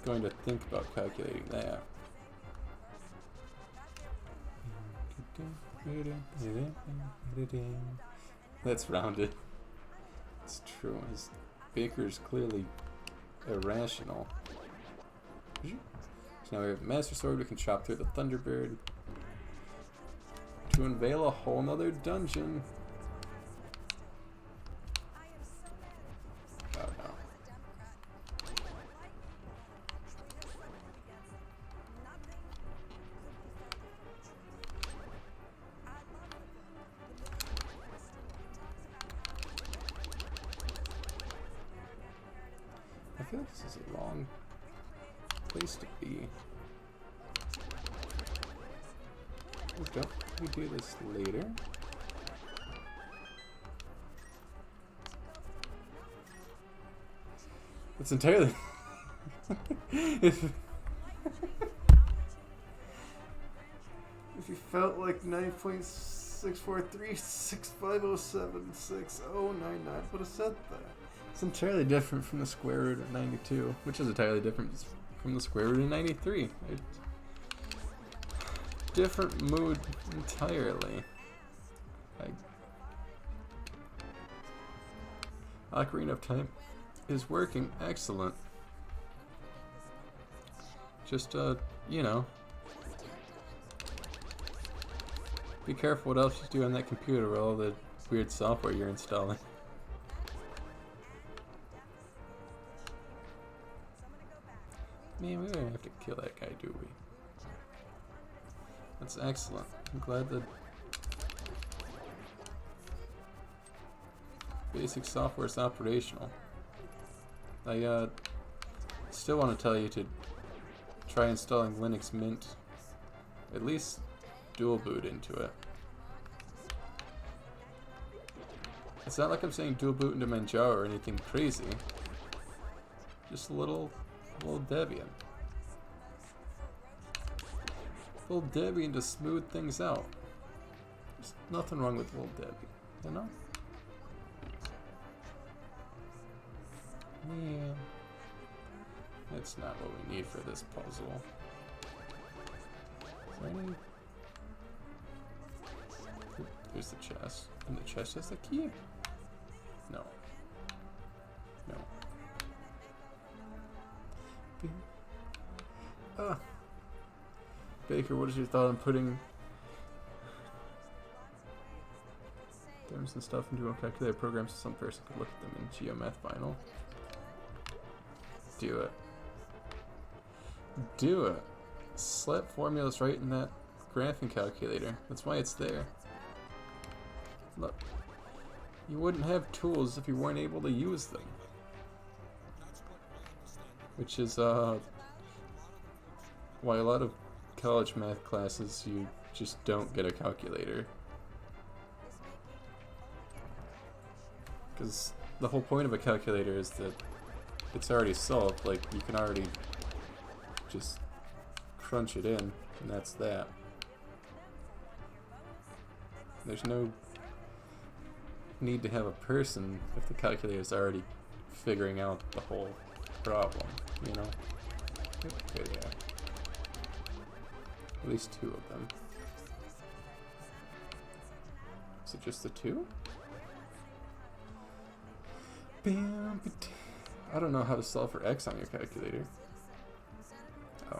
going to think about calculating that. That's rounded. It's true. His baker's clearly irrational. So now we have Master Sword, we can chop through the Thunderbird to unveil a whole nother dungeon. Oh no. I feel like this is a wrong place to be. Oh, don't we do this later? It's entirely. if you felt like 9.64365076099 would have said that. It's entirely different from the square root of 92, which is entirely different from the square root of 93. Different mood entirely. Ocarina of Time is working excellent. Just, you know, be careful what else you do on that computer with all the weird software you're installing. Man, we don't have to kill that guy, do we? That's excellent. I'm glad that basic software is operational. I still want to tell you to try installing Linux Mint. At least dual boot into it. It's not like I'm saying dual boot into Manjaro or anything crazy. Just a little Debian. Little Debian to smooth things out. There's nothing wrong with little Debian, you know? Yeah. That's not what we need for this puzzle. There's the chest. And the chest has the key. No. No. Ah. Baker, what is your thought on putting terms and stuff into a calculator program so some person could look at them in GeoMath Final? Do it. Do it. Slap formulas right in that graphing calculator. That's why it's there. Look. You wouldn't have tools if you weren't able to use them. Which is, why a lot of college math classes you just don't get a calculator. Because the whole point of a calculator is that it's already solved, like you can already just crunch it in, and that's that. There's no need to have a person if the calculator is already figuring out the whole problem, you know? Here they are. At least two of them. Is it just the two? Bam, I don't know how to solve for x on your calculator. Oh,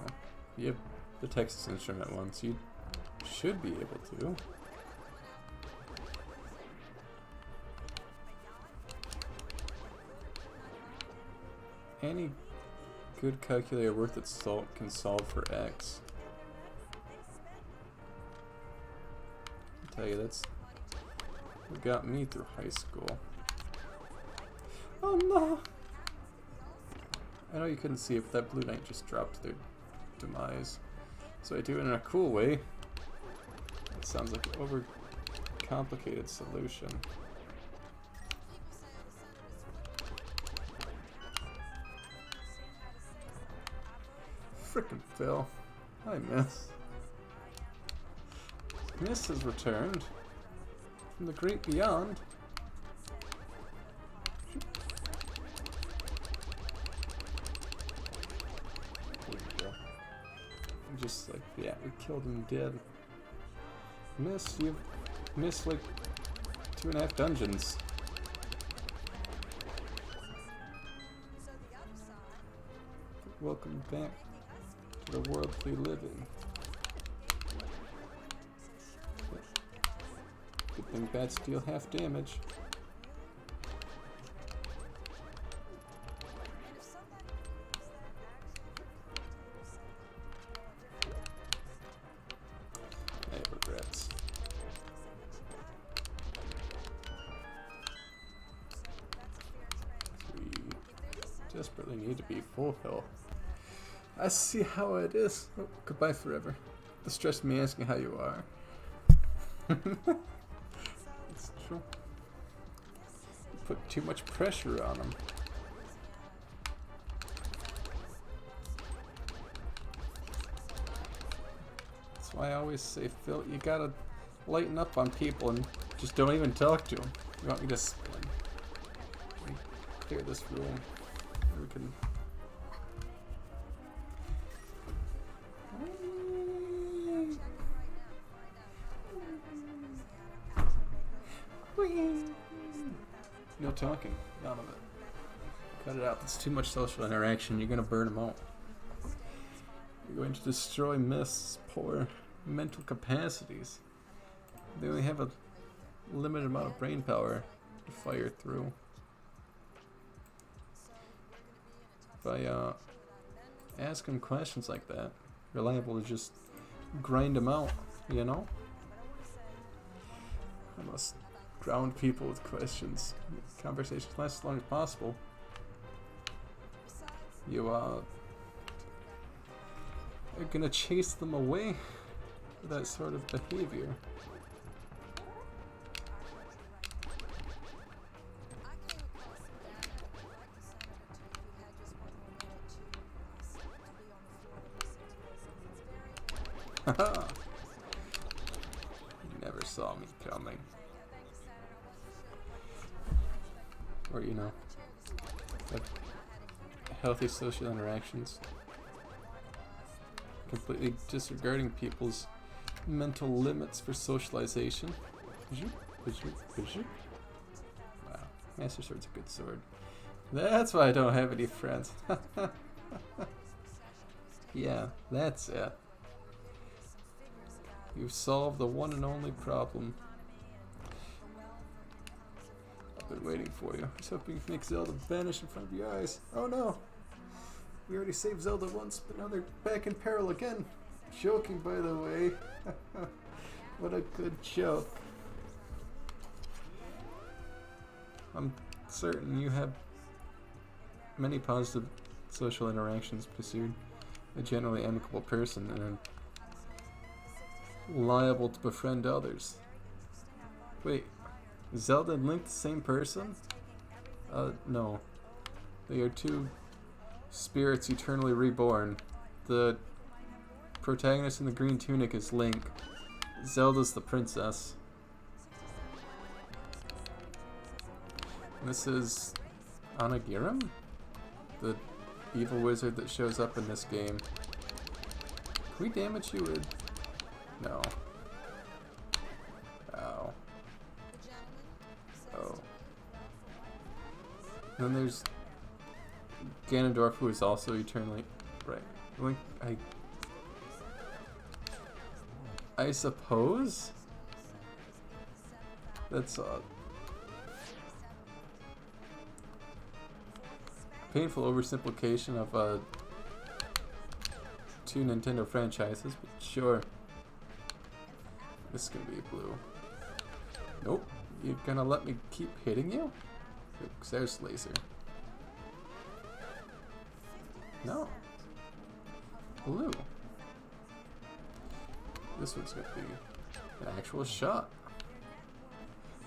you have the Texas Instrument one, so you should be able to. Any good calculator worth its salt can solve for x. I'll tell you, that's what got me through high school. Oh no! I know you couldn't see it, but that blue knight just dropped their demise. So I do it in a cool way. It sounds like an overcomplicated solution. Frickin' Phil. Hi, Miss. Miss has returned from the great beyond. Just like, yeah, we killed him dead. Miss, you've missed like 2.5 dungeons. Welcome back to the world we live in. Good thing bats deal half damage. Desperately need to be full health. I see how it is. Oh, goodbye forever. The stress me asking how you are. It's true. You put too much pressure on them. That's why I always say, Phil, you gotta lighten up on people and just don't even talk to them. You want me to clear this room? We can. No talking. None of it. Cut it out. That's too much social interaction. You're gonna burn them out. You're going to destroy Mist's poor mental capacities. They only have a limited amount of brain power to fire through. If I ask him questions like that, you're liable to just grind them out, you know? I must ground people with questions. Conversations last as long as possible. You are gonna chase them away with that sort of behavior. Haha! You never saw me coming. Or, you know, like healthy social interactions. Completely disregarding people's mental limits for socialization. Wow. Master Sword's a good sword. That's why I don't have any friends. Yeah, that's it. You've solved the one and only problem. I've been waiting for you. I was hoping you could make Zelda vanish in front of your eyes. Oh no! We already saved Zelda once, but now they're back in peril again. Joking, by the way. What a good joke. I'm certain you have many positive social interactions, pursued a generally amicable person and liable to befriend others. Wait, Zelda and Link the same person? No. They are two spirits eternally reborn. The protagonist in the green tunic is Link. Zelda's the princess. And this is Anagiram? The evil wizard that shows up in this game. Can we damage you with... No. Ow. Oh. And then there's Ganondorf, who is also eternally... Right. Link, I suppose? That's odd. Painful oversimplification of two Nintendo franchises, but sure. This is gonna be blue. Nope. You're gonna let me keep hitting you? Oops, there's laser. No. Blue. This one's gonna be an actual shot.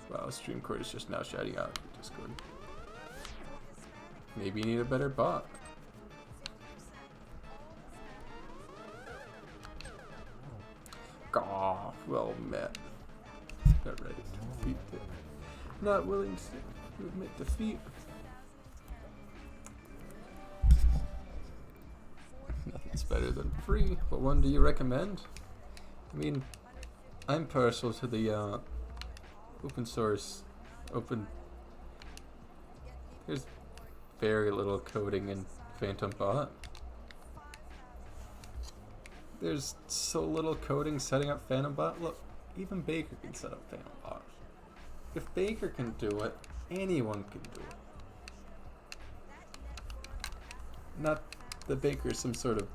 Wow, StreamCord is just now shouting out in Discord. Maybe you need a better bot. Gah, well met. Not ready to defeat it. Not willing to admit defeat. Nothing's better than free. What one do you recommend? I mean, I'm partial to the open source, There's very little coding in Phantom Bot. There's so little coding setting up Phantom Bot. Look, even Baker can set up Phantom Bot. If Baker can do it, anyone can do it. Not that Baker is some sort of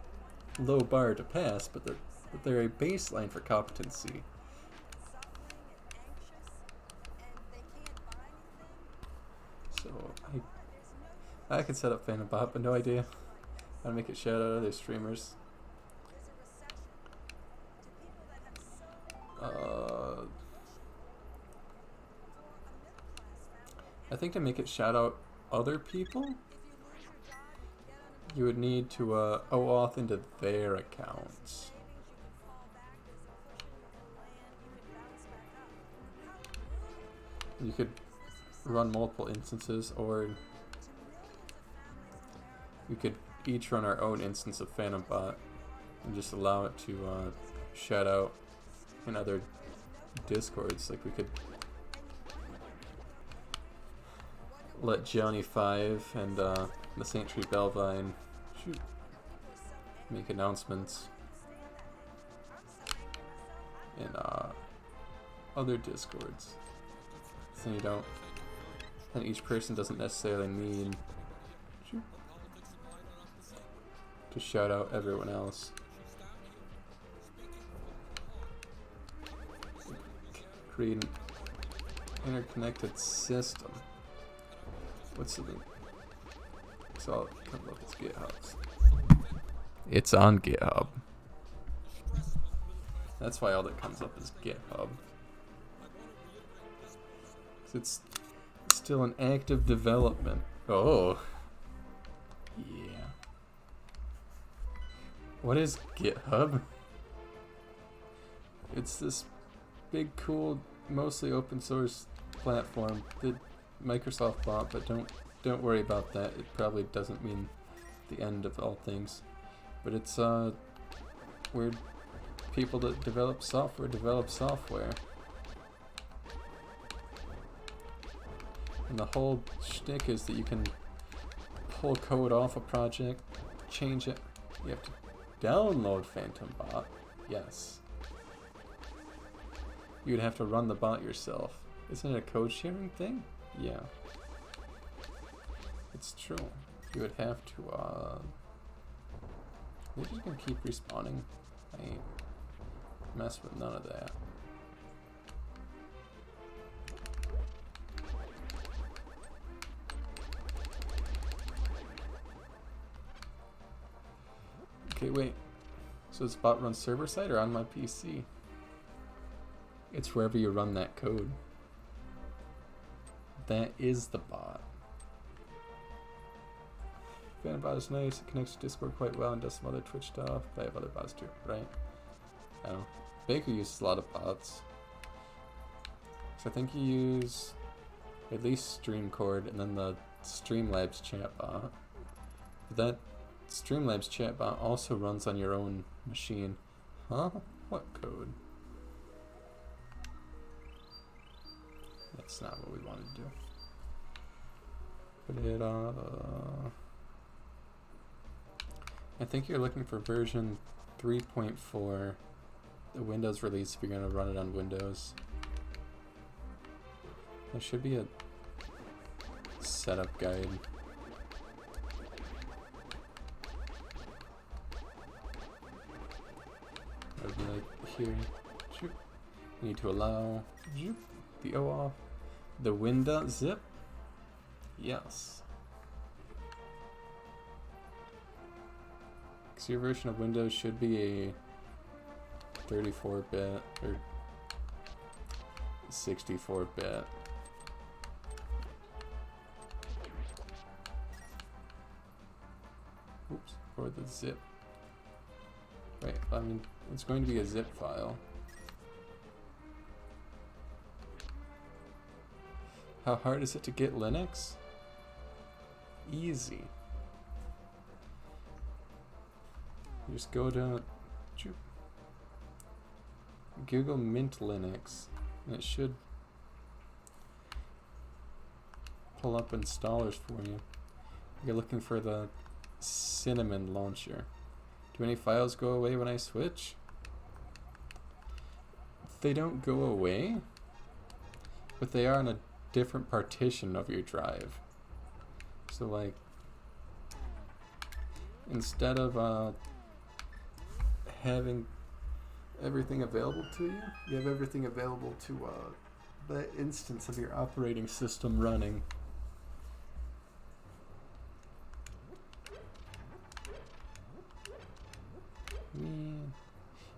low bar to pass, but that they're a baseline for competency. So I can set up Phantom Bot, but no idea how to make it shout out other streamers. I think to make it shout out other people, you would need to OAuth into their accounts. You could run multiple instances, or we could each run our own instance of Phantom Bot and just allow it to shout out in other discords. Like we could let Johnny5 and the St. Tree Bellvine make announcements in other discords. So you don't, and each person doesn't necessarily need to shout out everyone else. Create an interconnected system. What's the link? So I'll come look at GitHub's. It's on GitHub. That's why all that comes up is GitHub. It's still in active development. Oh. Yeah. What is GitHub? It's this big, cool, mostly open source platform that Microsoft bought, but don't worry about that. It probably doesn't mean the end of all things. But it's where people that develop software. And the whole shtick is that you can pull code off a project, change it. You have to download Phantom Bot. Yes. You would have to run the bot yourself. Isn't it a code sharing thing? Yeah. It's true. You would have to, They're just gonna keep respawning. I ain't mess with none of that. Okay, wait. So this bot runs server side or on my PC? It's wherever you run that code. That is the bot. Phantom bot is nice. It connects to Discord quite well and does some other Twitch stuff. But I have other bots too, right? I don't know. Baker uses a lot of bots. So I think you use at least StreamCord and then the Streamlabs chat bot. But that Streamlabs chat bot also runs on your own machine. Huh? What code? That's not what we wanted to do. Put it on. I think you're looking for version 3.4, the Windows release if you're going to run it on Windows. There should be a setup guide. I would be like, here, you need to allow the OAuth, the window zip. Yes. Because your version of Windows should be a 34-bit or 64-bit. Oops, or the zip. Right, I mean, it's going to be a zip file. How hard is it to get Linux? Easy. You just go to Google Mint Linux, and it should pull up installers for you. You're looking for the Cinnamon launcher. Do any files go away when I switch? They don't go away, but they are on a different partition of your drive. So like, instead of having everything available to you, you have everything available to the instance of your operating system running.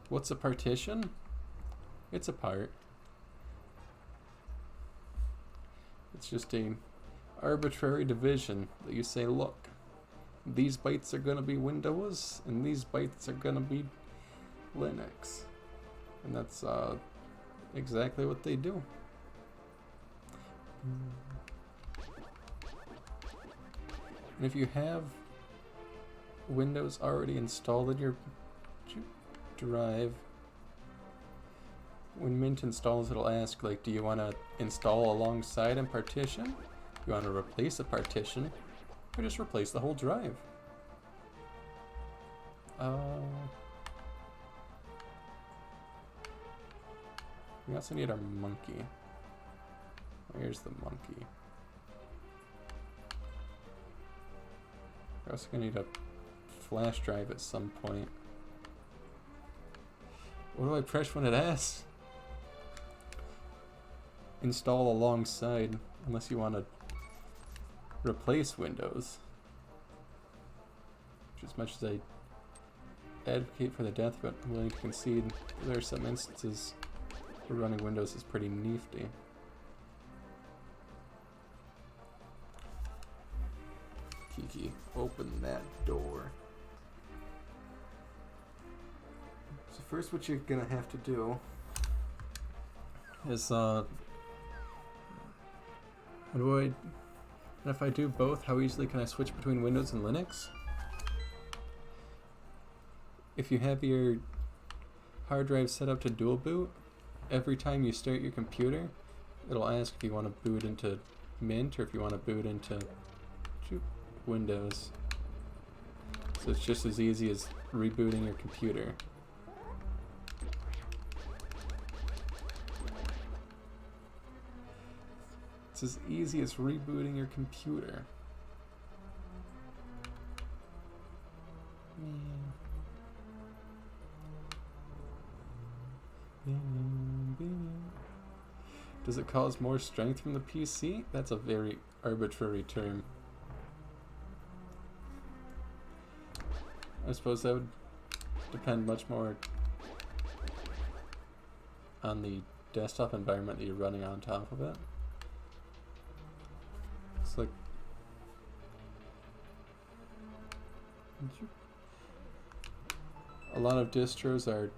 What's a partition? It's a part. It's just a arbitrary division that you say, look, these bytes are going to be Windows and these bytes are going to be Linux. And that's exactly what they do. And if you have Windows already installed in your drive, when Mint installs, it'll ask, like, do you want to install alongside a partition? You want to replace a partition? Or just replace the whole drive? We also need our monkey. Where's the monkey? We're also going to need a flash drive at some point. What do I press when it asks? Install alongside, unless you want to replace Windows. Which, as much as I advocate for the death, but I'm willing to concede there are some instances where running Windows is pretty nifty. Kiki, open that door. So first what you're gonna have to do is and if I do both, how easily can I switch between Windows and Linux? If you have your hard drive set up to dual boot, every time you start your computer, it'll ask if you want to boot into Mint, or if you want to boot into Windows. So it's just as easy as rebooting your computer. It's as easy as rebooting your computer. Does it cause more strength from the PC? That's a very arbitrary term. I suppose that would depend much more on the desktop environment that you're running on top of it. It's like a lot of distros are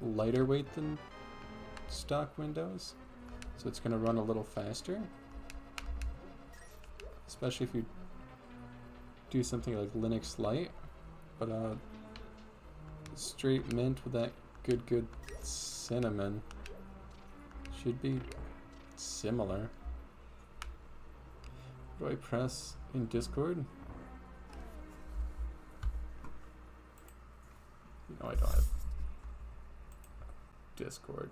lighter weight than stock Windows, so it's going to run a little faster, especially if you do something like Linux Lite. But straight Mint with that good cinnamon should be similar. Do I press in Discord? No, I don't have Discord.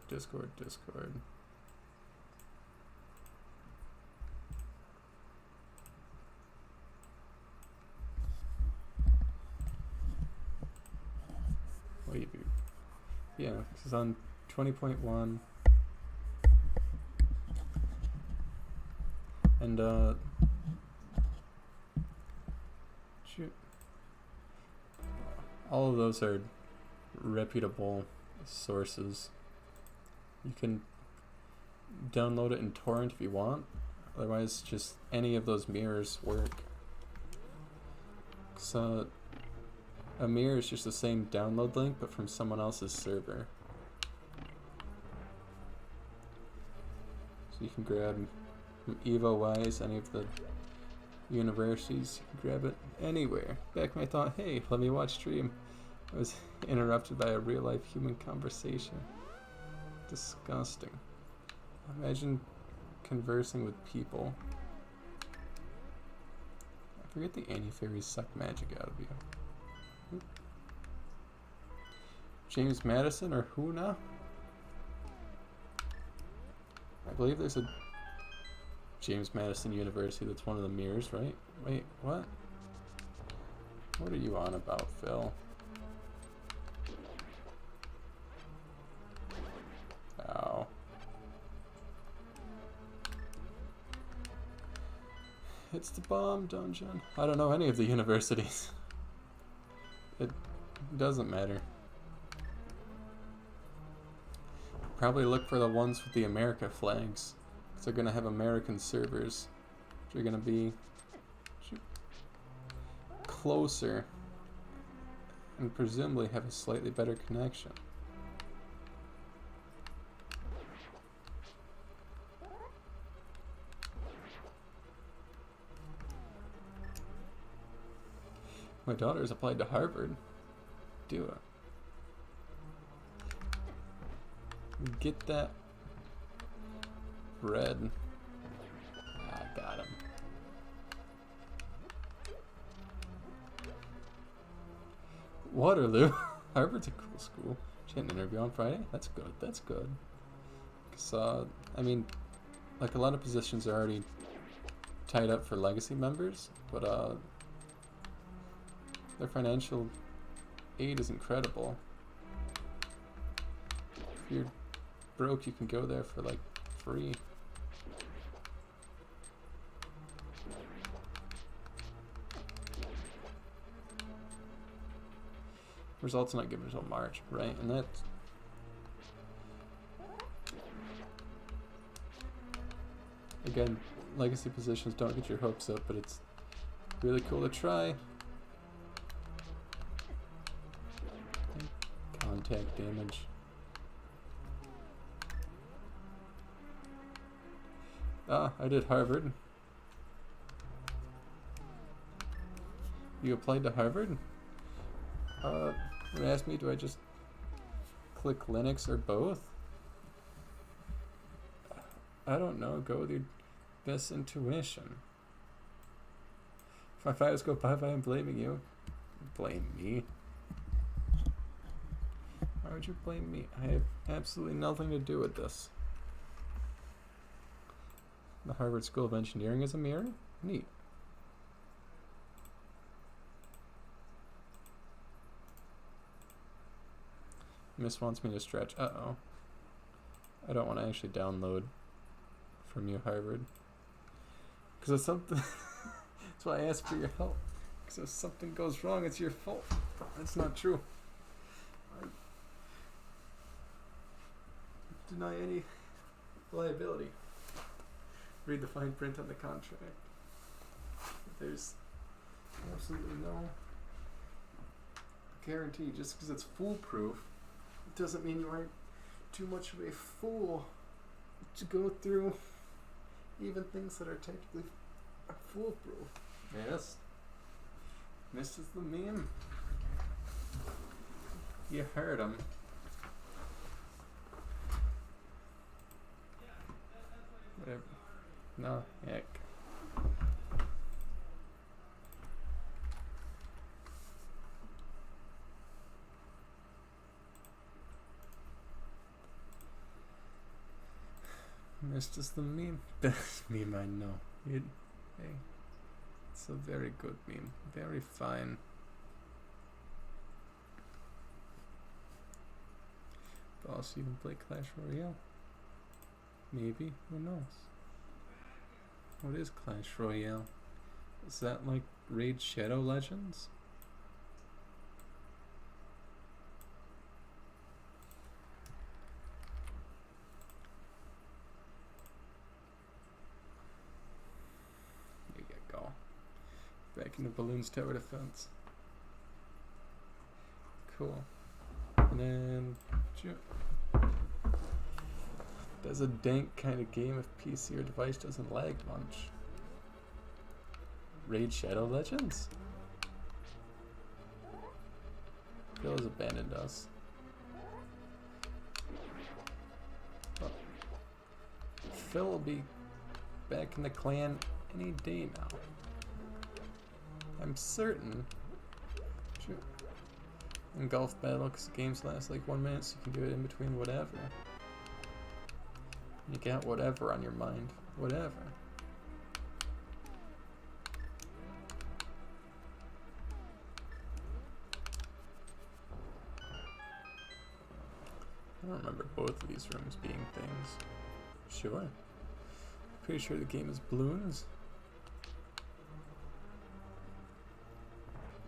Wait, yeah, this is on 20.1. And shoot. All of those are reputable sources. You can download it in torrent if you want. Otherwise, just any of those mirrors work. So a mirror is just the same download link, but from someone else's server. So you can grab from EvoWise, any of the universities, you can grab it anywhere. Back when I thought, hey, let me watch stream, I was interrupted by a real-life human conversation. Disgusting. Imagine conversing with people. I forget the anti-fairies suck magic out of you. James Madison or who now? I believe there's a James Madison University that's one of the mirrors, right? Wait, what? What are you on about, Phil? Ow. It's the bomb dungeon. I don't know any of the universities. It doesn't matter. Probably look for the ones with the America flags, because they're going to have American servers, which are going to be closer and presumably have a slightly better connection. My daughter's applied to Harvard. Do it. Get that bread. I got him. Waterloo. Harvard's a cool school. She had an interview on Friday. That's good. That's good. So, I mean, like a lot of positions are already tied up for legacy members, but their financial aid is incredible. If you're broke, you can go there for like free. Results not given until March, right? And that's again, legacy positions, don't get your hopes up, but it's really cool to try. Contact damage. Ah, I did Harvard. You applied to Harvard? They asked me, do I just click Linux or both? I don't know. Go with your best intuition. If my fires go bye-bye, I'm blaming you. Blame me? Why would you blame me? I have absolutely nothing to do with this. The Harvard School of Engineering is a mirror? Neat. Miss wants me to stretch. Uh-oh. I don't want to actually download from you, Harvard. Because if something... That's why I asked for your help. Because if something goes wrong, it's your fault. That's not true. I deny any liability. Read the fine print on the contract. There's absolutely no guarantee. Just because it's foolproof, it doesn't mean you aren't too much of a fool to go through even things that are technically foolproof. Yes. This is the meme. You heard him. Whatever. No, heck. Missed is the meme. Best meme I know. Hey, it's a very good meme. Very fine. Boss even play Clash Royale? Maybe. Who knows? What is Clash Royale? Is that like Raid Shadow Legends? There you go. Back into Balloon's Tower Defense. Cool. And then... Does a dank kind of game if PC or device doesn't lag much? Raid Shadow Legends? Phil has abandoned us. Well, Phil will be back in the clan any day now. I'm certain. In Golf Battle, because the games last like 1 minute, so you can do it in between whatever. You got whatever on your mind. Whatever. I don't remember both of these rooms being things. Sure. Pretty sure the game is balloons.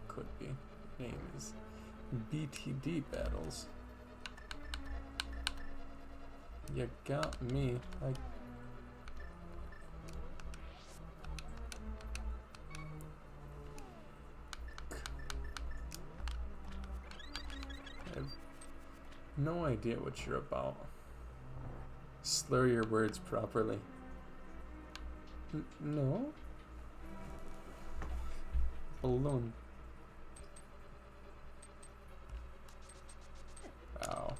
Could be. Name is BTD Battles. You got me. I have no idea what you're about. Slur your words properly. No? Balloon. Ow.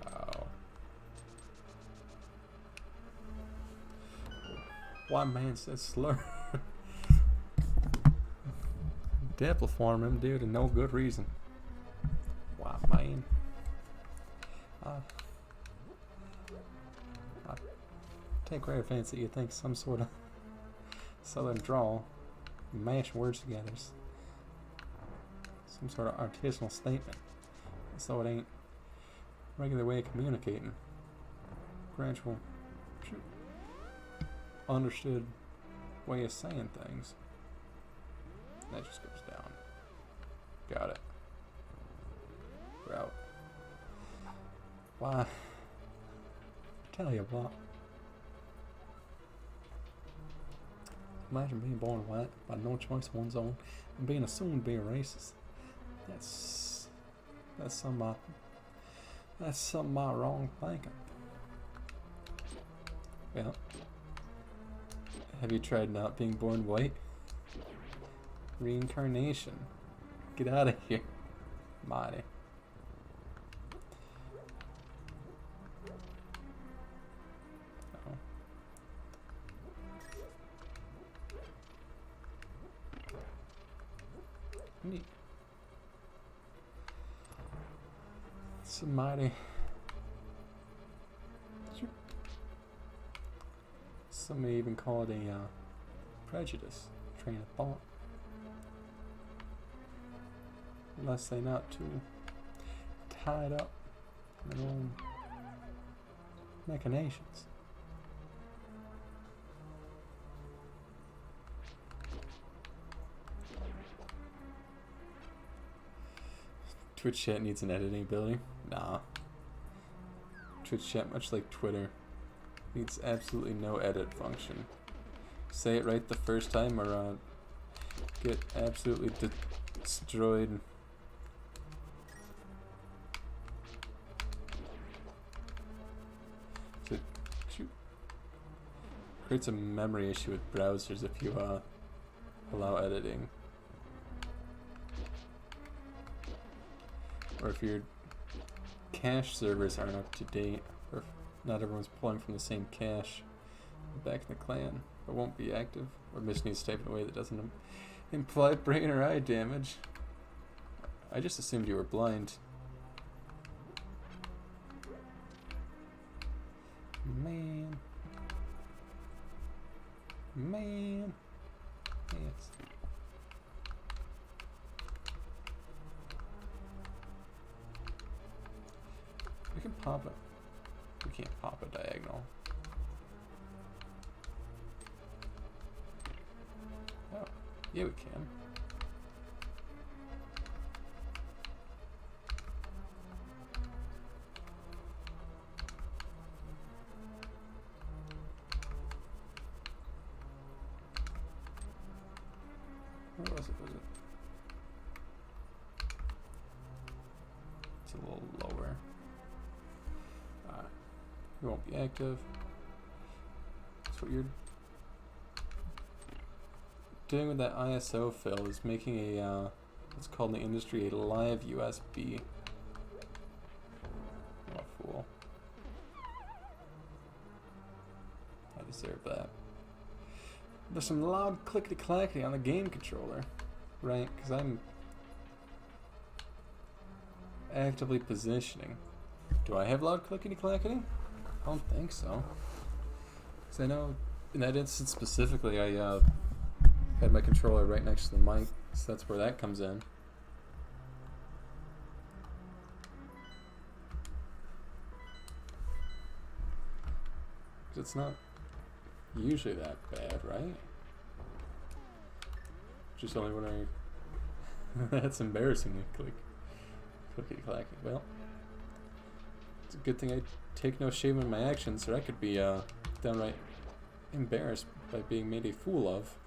Ow. Why man says slur? Depliform him due to no good reason. Why man? I take great offense that you think some sort of southern drawl mash words together. Some sort of artisanal statement. So it ain't regular way of communicating. Gradual, understood way of saying things. That just goes down. Got it. Route. Why? Tell you what. Imagine being born white by no choice of one's own and being assumed to be a racist. That's some of my wrong thinking. Well, have you tried not being born white? Reincarnation. Get out of here, Mighty. Neat. Somebody. Some may even call it a prejudice, train of thought. Unless they're not too tied up in their own machinations. Twitch chat needs an editing ability? Nah. Twitch chat, much like Twitter, needs absolutely no edit function. Say it right the first time or get absolutely destroyed. So, creates a memory issue with browsers if you allow editing. Or if your cache servers aren't up to date, or if not everyone's pulling from the same cache back in the clan, but won't be active, or Miss needs to type in a way that doesn't imply brain or eye damage. I just assumed you were blind. Man. Yes. We can pop it. We can't pop a diagonal. Oh, yeah, we can. Where was it? It's a little lower. It won't be active. That's what you're doing with that ISO fill, is making a what's called in the industry a live USB. What a fool. I deserve that. There's some loud clickety-clackety on the game controller, right? Because I'm actively positioning. Do I have loud clickety-clackety? I don't think so. Because I know in that instance specifically, I had my controller right next to the mic, so that's where that comes in. Because it's not usually that bad, right? Just only when I... That's embarrassingly clickety-clacky. Well, it's a good thing I take no shame in my actions, or I could be downright embarrassed by being made a fool of.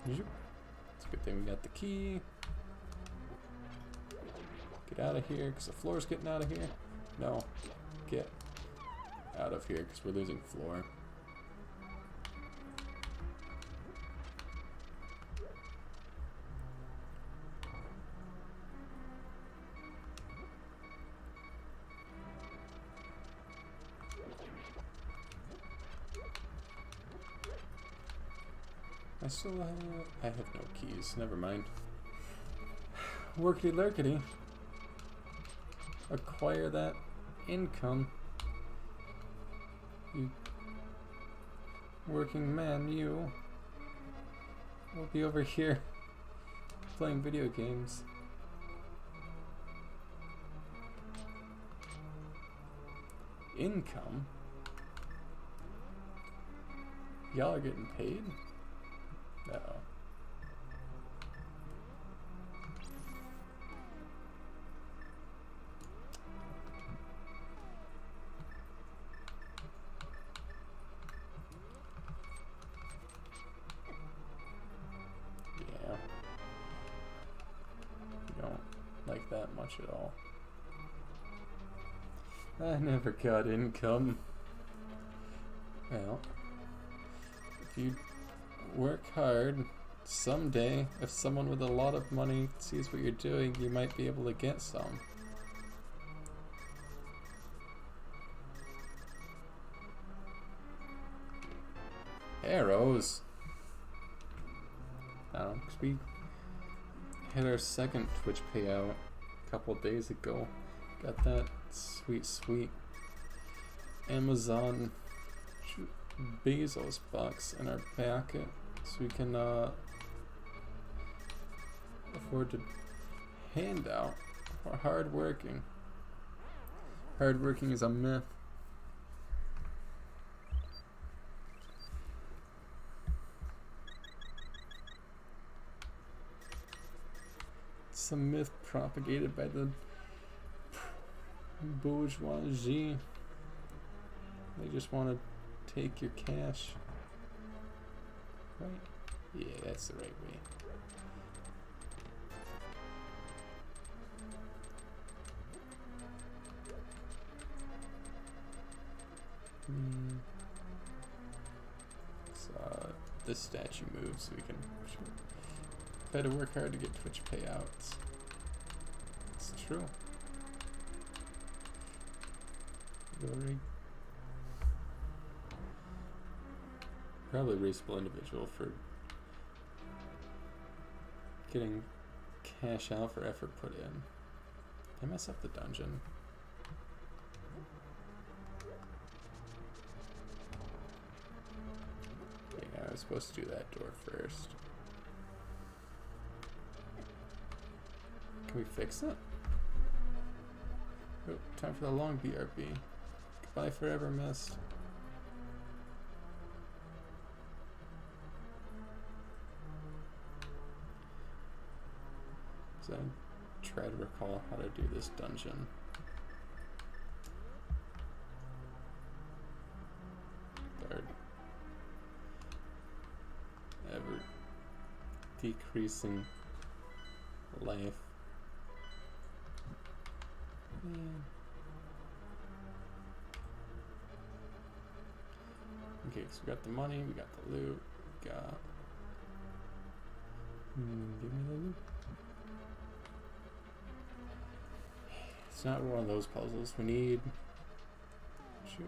It's a good thing we got the key. Get out of here, because the floor's getting out of here. No, get out of here, because we're losing floor. I have no keys, never mind. Workity lurkity. Acquire that income. You working man, you will be over here playing video games. Income? Y'all are getting paid? Uh-oh. Yeah. You don't like that much at all. I never got income. Well, if you work hard, someday, if someone with a lot of money sees what you're doing, you might be able to get some. Arrows. I don't know, 'cause hit our second Twitch payout a couple days ago. Got that sweet Amazon Bezos bucks in our pocket, so we can afford to hand out. Hardworking is a myth. It's a myth propagated by the bourgeoisie. They just want to take your cash. Right? Yeah, that's the right way. So, this statue moves so we can better work hard to get Twitch payouts. It's true. Glory. Probably reasonable individual for getting cash out for effort put in. Did I mess up the dungeon? Yeah, I was supposed to do that door first. Can we fix it? Oh, time for the long BRB. Goodbye forever, mist. So I try to recall how to do this dungeon. Guard. Ever decreasing life. Okay, so we got the money, we got the loot, we got... give me the loot. It's not one of those puzzles. We need... Shoot.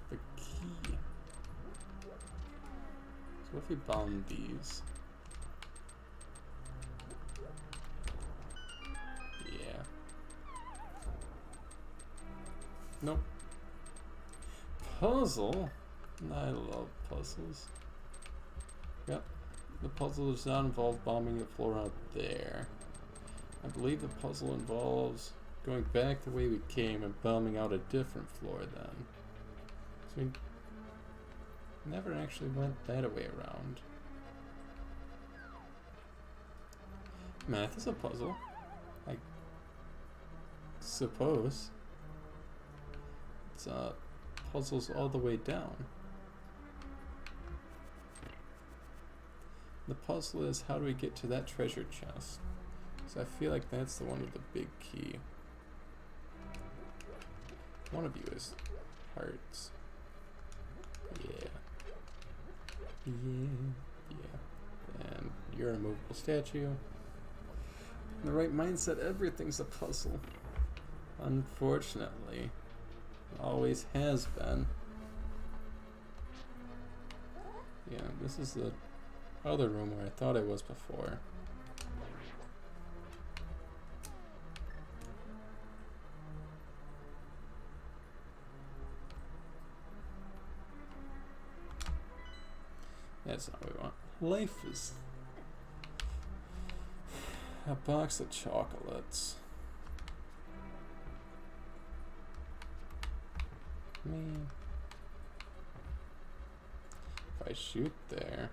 The key. So what if we bound these? Yeah. Nope. Puzzle? I love puzzles. Yep. The puzzle does not involve bombing the floor out there. I believe the puzzle involves going back the way we came and bombing out a different floor then. So we never actually went that way around. Math is a puzzle, I suppose. It's puzzles all the way down. The puzzle is, how do we get to that treasure chest? So I feel like that's the one with the big key. One of you is hearts. Yeah. And you're a movable statue. In the right mindset, everything's a puzzle. Unfortunately. Always has been. Yeah, this is the other room where I thought I was before. That's not what we want. Life is a box of chocolates. Man. If I shoot there,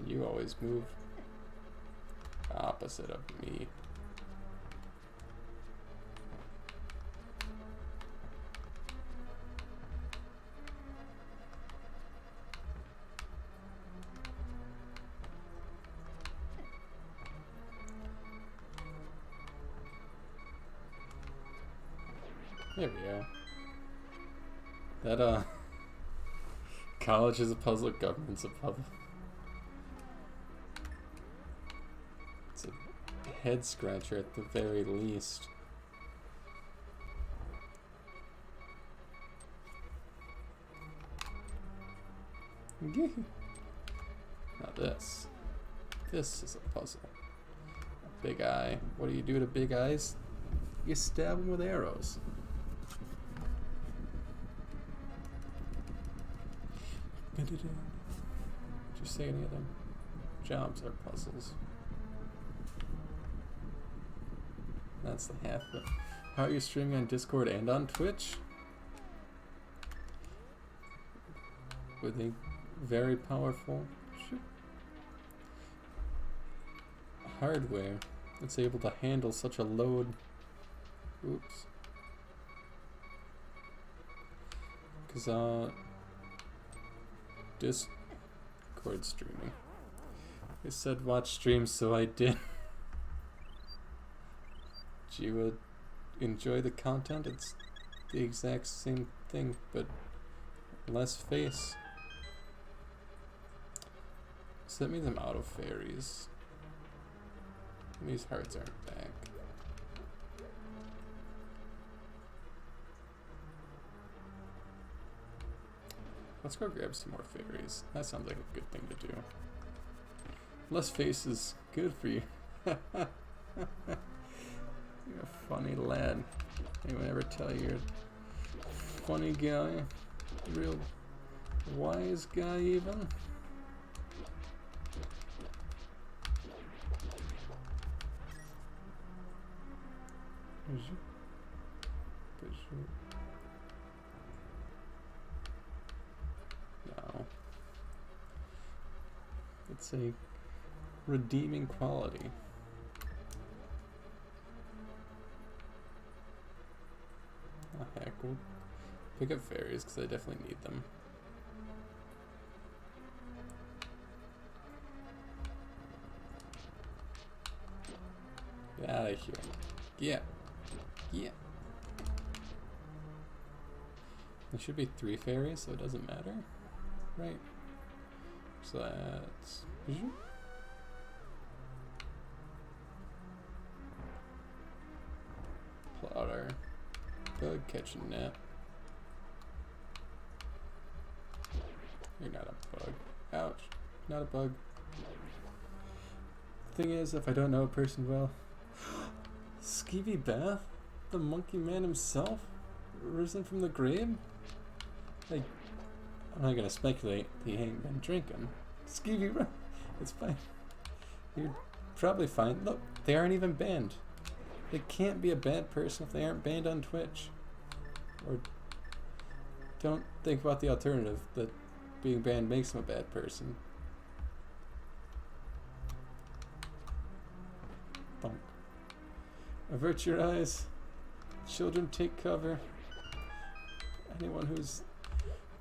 you always move opposite of me. There we go. That, college is a puzzle, government's a puzzle. It's a head scratcher at the very least. Now this. This is a puzzle. A big eye. What do you do to big eyes? You stab them with arrows. Did you say any of them? Jobs are puzzles. That's the half of it. How are you streaming on Discord and on Twitch? With a very powerful hardware that's able to handle such a load. Oops. Because Discord streaming. They said watch streams, so I did. Do you enjoy the content? It's the exact same thing, but less face. So that means I'm out of fairies. These hearts aren't back. Let's go grab some more fairies. That sounds like a good thing to do. Less face is good for you. You're a funny lad. Anyone ever tell you you're a funny guy? Real wise guy even? No. It's a redeeming quality. Oh heck, we'll pick up fairies because I definitely need them. Get out of here. Yeah. Yeah. There should be 3 fairies, so it doesn't matter. Right. So that's... Plotter. Bug catching net. You're not a bug. Ouch. Not a bug. Thing is, if I don't know a person well... Skeevy Bath? The monkey man himself? Risen from the grave? Like, I'm not gonna speculate. He ain't been drinking. Skeevy, it's fine. You're probably fine. Look, they aren't even banned. They can't be a bad person if they aren't banned on Twitch. Or don't think about the alternative, that being banned makes them a bad person. Bonk. Avert your eyes. Children, take cover. Anyone who's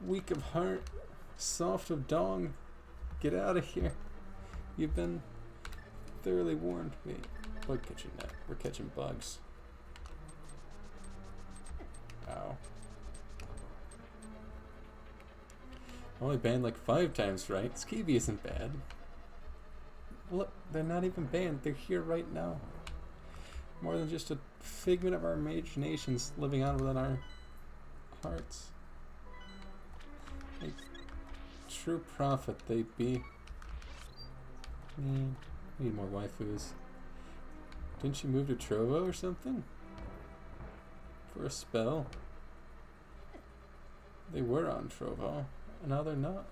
weak of heart, soft of dong, get out of here. You've been thoroughly warned. Wait, bug catching net. We're catching bugs. Ow. Only banned like 5 times, right? Skeevy isn't bad. Look, they're not even banned. They're here right now. More than just a figment of our imaginations living on within our hearts. Like, true prophet they be. Need more waifus. Didn't she move to Trovo or something? For a spell? They were on Trovo, and now they're not.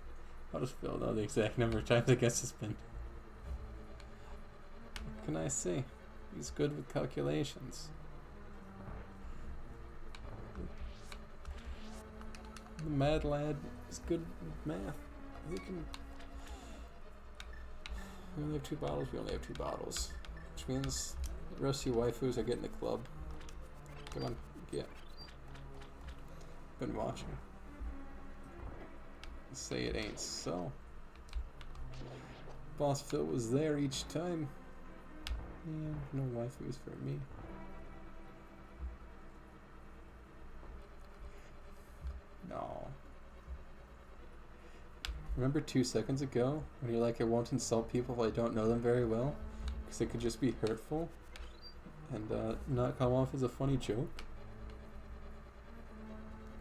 I'll just fill out the exact number of times I guess it's been. What can I say? He's good with calculations. The mad lad is good with math. He can... We only have 2 bottles, we only have 2 bottles. Which means the rest of you waifus are getting the club. Come on, get. Been watching. Say it ain't so. Boss Phil was there each time. Yeah, no waifus for me. No. Remember 2 seconds ago when you're like, I won't insult people if I don't know them very well because it could just be hurtful and not come off as a funny joke?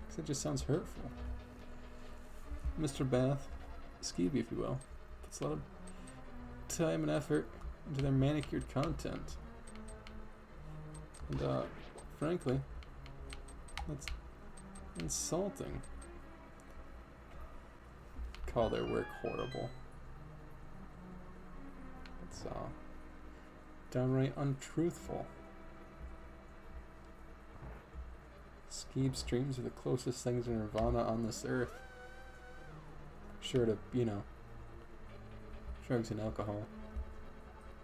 Because it just sounds hurtful. Mr. Bath, skeevy, if you will. Puts a lot of time and effort into their manicured content. And, frankly, that's insulting. Call their work horrible. It's, downright untruthful. Skeeb streams are the closest things to nirvana on this earth. Short of, you know, drugs and alcohol.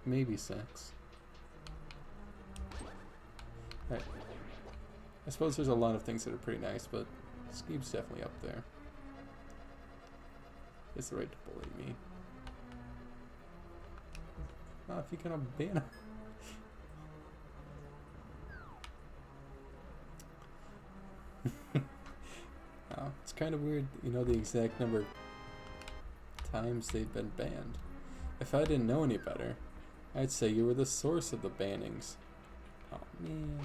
Maybe sex. I suppose there's a lot of things that are pretty nice, but Skeeb's definitely up there. It's the right to bully me. If you're gonna ban him. It's kind of weird, you know, the exact number of times they've been banned. If I didn't know any better, I'd say you were the source of the bannings. Oh man.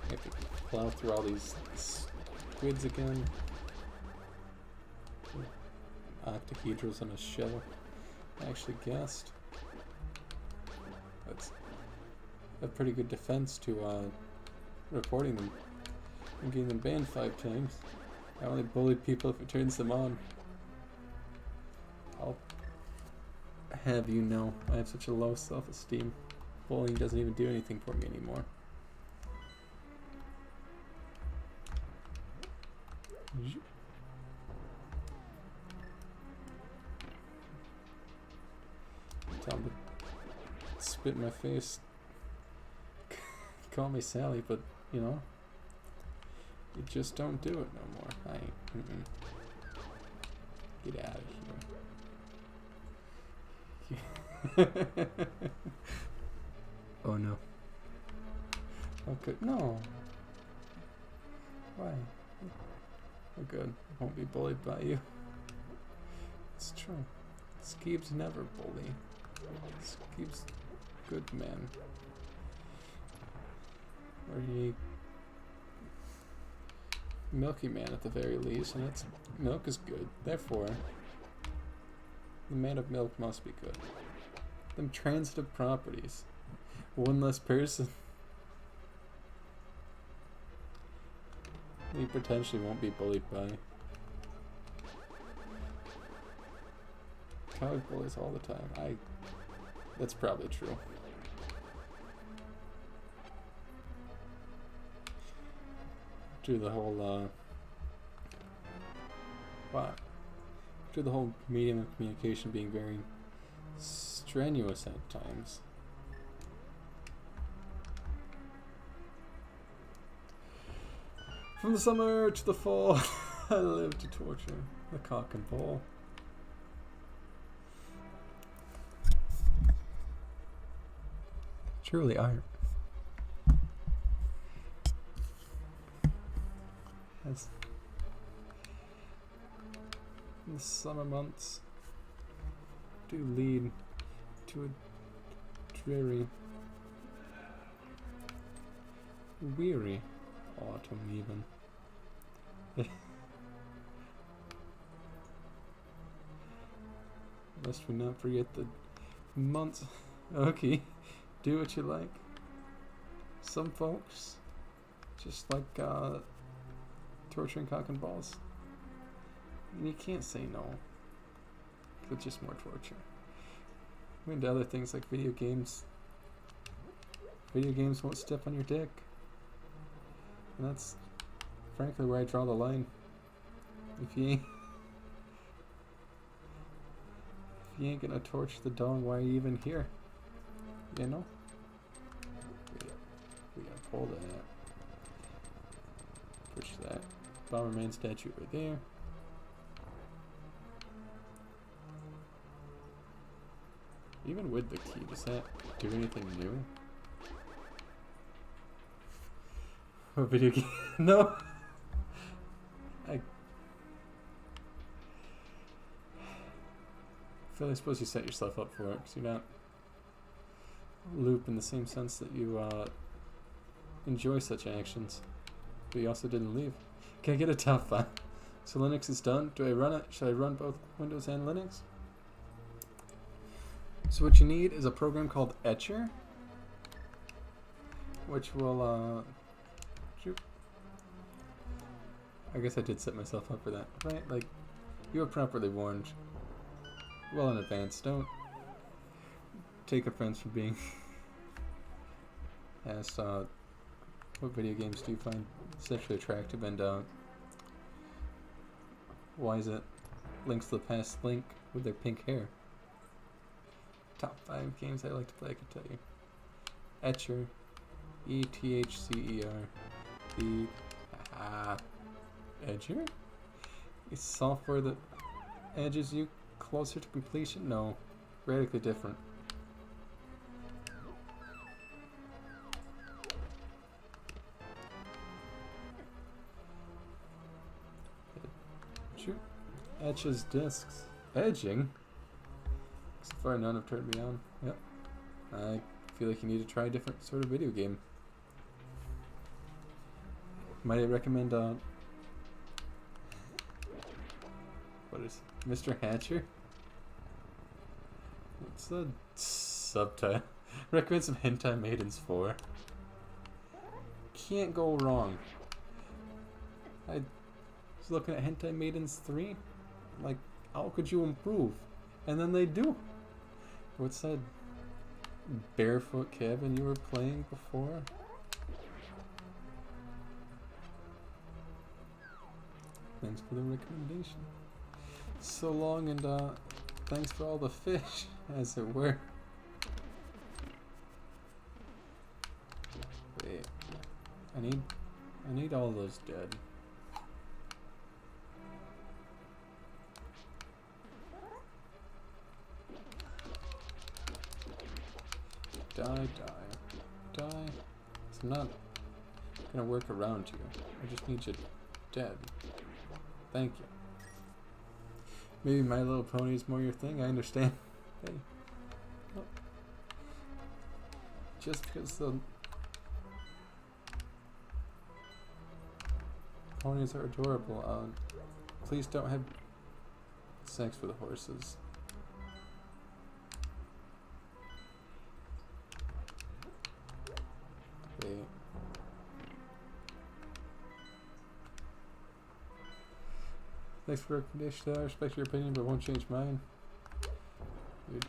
I have to plow through all these squids again. Octahedrals on a shell. I actually guessed. That's a pretty good defense to reporting them and getting them banned 5 times. I only bully people if it turns them on. I'll have you know, I have such a low self-esteem. Bullying doesn't even do anything for me anymore. Tell him to spit in my face. Call me Sally, but you know, you just don't do it no more. I ain't. Get out of here. Oh no. Okay, no. Why? Oh good. I won't be bullied by you. It's true. Skeeb's never bully. Skeeb's good man. Or he milky man at the very least, and that's milk is good. Therefore, the man of milk must be good. Them transitive properties. One less person. He potentially won't be bullied by. College bullies all the time. That's probably true. Do the whole do the whole medium of communication being very strenuous at times. From the summer to the fall, I live to torture the cock and bull. Truly art. As the summer months do lead to a dreary, weary autumn even. Lest we not forget the months. Okay, do what you like. Some folks just like torturing cock and balls. And you can't say no. It's just more torture. We're into other things like video games. Video games won't step on your dick. And that's frankly where I draw the line. If you ain't gonna torch the dong, why are you even here? You know? We gotta pull that. Push that. Bomberman statue right there. Even with the key, does that do anything new? A video game? No! I feel I suppose you set yourself up for it, because you're not loop in the same sense that you enjoy such actions. But you also didn't leave. Can I get a top 5? So Linux is done. Do I run it? Should I run both Windows and Linux? So what you need is a program called Etcher, which will, shoot. I guess I did set myself up for that, right? Like, you were properly warned well in advance. Don't take offense for being asked, what video games do you find sexually attractive, and, why is it links to the past link with their pink hair? Top 5 games I like to play, I can tell you. Etcher. E-T-H-C-E-R. Edger? Is software that edges you closer to completion? No. Radically different. Shoot. Etches discs. Edging? So far none have turned me on. Yep. I feel like you need to try a different sort of video game. Might I recommend, what is it? Mr. Hatcher? What's the subtitle? Recommend some Hentai Maidens 4. Can't go wrong. I was looking at Hentai Maidens 3. Like, how could you improve? And then they do. What's that barefoot cabin you were playing before? Thanks for the recommendation. So long, and thanks for all the fish, as it were. Wait, I need all those dead. Die. So I'm not gonna work around you. I just need you dead. Thank you. Maybe My Little Pony is more your thing, I understand. Hey. Well, just because the ponies are adorable, please don't have sex with horses. Wait. Thanks for the recommendation. I respect your opinion, but won't change mine. Dude.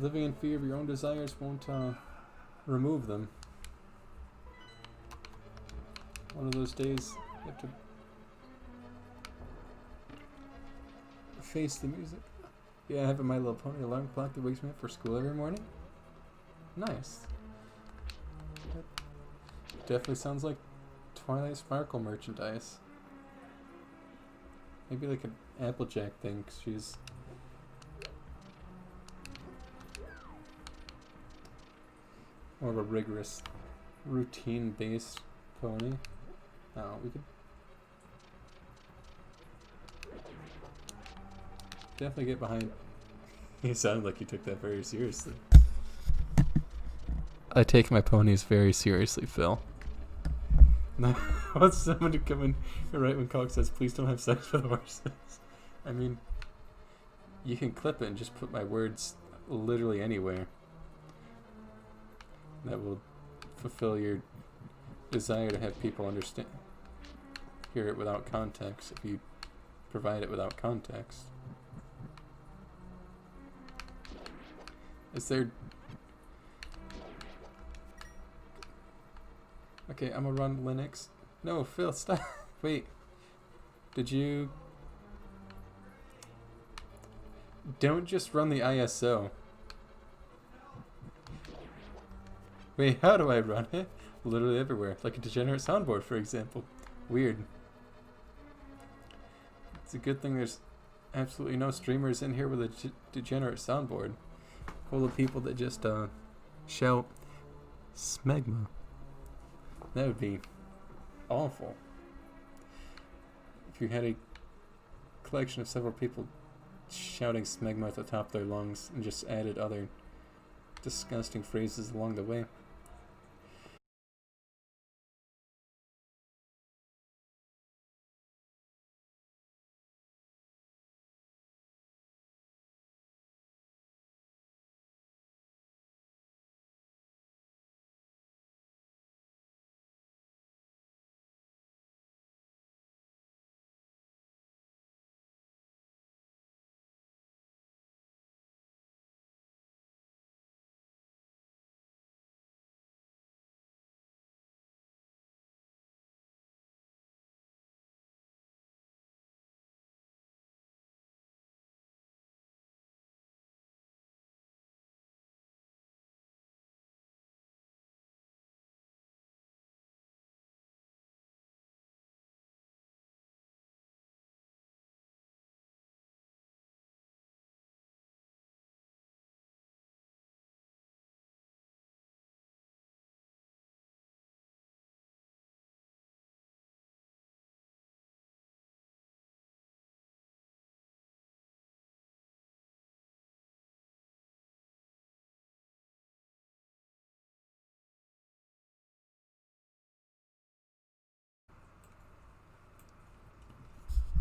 Living in fear of your own desires won't remove them. One of those days you have to face the music. Yeah, I have a My Little Pony alarm clock that wakes me up for school every morning. Nice. Definitely sounds like Twilight Sparkle merchandise. Maybe like an Applejack thing, 'cause she's more of a rigorous, routine-based pony. Oh, we could definitely get behind. You sounded like you took that very seriously. I take my ponies very seriously, Phil. I want someone to come in right when Cock says, please don't have sex with horses. I mean, you can clip it and just put my words literally anywhere. That will fulfill your desire to have people understand, hear it without context, if you provide it without context. Is there... Okay, I'm gonna run Linux. No, Phil, stop. Wait. Did you... Don't just run the ISO. Wait, how do I run it? Literally everywhere. Like a degenerate soundboard, for example. Weird. It's a good thing there's absolutely no streamers in here with a degenerate soundboard. Full of people that just shout smegma. That would be awful. If you had a collection of several people shouting smegma at the top of their lungs and just added other disgusting phrases along the way.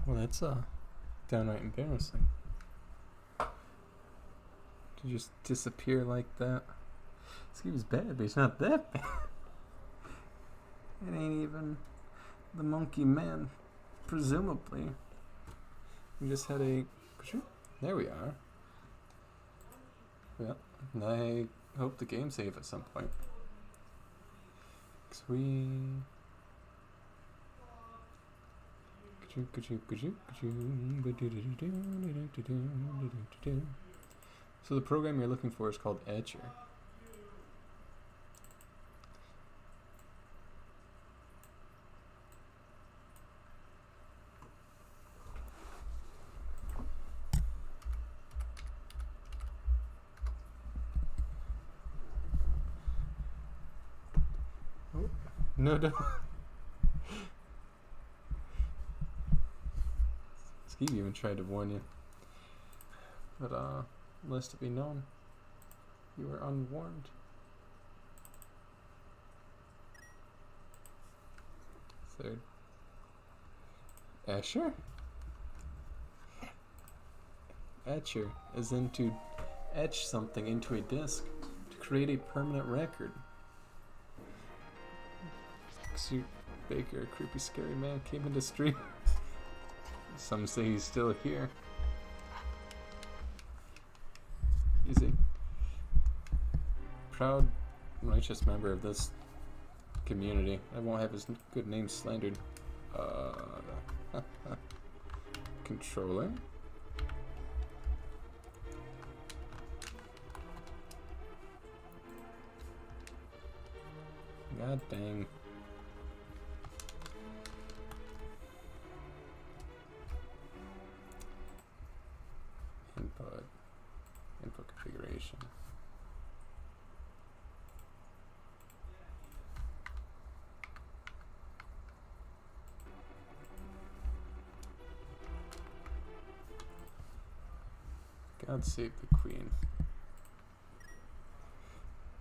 Well, that's downright embarrassing. To just disappear like that. This game's bad, but it's not that bad. It ain't even the Monkey Man, presumably. We just had a... There we are. Well, I hope the game save at some point. Cause we... So the program you're looking for is called Etcher. Oh, no, no. Steve even tried to warn you. But, less to be known. You were unwarned. Third. Escher? Etcher is in to etch something into a disk to create a permanent record. Suit Baker, a creepy, scary man, came into stream. Some say he's still here. He's a proud, righteous member of this community. I won't have his good name slandered. Controller? God dang. Input configuration. God save the Queen.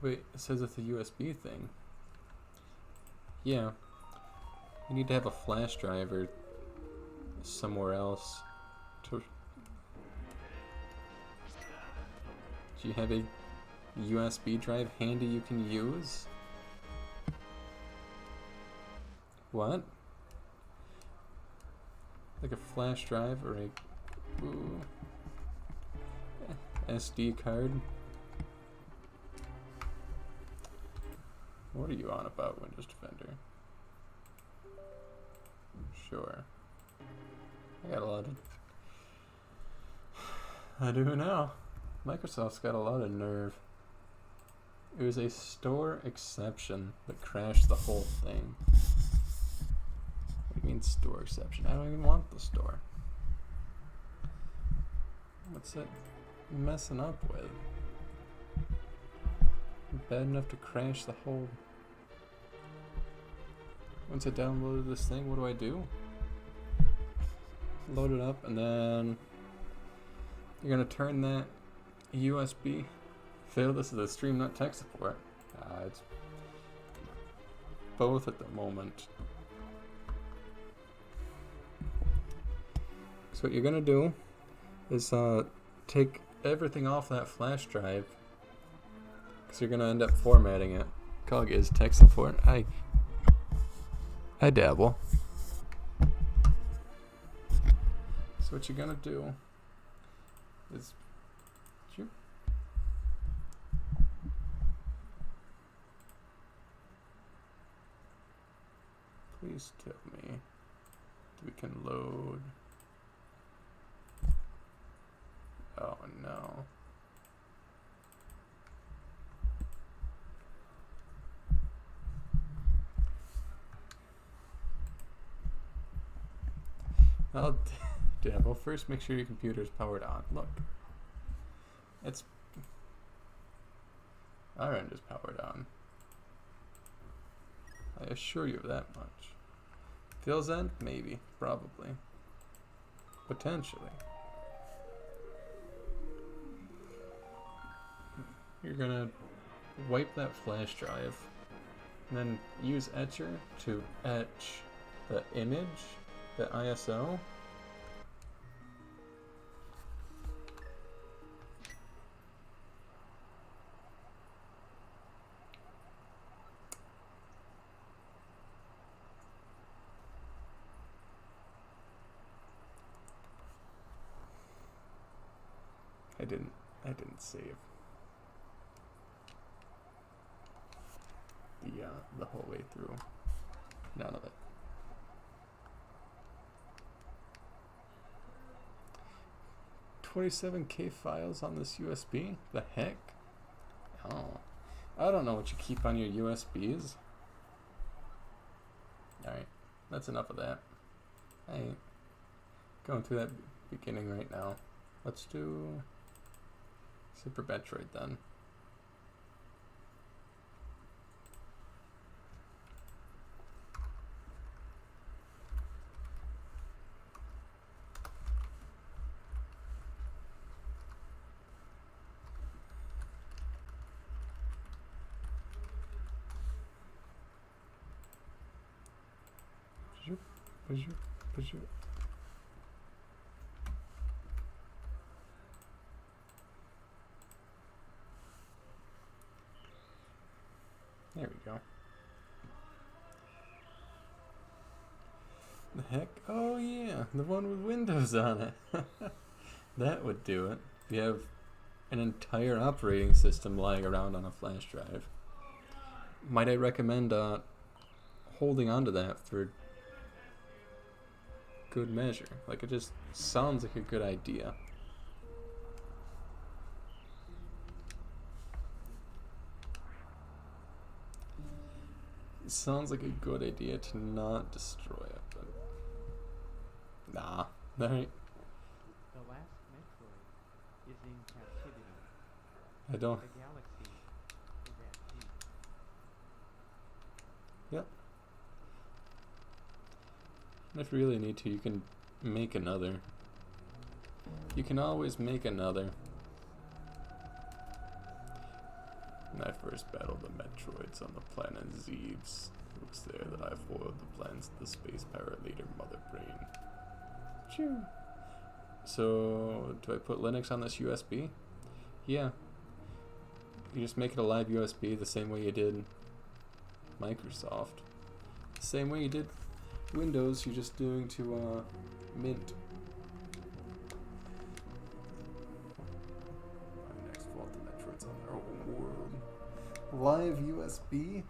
Wait, it says it's a USB thing. Yeah. You need to have a flash drive or somewhere else to... Do you have a USB drive handy you can use? What? Like a flash drive or a SD card? What are you on about, Windows Defender? Sure. I got a lot of... I do now. Microsoft's got a lot of nerve. It was a store exception that crashed the whole thing. What do you mean store exception? I don't even want the store. What's it messing up with? Bad enough to crash the whole... Once I downloaded this thing, what do? Load it up and then you're gonna turn that USB. Phil, this is a stream, not tech support. It's both at the moment. So what you're gonna do is take everything off that flash drive, because you're gonna end up formatting it. Cog is tech support. I dabble. So what you're gonna do is please tell me that we can load. Oh no. Oh, damn. Well, first make sure your computer is powered on. Look. It's... Our end is powered on. I assure you of that much. Phil's end? Maybe. Probably. Potentially. You're gonna wipe that flash drive and then use Etcher to etch the image, the ISO, I didn't save the whole way through. None of it. $27K files on this USB? The heck? Oh. I don't know what you keep on your USBs. Alright, that's enough of that. I ain't going through that beginning right now. Let's do Super Metroid then. There we go. The heck? Oh yeah, the one with Windows on it. That would do it. If you have an entire operating system lying around on a flash drive. Might I recommend holding on to that for good measure? Like, it just sounds like a good idea. It sounds like a good idea to not destroy it, but nah. Alright. The last Metroid is in captivity. I don't. The galaxy is at peace. Yep. And if you really need to, you can make another. You can always make another. When I first battled the Metroids on the planet Zeebs, it was there that I foiled the plans of the space pirate leader Mother Brain. Phew. So, do I put Linux on this USB? Yeah. You just make it a live USB the same way you did Microsoft. The same way you did Windows, you're just doing to Mint. My next fault, the Metroid's on their own world. Live USB?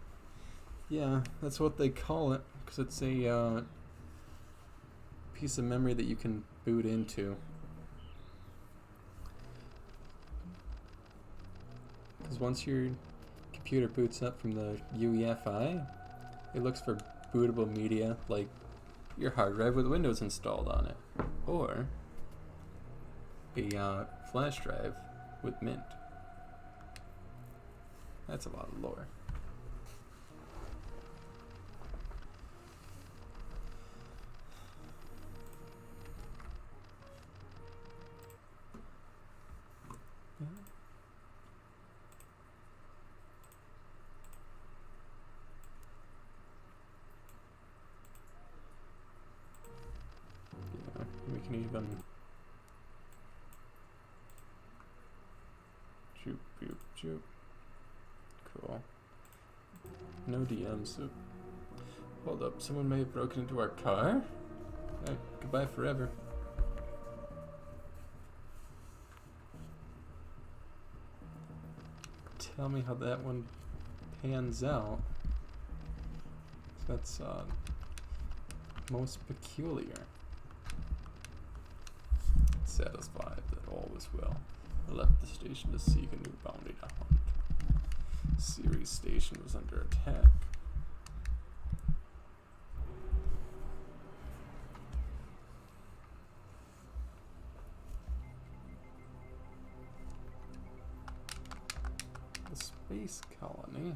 Yeah, that's what they call it, because it's a piece of memory that you can boot into. Because once your computer boots up from the UEFI, it looks for bootable media like your hard drive with Windows installed on it, or a flash drive with Mint. That's a lot of lore. We can even choop, choop, choop. Cool. No DMs. So hold up, someone may have broken into our car? Goodbye forever. Tell me how that one pans out. That's most peculiar. Satisfied that all was well, I left the station to seek a new bounty to hunt. Ceres Station was under attack. The space colony.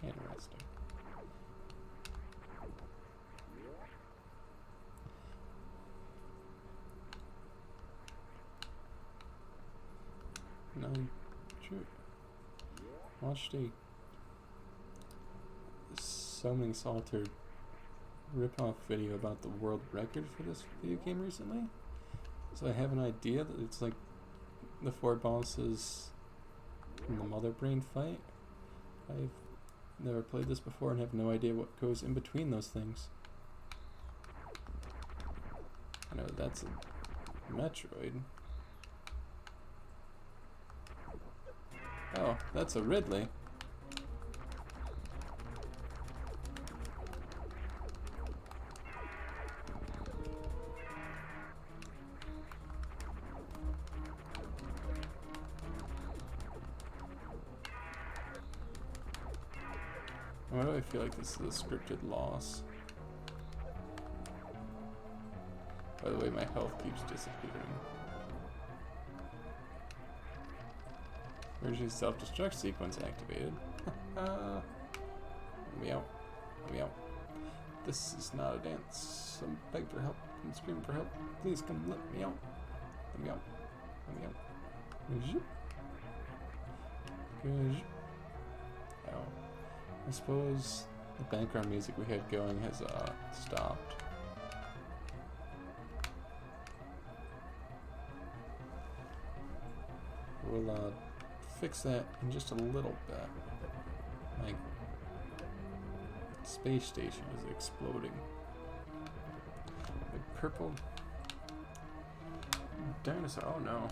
Interesting. No, shoot. Watch the Summoning Salter rip-off video about the world record for this video game recently. So I have an idea that it's like the 4 bosses in the Mother Brain fight. I've never played this before and have no idea what goes in between those things. I know that's a Metroid. Oh, that's a Ridley. Why do I feel like this is a scripted loss? By the way, my health keeps disappearing. Where's your self-destruct sequence activated? Let me out. Let me out. This is not a dance. I'm begging for help. I'm screaming for help. Please come let me out. Let me out. Let me out. Zoop. Zoop. Ow. I suppose the background music we had going has stopped. We'll fix that in just a little bit. My space station is exploding. A purple dinosaur. Oh no.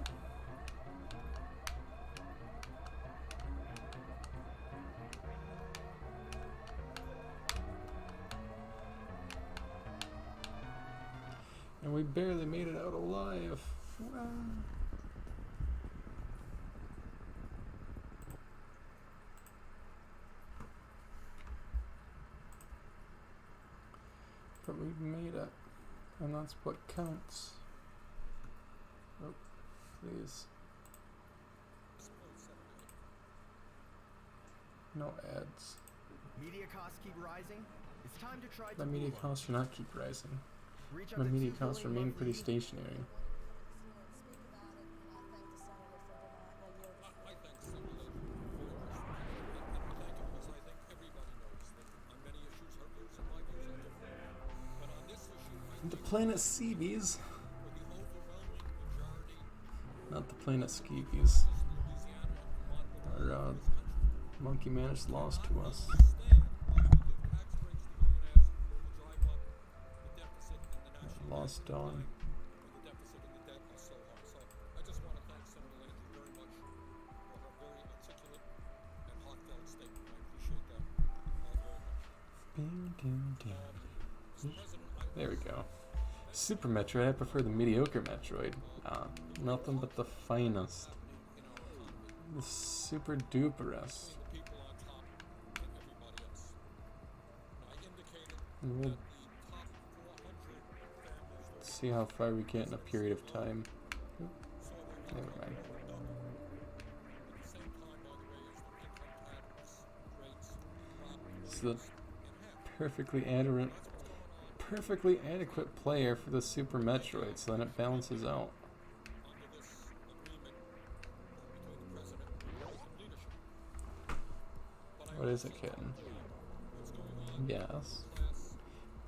And we barely made it out alive. Wow. But we made it, and that's what counts. Oh, please. No ads. Media costs keep rising. It's time to try. My media costs should not keep rising. Reach out My to media two costs billion remain monthly pretty users. stationary. I thank Senator for your and thank him because I think everybody knows that on many issues her views and my views are different. But on this issue, I The think planet Seabees, for the overwhelming majority not the planet Skeebies. of Louisiana and Vermont Our monkey man is lost to us. stand why we give tax breaks to millionaires to drive up the deficit and the national Lost debt Dawn. when the deficit and the debt are so high. So I just want to thank Senator Landry very much for her very articulate and heartfelt statement. I appreciate that very much. Mr. President, There we go. Super Metroid. I prefer the mediocre Metroid. Nothing but the finest. The super duperest. the people on top and everybody else. I indicated And we'll that the top 400 families will see how far we get in a period of time. Never mind. at the same time, by the way, as the income tax rates drop It's the in half. perfectly adequate player for the Super Metroid, so then it balances out. Under this agreement between the president and leadership. But I What is it, also kitten? what's going on Yes. class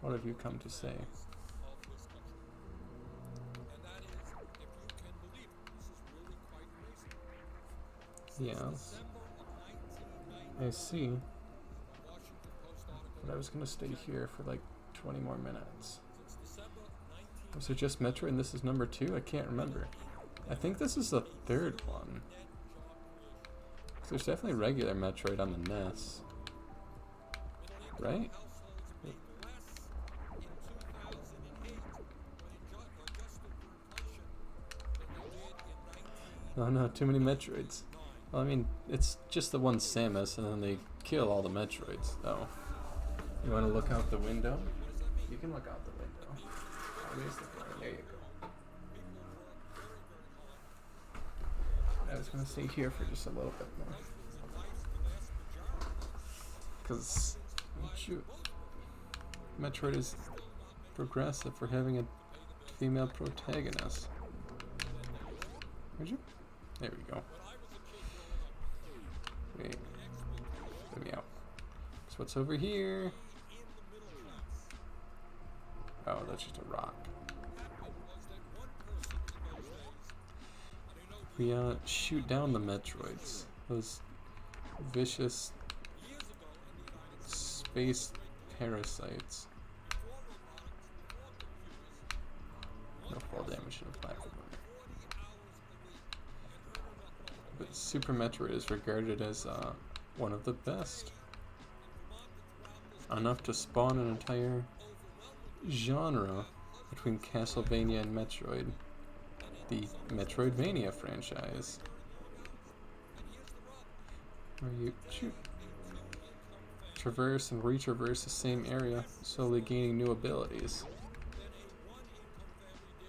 What have you come to say? of this country. And that is, if you can believe it, this is really quite amazing. Yes. December of 1990, I see. Washington Post article. But I was gonna stay here for like 20 more minutes. Since December 1990, Was it just Metroid and this is number 2? I can't remember. I think this is the third one. net job creation. 'Cause there's definitely regular Metroid on the NES. Right? Households make less in 2008 when adjusted for inflation than they did in Oh no, too many Metroids. Well, I mean, it's just the one Samus and then they kill all the Metroids, though. You wanna look out the window? You can look out the window. Raise the bar. There you go. I was gonna stay here for just a little bit more. Because Metroid is progressive for having a female protagonist. Would you? There we go. Wait. Let me out. So what's over here? Oh, that's just a rock. We shoot down the Metroids. Those vicious space parasites. No fall damage to the platform. But Super Metroid is regarded as one of the best. Enough to spawn an entire genre between Castlevania and Metroid. The Metroidvania franchise. Where you traverse and retraverse the same area, slowly gaining new abilities.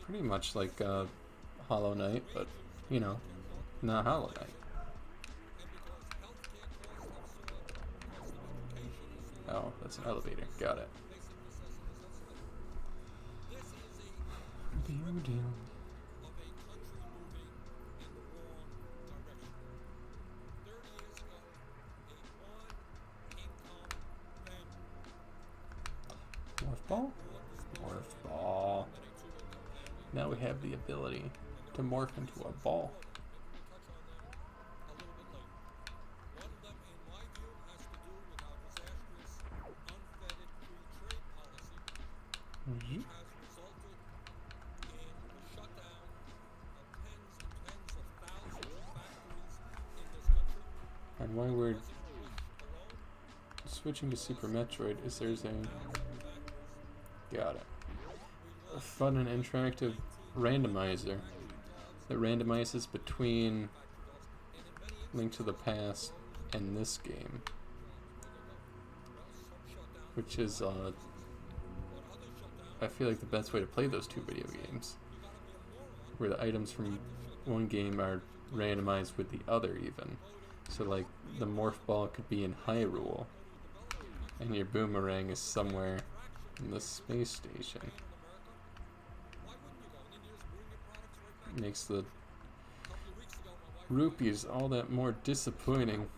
Pretty much like Hollow Knight, but, you know, not Hollow Knight. Oh, that's an elevator. Got it. Morph ball? Morph ball. Now we have the ability to morph into a ball. Mm-hmm. And why we're switching to Super Metroid is there's a fun and interactive randomizer that randomizes between Link to the Past and this game, which is I feel like the best way to play those two video games, where the items from one game are randomized with the other even. So like the morph ball could be in Hyrule and your boomerang is somewhere in the space station. Makes the rupees all that more disappointing.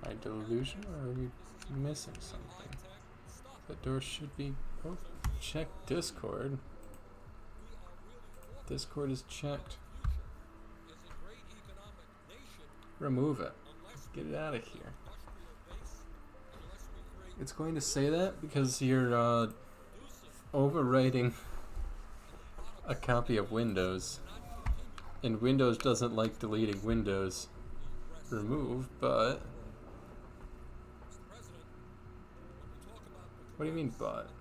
My delusion, or are we missing something? That door should be... Oh, check Discord. Discord is checked. Remove it. Get it out of here. It's going to say that because you're overwriting a copy of Windows. And Windows doesn't like deleting Windows. Remove, but... What do you mean, but?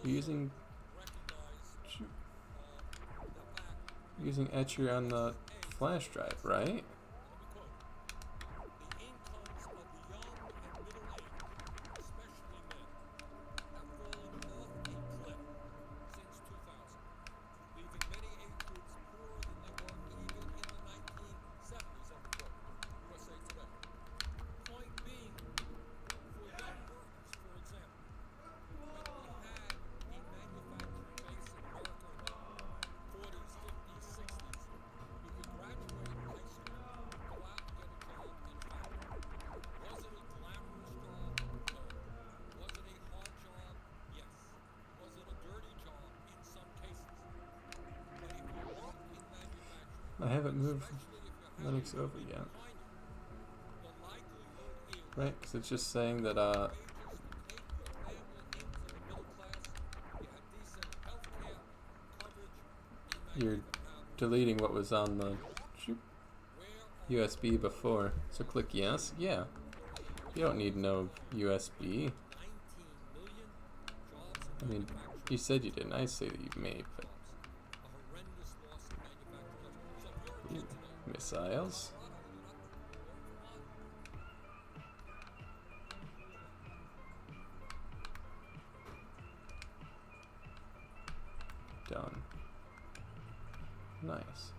You're using Etcher on the flash drive, right? I haven't moved Linux over yet. Right, because it's just saying that, you're deleting what was on the USB before. So click yes. Yeah. You don't need no USB. I mean, you said you didn't. I say that you may, but Missiles. Done. Nice.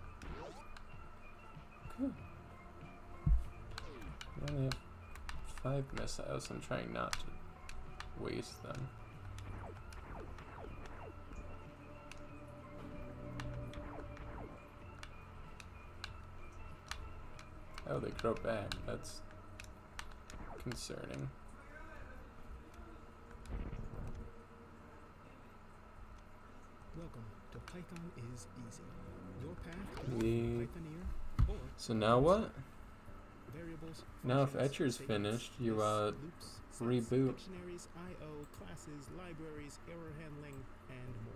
Okay. We only have 5 missiles. I'm trying not to waste them. Oh, they grow back. That's concerning. Welcome to Python is Easy. Your path to We... Pythoneer or So now what? variables. Now if functions, Etcher's statements, finished, you lists, loops, sets, reboot. dictionaries, I/O, classes, libraries, error handling, and more.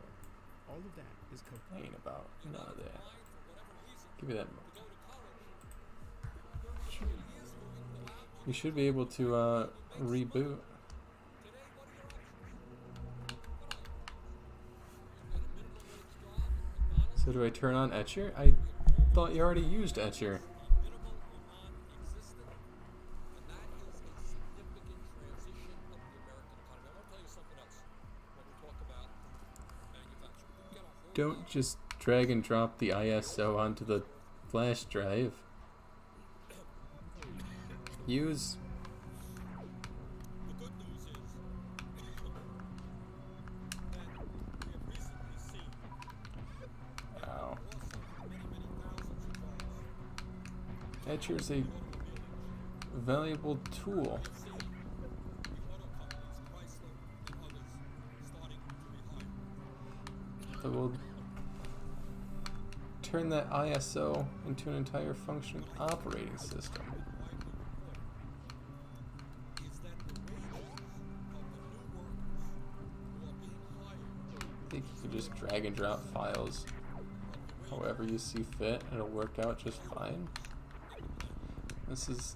All of that is I ain't about none of that. Give me that. You should be able to reboot. So do I turn on Etcher? I thought you already used Etcher. Don't just drag and drop the ISO onto the flash drive. Use... The good news is that we have recently seen Ow. loss of many thousands of jobs. Etcher's a valuable tool. See the auto companies, Chrysler and others, starting to rehire. That will turn that ISO into an entire functioning operating system. Is that the wages of the new workers who are being hired I think you can just drag and drop files however you see fit and it'll work out just fine. This is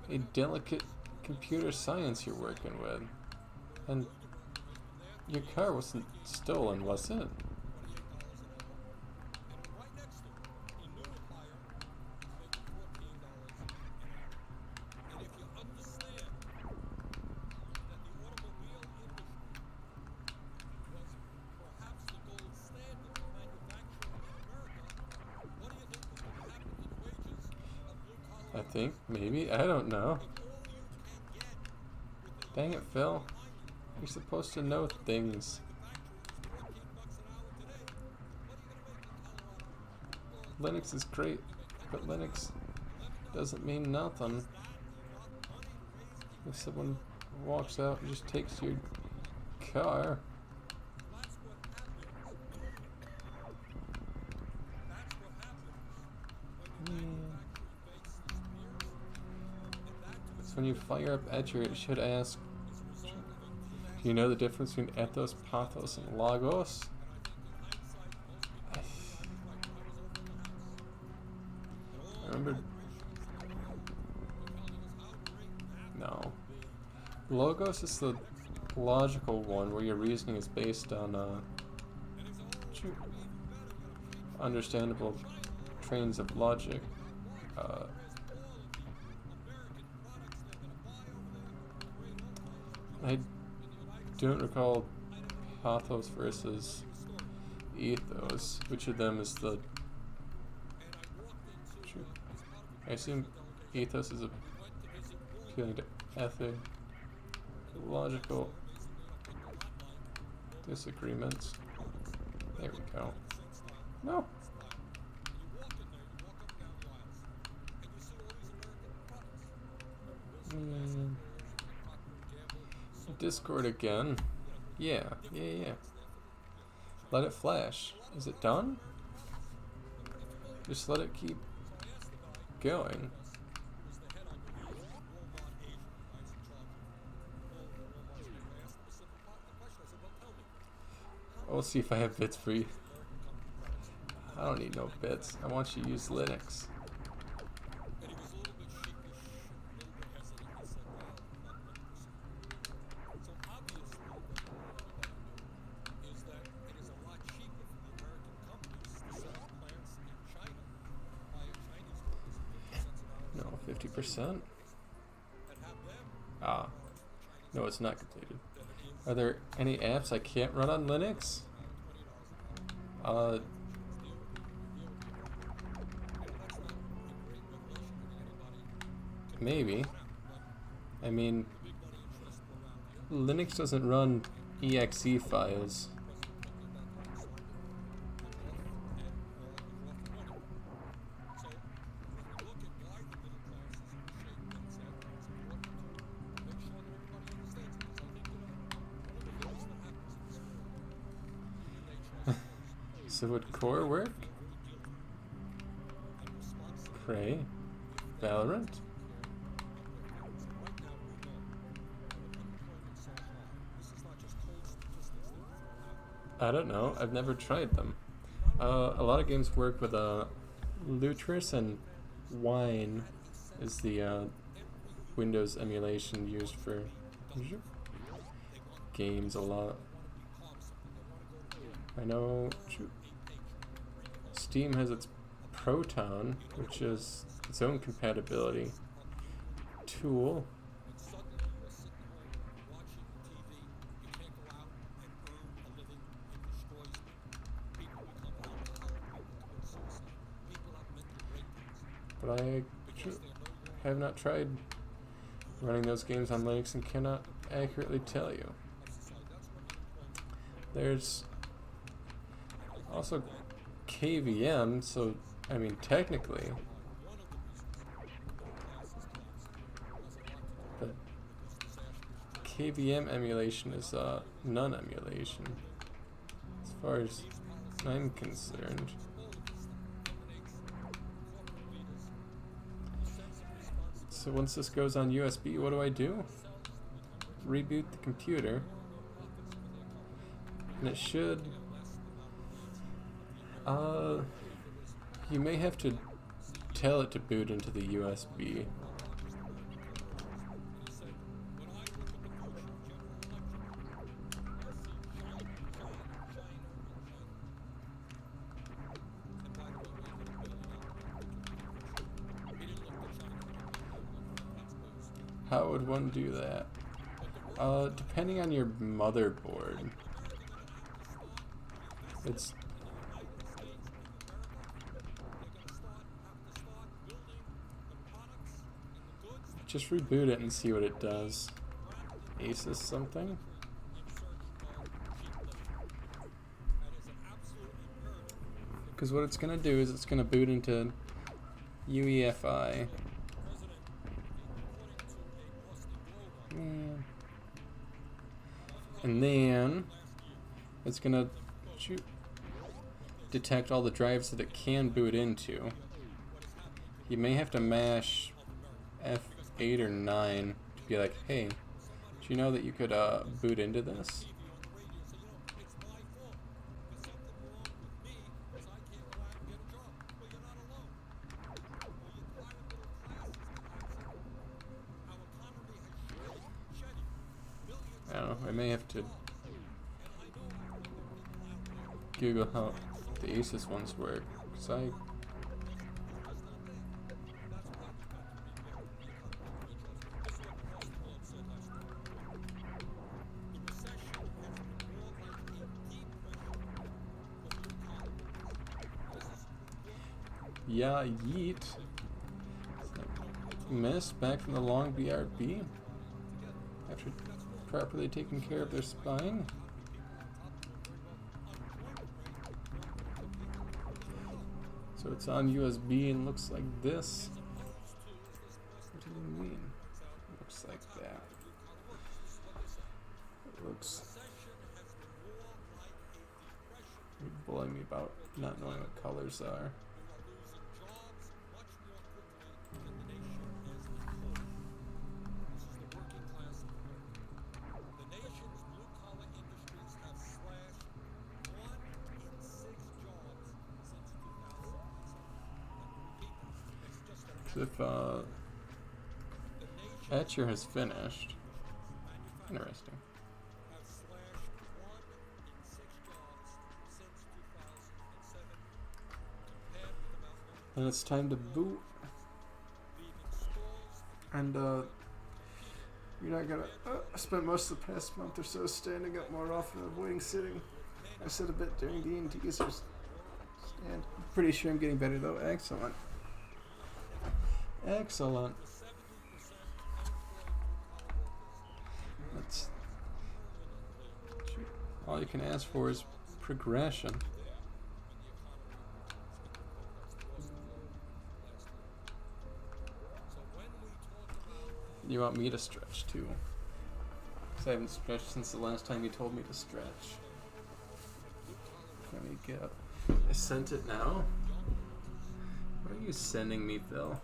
a delicate computer science you're working with. And your car wasn't stolen, was it? $28 an hour. And right next to it, a new hire is making $14 an hour. And if you understand that the automobile industry was perhaps the gold standard of manufacturing in America, what do you think is going to happen to the wages of blue-collar I think, maybe, I don't know. Dang it, Phil. You're supposed to know things. Linux is great, but Linux doesn't mean nothing. If someone walks out and just takes your car, so when you fire up Etcher, it should ask, do you know the difference between ethos, pathos, and logos? I remember... No. Logos is the logical one, where your reasoning is based on understandable trains of logic. I don't recall pathos versus ethos. Which of them is the... I assume ethos is appealing to ethic, logical disagreements. There we go. No. Discord again. Yeah. Let it flash. Is it done? Just let it keep going. We'll see if I have bits for you. I don't need no bits. I want you to use Linux. 50%? Ah. No, it's not completed. Are there any apps I can't run on Linux? Maybe. I mean, Linux doesn't run exe files. So would Core work? Prey? Valorant? I don't know. I've never tried them. A lot of games work with Lutris, and Wine is the Windows emulation used for games a lot. I know Steam has its Proton, which is its own compatibility tool. But I have not tried running those games on Linux and cannot accurately tell you. There's also KVM, so I mean technically, but KVM emulation is non-emulation as far as I'm concerned. So once this goes on USB, what do? Reboot the computer, and it should. You may have to tell it to boot into the USB. How would one do that? Depending on your motherboard. It's just reboot it and see what it does. Asus something? Because what it's gonna do is it's gonna boot into UEFI. And then it's gonna detect all the drives that it can boot into. You may have to mash F8 or 9 to be like, hey, do you know that you could boot into this? I don't know, I may have to Google how the Asus ones work, because What Yeah, yeet. Miss back from the long BRB after properly taking care of their spine. So it's on USB and looks like this. What do you mean? Looks like that. It looks. You bully me about not knowing what colors are. If Etcher has finished. Interesting. Then it's time to boot. And you're not gonna spend most of the past month or so standing up more often and avoiding sitting. I said a bit during D&T's stand. I'm pretty sure I'm getting better though. Excellent. Excellent. That's all you can ask for is progression. You want me to stretch too? Because I haven't stretched since the last time you told me to stretch. Let me get up. I sent it now? What are you sending me, Phil?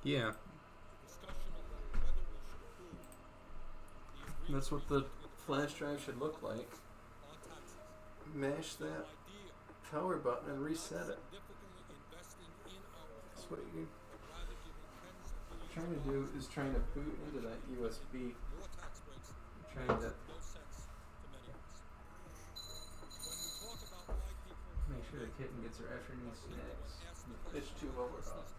Yeah. That's what the flash drive should look like. Mash that power button and reset it. That's what you're trying to do, is trying to boot into that USB. You're trying to make sure the kitten gets her afternoon snacks. The fish too while we're off.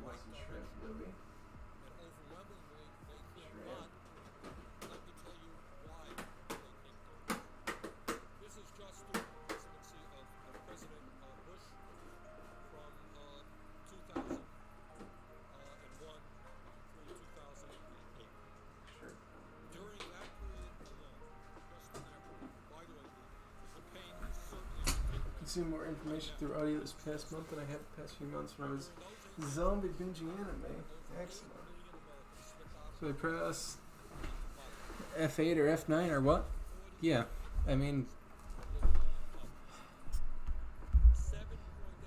Some shrimp, Louie. Shrimp. This is just the presidency of President Bush from 2001 through 2008. Sure. During that period alone, just in that period, by the way, the pain is certainly Consume more information through audio this past month than I have the past few months when I was zombie binging anime. Excellent. So I press F8 or F9 or what? Yeah, I mean,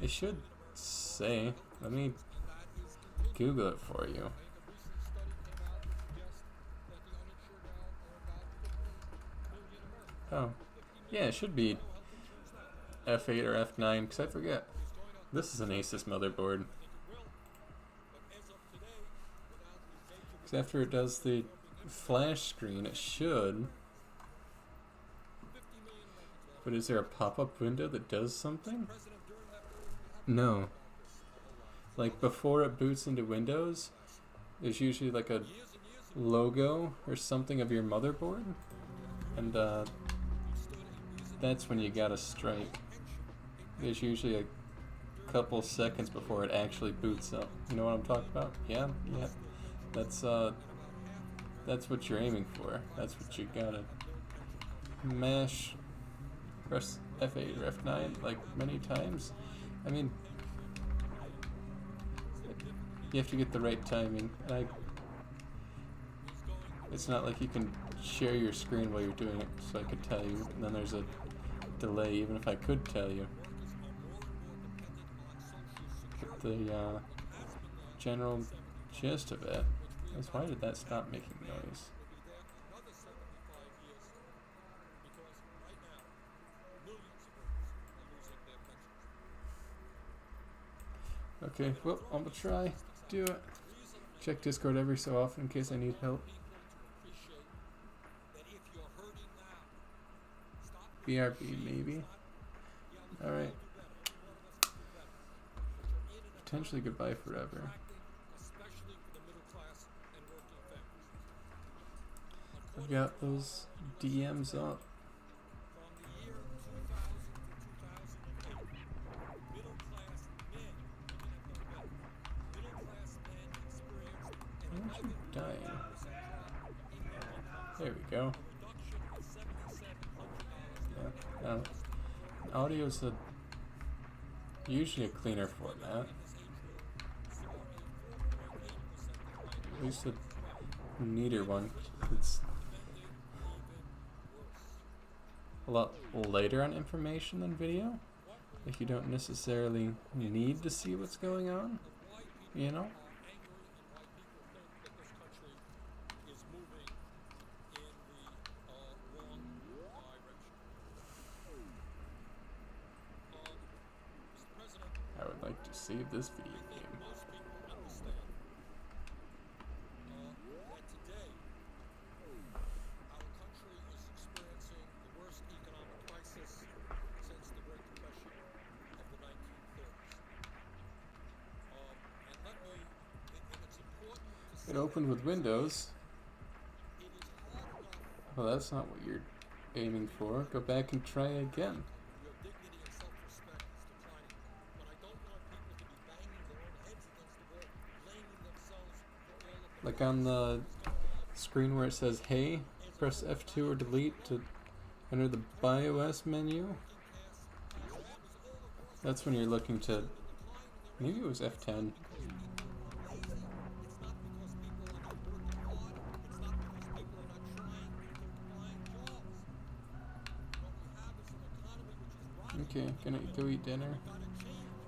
it should say. Let me Google it for you. Oh, yeah, it should be F8 or F9 because I forget. This is an Asus motherboard. Because after it does the flash screen, it should. But is there a pop-up window that does something? No. Like before it boots into Windows, there's usually like a logo or something of your motherboard. And that's when you gotta strike. There's usually a couple seconds before it actually boots up. You know what I'm talking about? Yeah? Yeah. That's what you're aiming for. That's what you gotta mash, press F8 or F9 like many times. I mean, you have to get the right timing. And it's not like you can share your screen while you're doing it, so I could tell you. And then there's a delay, even if I could tell you. But the general gist of it is, why did that stop making noise? Okay, well, I'm gonna try. Do it. Check Discord every so often in case I need help. BRB, maybe. Alright. Potentially goodbye forever. I've got those DMs up. I'm actually dying. There we go. Yeah. Audio's usually a cleaner format. At least a neater one. It's a lot lighter on information than video. Like, you don't necessarily need to see what's going on, you know? I would like to save this video game. opened with Windows. Well, that's not what you're aiming for. Go back and try again. Your dignity and self-respect is declining. But I don't want people to be banging their own heads against the wall, blaming themselves for all of the Like on the screen where it says hey, press F2 or delete to enter the BIOS menu. That's when you're looking to, maybe it was F10. Okay, gonna go eat dinner.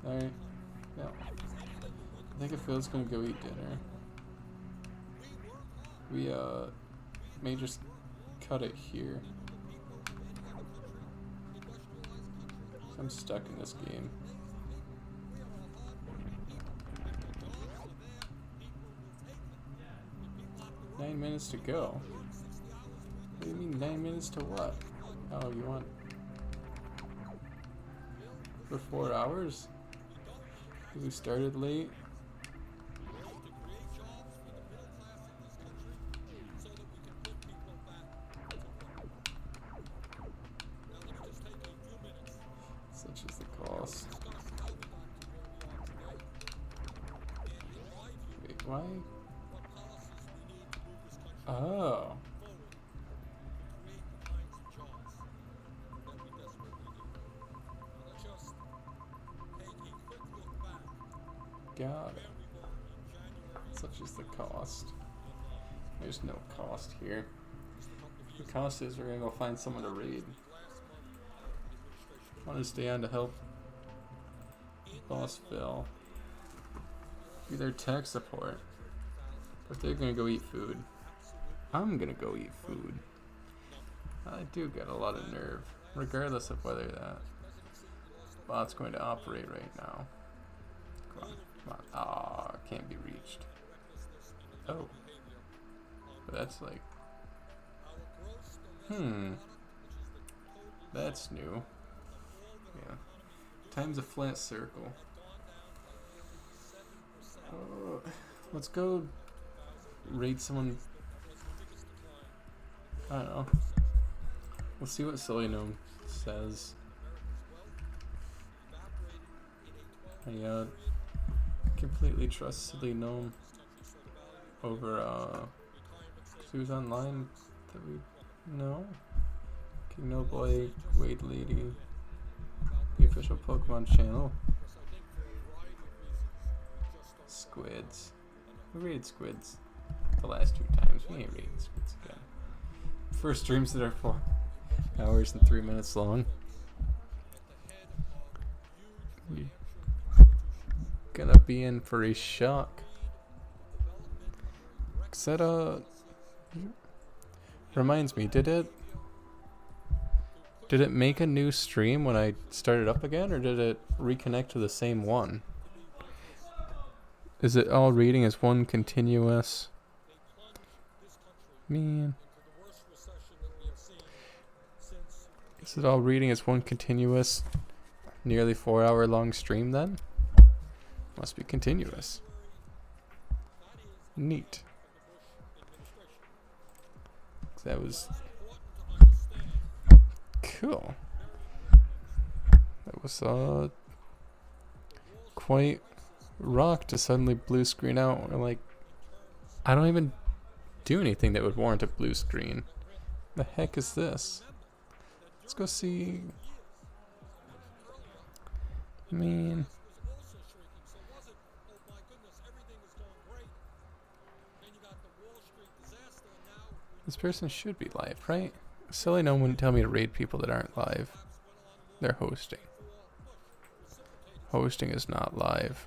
Alright. Yeah. I think Phil's gonna go eat dinner. We may just cut it here. I'm stuck in this game. "9 minutes to go." What do you mean 9 minutes to what? Oh, you want for 4 hours? 'Cause we started late. Such is the cost. Wait, why? Oh. Got it. Such is the cost. There's no cost here. The cost is we're gonna go find someone to raid. I want to stay on to help Boss Phil. Be their tech support. But they're gonna go eat food. I'm gonna go eat food. I do get a lot of nerve, regardless of whether that bot's going to operate right now. Come on, come on. Ah, can't be reached. Oh. But that's like... That's new. Yeah. Time's a flat circle. Let's go raid someone. I don't know. Let's see what Silly Gnome says. I completely trust Silly Gnome over cause he was online that we know. King No Boy, Wade Lady, the official Pokemon channel. Squids. We raided squids the last 2 times. We ain't raiding squids again. First streams that are 4 hours and 3 minutes long. You're gonna be in for a shock. Reminds me, did it make a new stream when I started up again, or did it reconnect to the same one? Is it all reading as one continuous? Man. Is it all reading as one continuous, nearly 4 hour long stream then? Must be continuous. Neat. That was cool. That was quite rock to suddenly blue screen out. Or like, I don't even do anything that would warrant a blue screen. The heck is this? Let's go see. I mean, this person should be live, right? Silly no one wouldn't tell me to raid people that aren't live. They're hosting. Hosting is not live.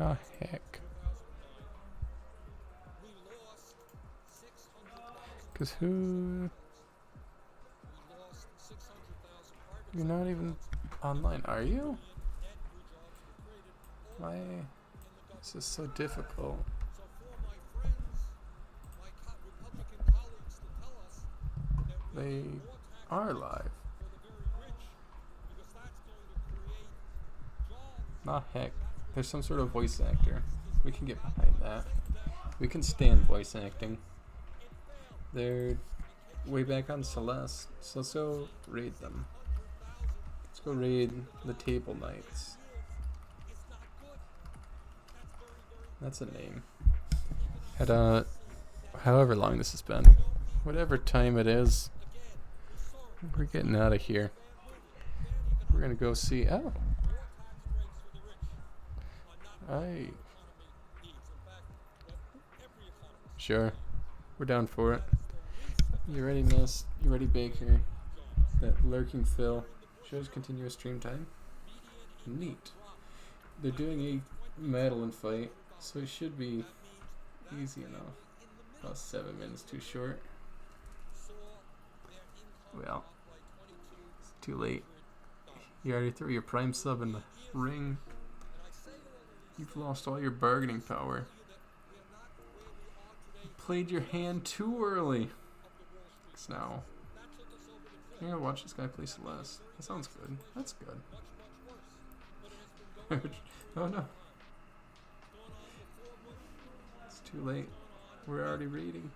Oh, heck. Because who... You're not even online, are you? Why? This is so difficult. They are live. Ah, heck. There's some sort of voice actor. We can get behind that. We can stand voice acting. They're way back on Celeste, so let's go raid them. Let's go raid the Table Knights. That's a name. At however long this has been, whatever time it is, we're getting out of here. We're gonna go see. Oh, sure, we're down for it. You ready, Miss? You ready, Baker? That lurking Phil shows continuous stream time. Neat. They're doing a Madeline fight, so it should be easy enough. About 7 minutes too short. Well, it's too late. You already threw your prime sub in the ring. You've lost all your bargaining power. You played your hand too early. Now, you're gonna watch this guy play Celeste. That sounds good. That's good. Oh no. It's too late. We're already reading.